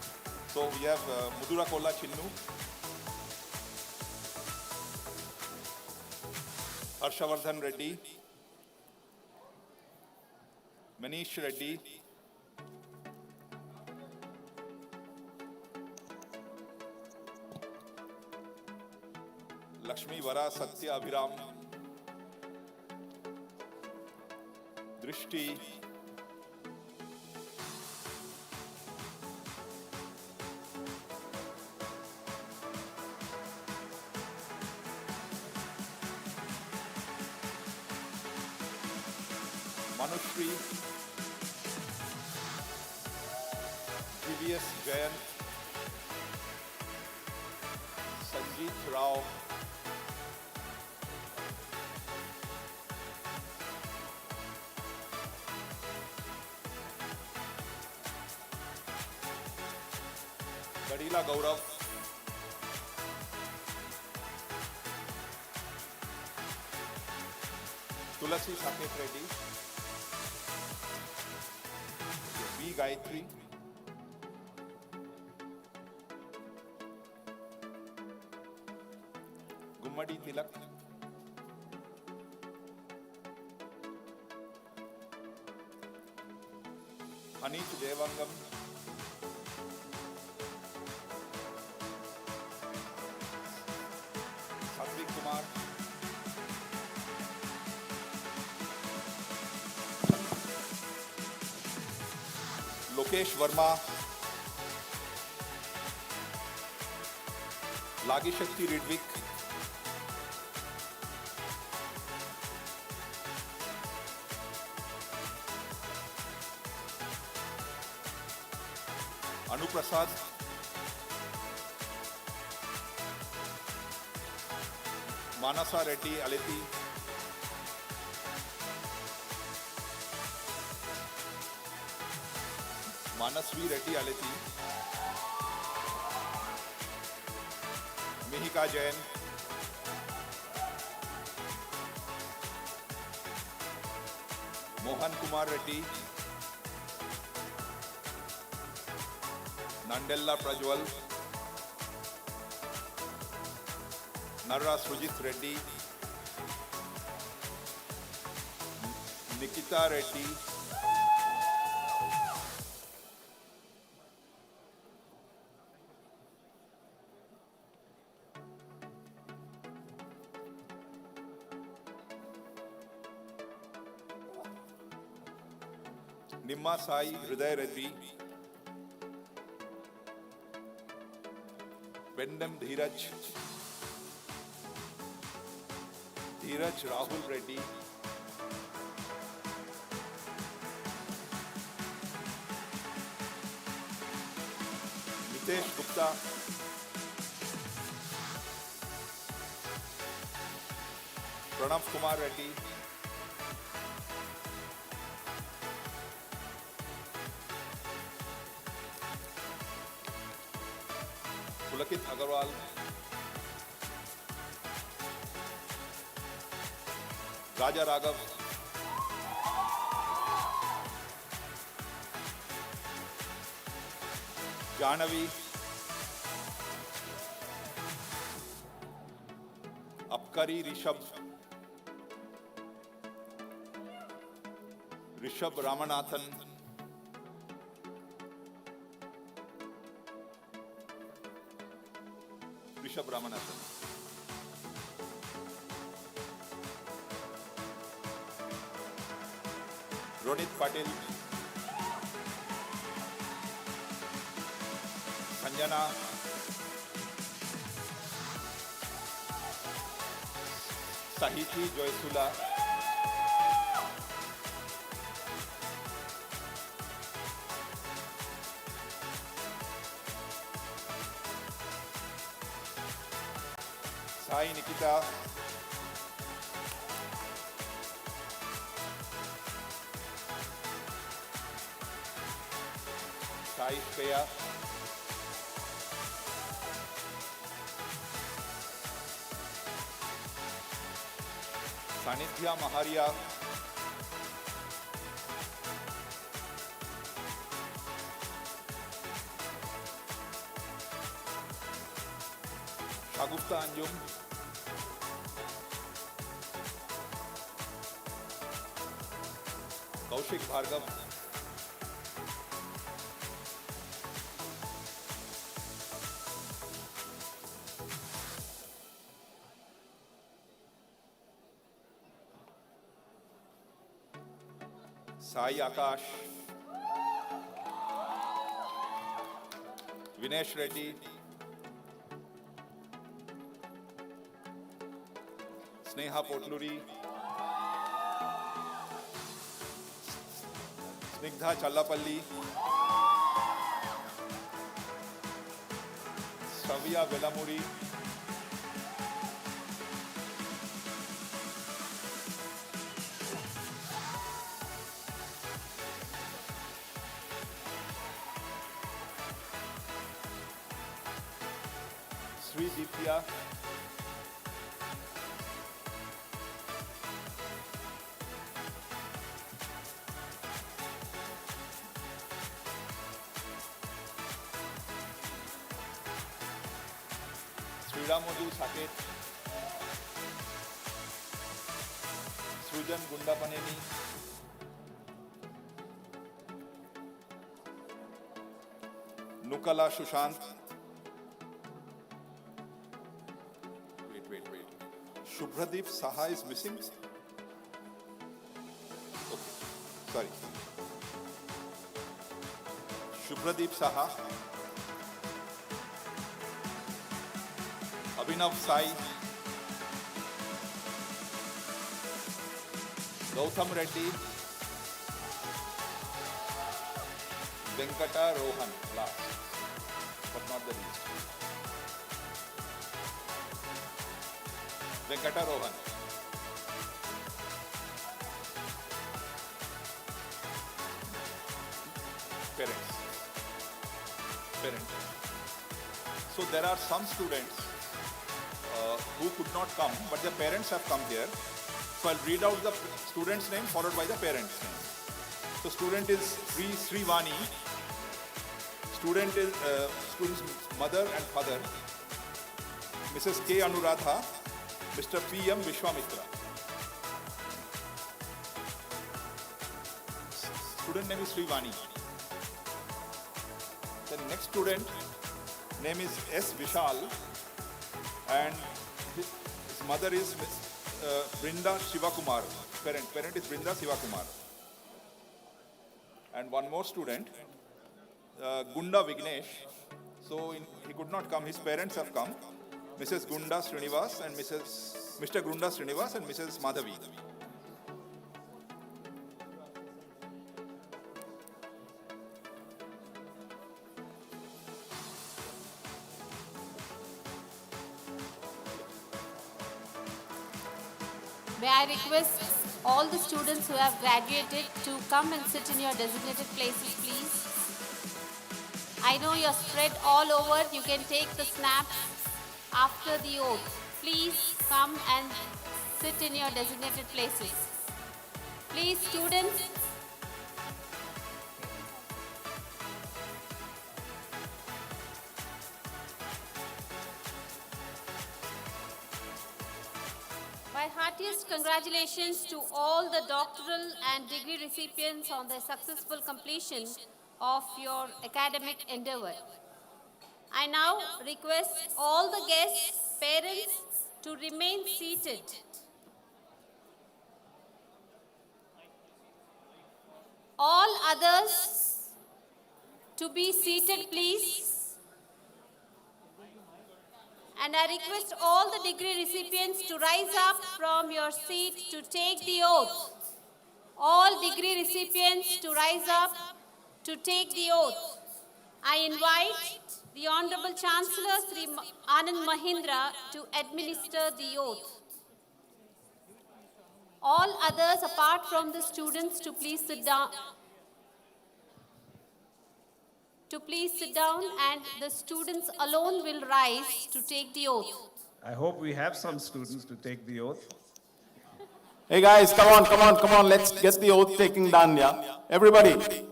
So we have Mudura Kolla Chinnu. Harshavardhan Reddy. Manish Reddy. Lakshmi Vara Satya Abhiram. Drishti. Manushri. VVS Jayant. Sanjeet Rao. Gadila Gaurav. Tulasi Saket Reddy. B. Gayatri. Gummadi Tilak. Anish Devangam. Satvik Kumar. Lokesh Verma. Lagi Shakti Ridvik. Anu Prasad. Manasa Reddy Aleti. Manasvi Reddy Aleti. Mihika Jain. Mohan Kumar Reddy. Nandella Prajwal, Narra Sujit Reddy, Nikita Reddy, Nimma Sai Hriday Reddy, Vendam Dheeraj, Dheeraj Rahul Reddy, Mitesh Gupta, Pranav Kumar Reddy, Pulakit Agarwal, Raja Raghav, Jahnavi, Apkari Rishabh, Rishabh Ramanathan, Rishabh Ramanathan, Ronit Patil, Sanjana, Sahiti Joysula, Sai Nikita, Sai Shreya, Sanidhya Maharia, Shagufta Anjum, Kaushik Bhargav, Sai Akash, Vinesh Reddy, Sneha Potluri, Snigdha Challapalli, Savya Velamuri, Sri Deepya, Sriramadu Saket, Srujan Gundapaneni, Nukala Sushant, wait. Shubhradeep Saha is missing? Okay, sorry. Shubhradeep Saha, Abhinav Sai, Gautam Reddy, Venkata Rohan, last but not the least. Venkata Rohan. Parents. So there are some students who could not come, but their parents have come here. So I'll read out the student's name followed by the parent's name. So student is Srivani. Student's mother and father, Mrs. K. Anuradha, Mr. P. M. Vishwamitra. Student name is Srivani. The next student name is S. Vishal, and his mother is Brinda Shivakumar. Parent is Brinda Shivakumar. And one more student, Gunda Vignesh. So he could not come. His parents have come, Mrs. Gunda Srinivas and Mr. Gunda Srinivas and Mrs. Madhavi. May I request all the students who have graduated to come and sit in your designated places, please. I know you're spread all over. You can take the snaps after the oath. Please come and sit in your designated places. Please, students. My heartiest congratulations to all the doctoral and degree recipients on the successful completion of your academic endeavor. I now request all the guests, parents to remain seated. All others to be seated, please. And I request all the degree recipients to rise up from your seat to take the oath. All degree recipients to rise up to take the oath. I invite the Honorable Chancellor Sri Anand Mahindra to administer the oath. All others apart from the students to please sit down. And the students alone will rise to take the oath. I hope we have some students to take the oath. Hey guys, come on, let's get the oath taking done, yeah? Everybody.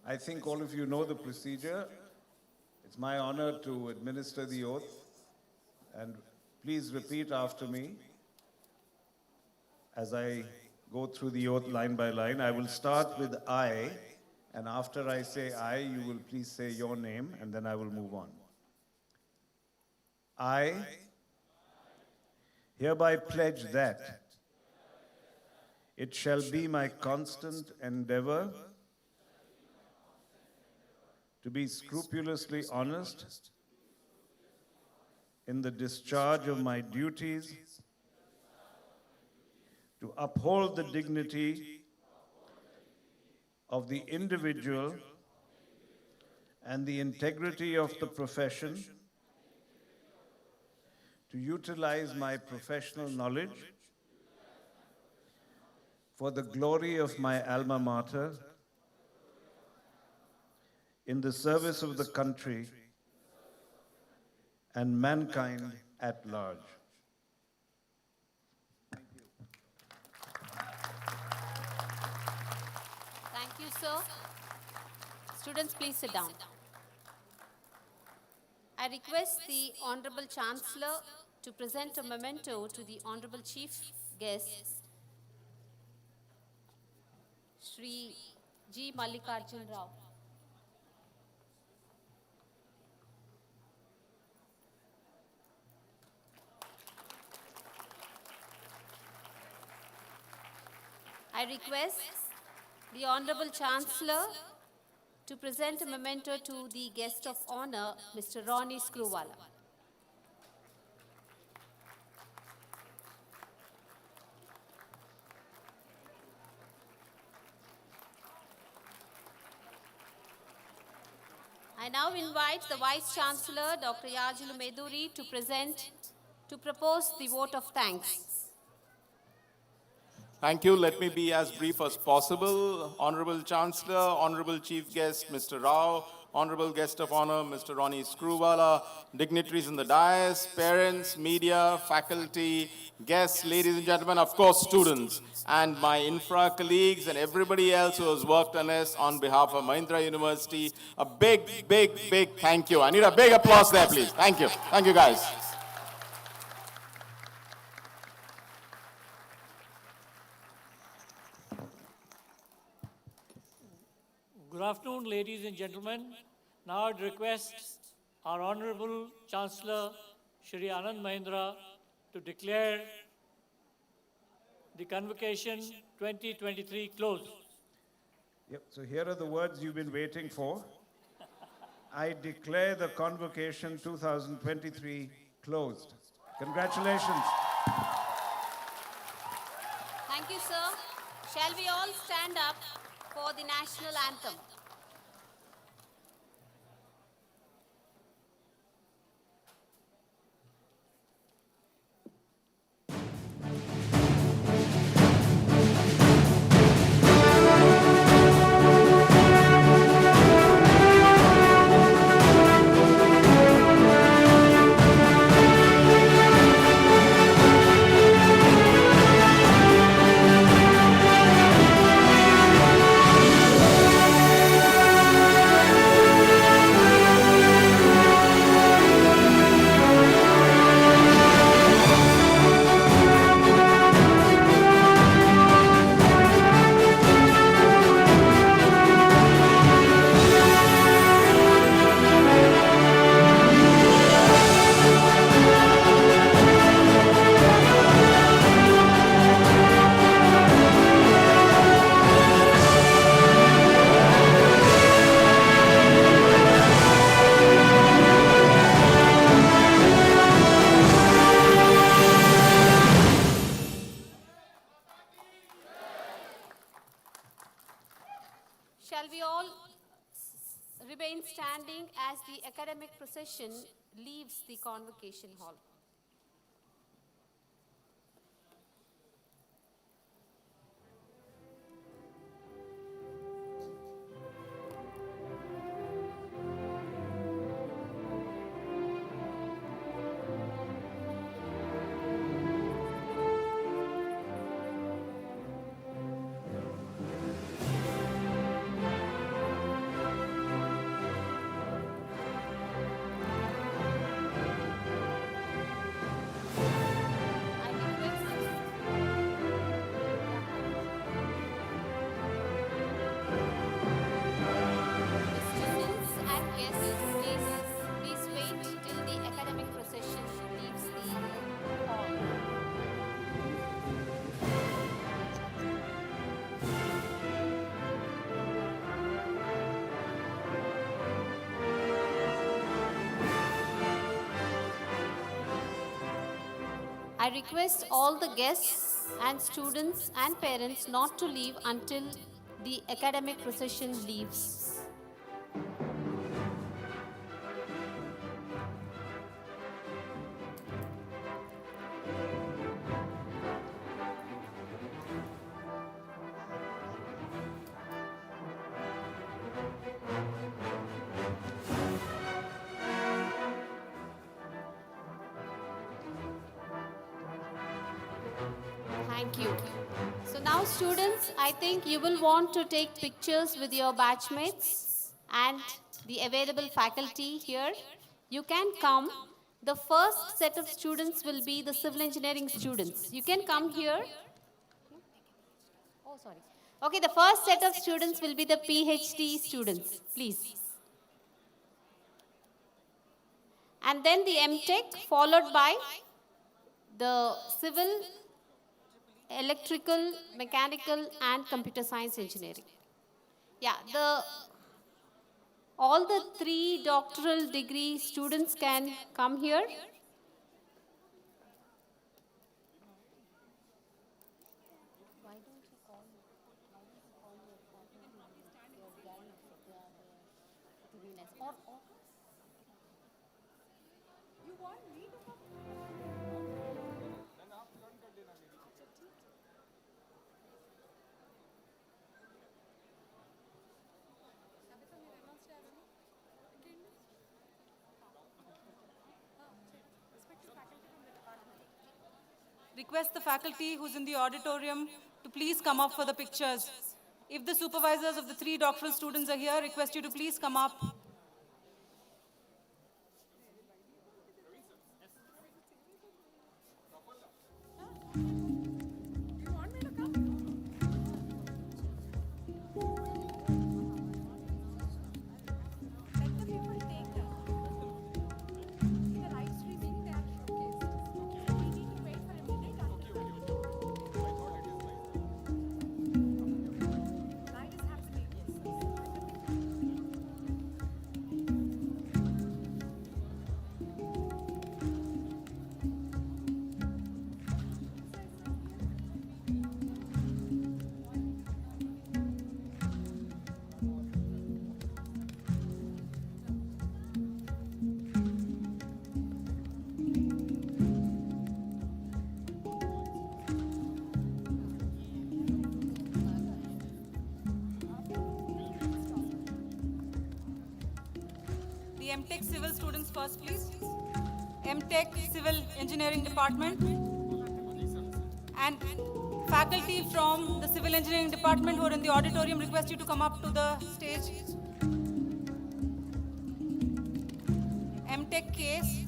I think all of you know the procedure. It's my honor to administer the oath. And please repeat after me as I go through the oath line by line. I will start with I, and after I say I, you will please say your name, and then I will move on. I hereby pledge that it shall be my constant endeavor to be scrupulously honest in the discharge of my duties, to uphold the dignity of the individual and the integrity of the profession, to utilize my professional knowledge for the glory of my alma mater, in the service of the country and mankind at large. Thank you, sir. Students, please sit down. I request the Honorable Chancellor to present a memento to the Honorable Chief Guest, Shri G. Mallikarjun Rao. I request the Honorable Chancellor to present a memento to the guest of honor, Mr. Ronnie Screwwala. I now invite the Vice Chancellor, Dr. Yajulu Meduri, to propose the vote of thanks. Thank you. Let me be as brief as possible. Honorable Chancellor, Honorable Chief Guest, Mr. Rao, Honorable Guest of Honor, Mr. Ronnie Screwvala, dignitaries in the dais, parents, media, faculty, guests, ladies and gentlemen, of course, students, and my infra colleagues and everybody else who has worked on this on behalf of Mahindra University, a big, big, big thank you. I need a big applause there, please. Thank you. Thank you, guys. Good afternoon, ladies and gentlemen. Now I'd request our Honorable Chancellor, Shri Anand Mahindra, to declare the Convocation 2023 closed. Yep, so here are the words you've been waiting for. I declare the Convocation 2023 closed. Congratulations. Thank you, sir. Shall we all stand up for the national anthem? Shall we all remain standing as the academic procession leaves the convocation hall? I request all the guests and students and parents not to leave until the academic procession leaves. Thank you. So now students, I think you will want to take pictures with your batchmates and the available faculty here. You can come. The first set of students will be the civil engineering students. You can come here. Oh, sorry. Okay, the first set of students will be the PhD students, please. And then the MTech, followed by the civil, electrical, mechanical, and computer science engineering. Yeah, all the 3 doctoral degree students can come here. request the faculty who's in the auditorium to please come up for the pictures. If the supervisors of the 3 doctoral students are here, request you to please come up. The MTech Civil students first, please. MTech Civil Engineering Department. And faculty from the Civil Engineering Department who are in the auditorium, request you to come up to the stage. MTech case.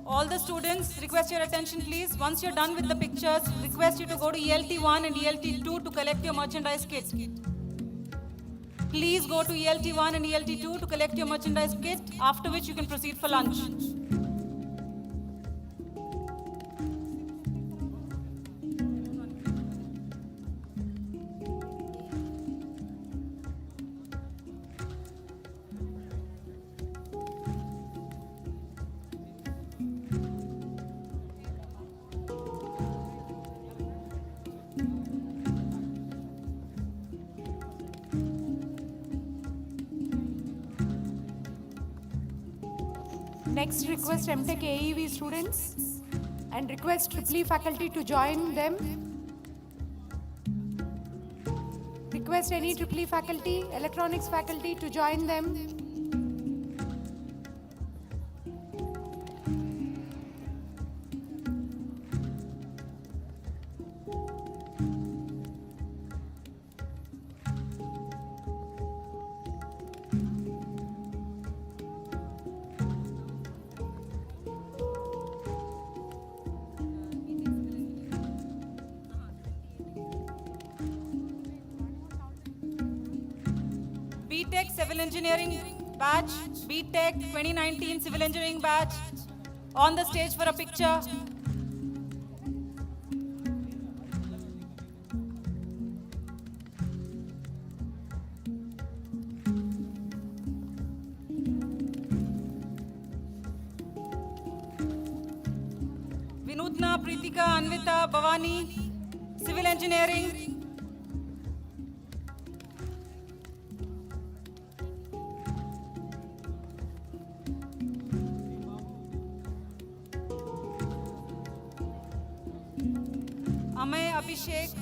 All the students, request your attention please. Once you're done with the pictures, request you to go to ELT1 and ELT2 to collect your merchandise kit. Please go to ELT1 and ELT2 to collect your merchandise kit, after which you can proceed for lunch. Next, request MTech AEV students and request Triple E faculty to join them. Request any Triple E faculty, electronics faculty to join them. BTech Civil Engineering batch, BTech 2019 Civil Engineering batch, on the stage for a picture. Vinutna, Pritika, Anvita, Bhavani, Civil Engineering. Amay, Abhishek.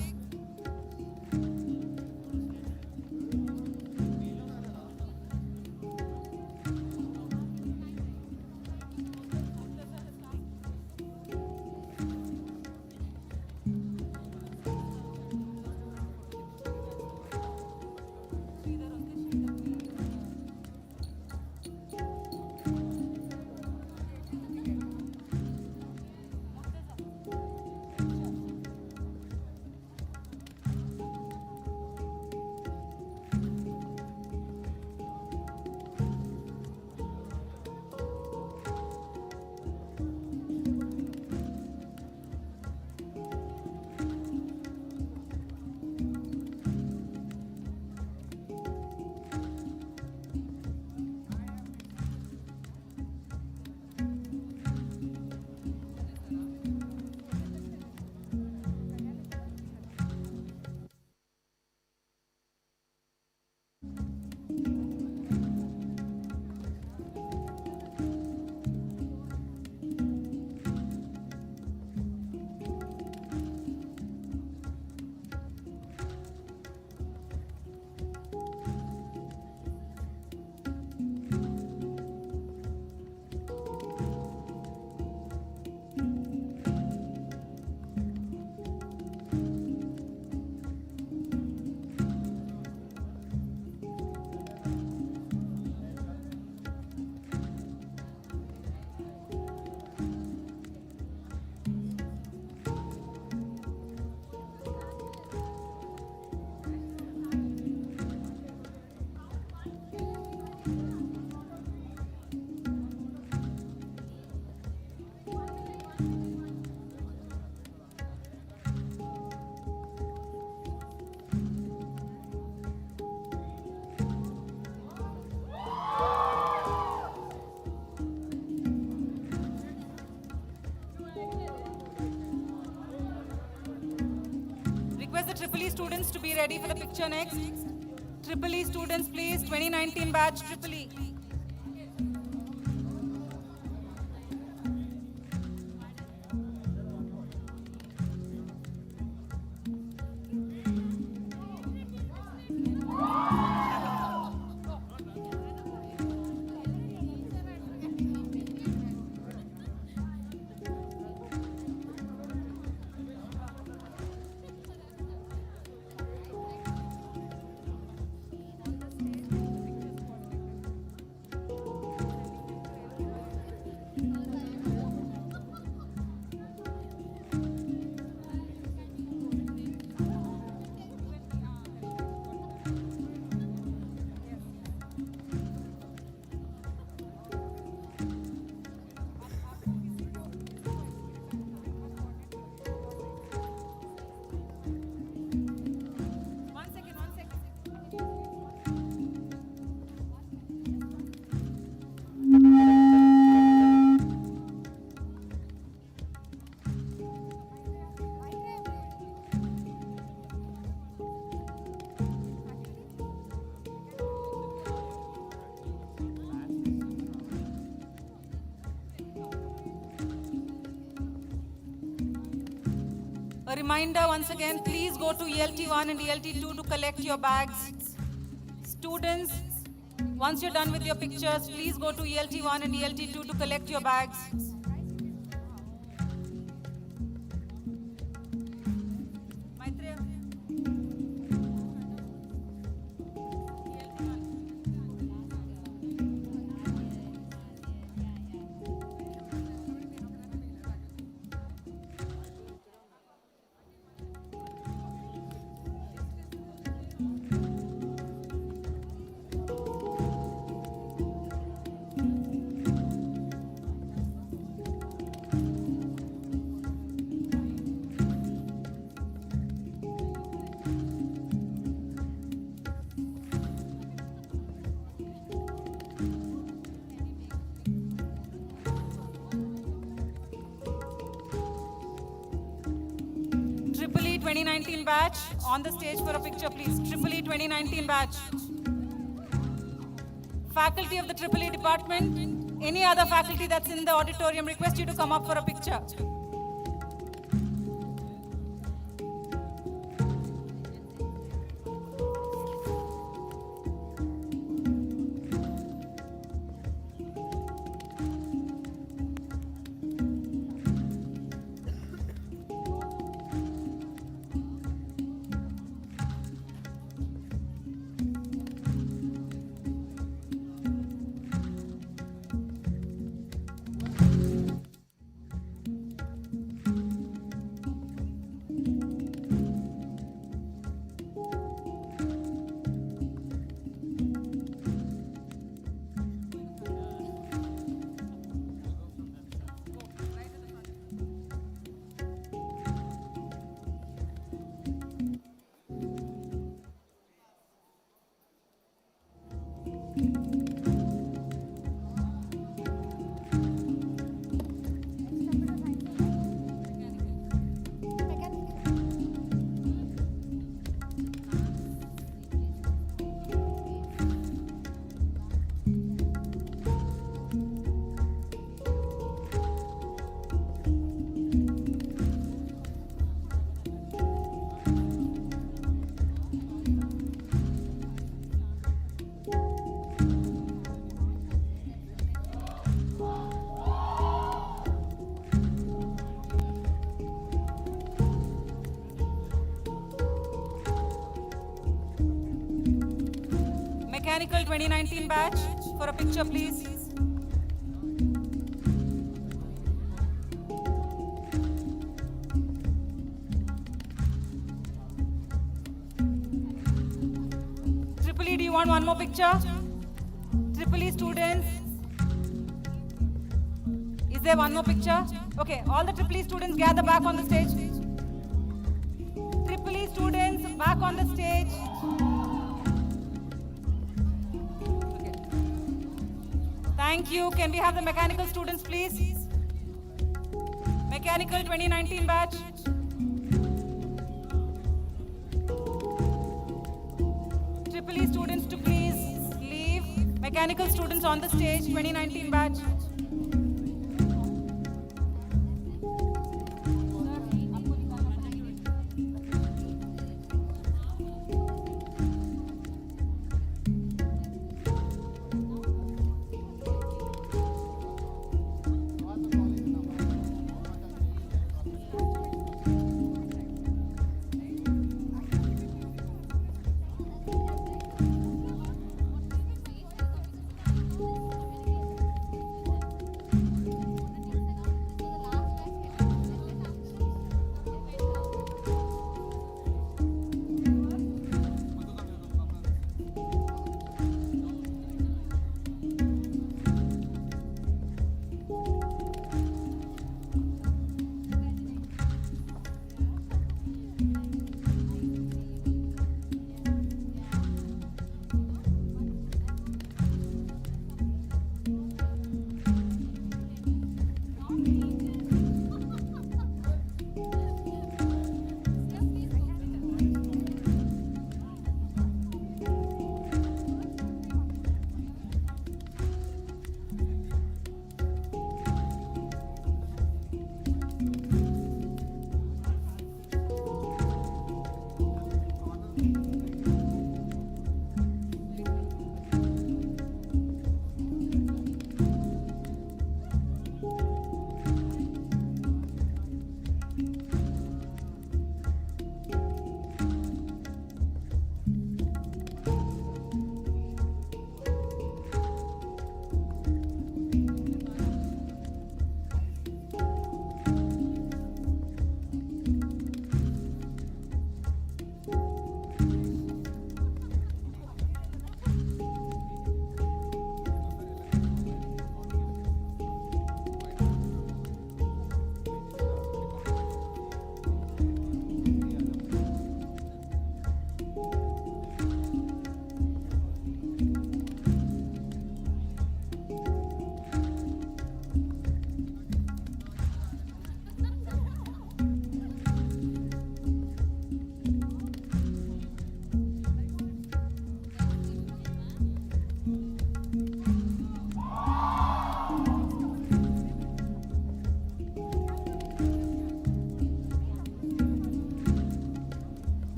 request the Triple E students to be ready for the picture next. Triple E students, please. 2019 batch, Triple E. A reminder once again, please go to ELT1 and ELT2 to collect your bags. Students, once you're done with your pictures, please go to ELT1 and ELT2 to collect your bags. Triple E 2019 batch, on the stage for a picture, please. Triple E 2019 batch. Faculty of the Triple E department, any other faculty that's in the auditorium, request you to come up for a picture. Mechanical 2019 batch, for a picture, please. Triple E, do you want one more picture? Triple E students. Is there one more picture? Okay, all the Triple E students gather back on the stage. Triple E students, back on the stage. Thank you. Can we have the mechanical students, please? Mechanical 2019 batch. assembly students to please leave. Mechanical students on the stage, 2019 batch.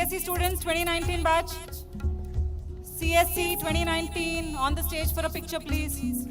CSE students, 2019 batch. CSE 2019 on the stage for a picture, please.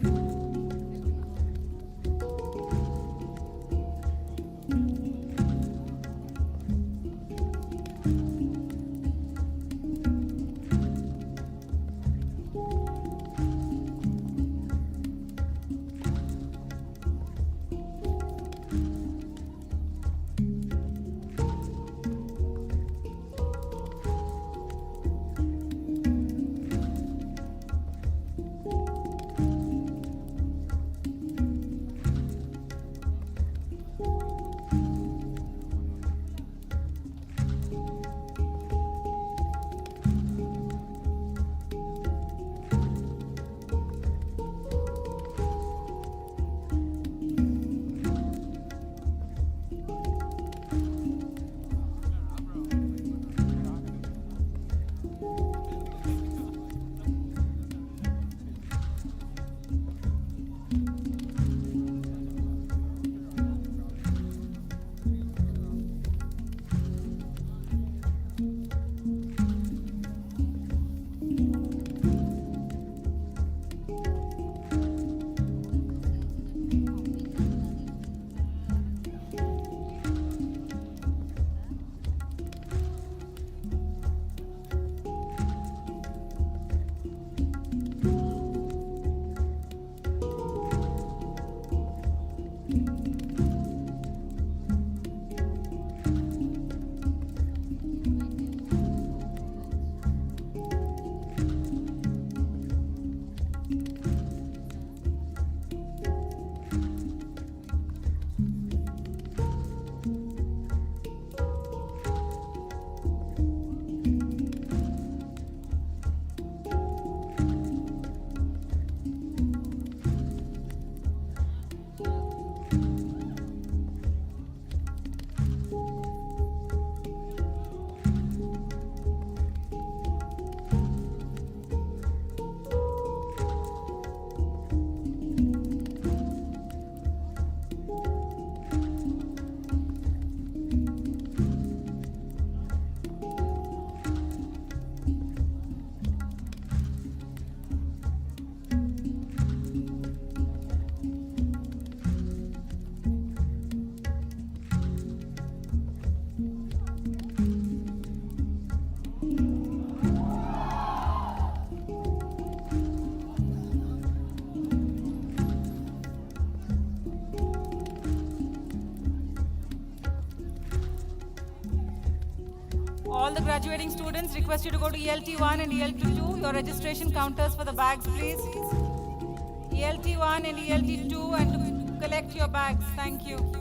all the graduating students, request you to go to ELT1 and ELT2, your registration counters for the bags, please. ELT1 and ELT2, and to collect your bags. Thank you.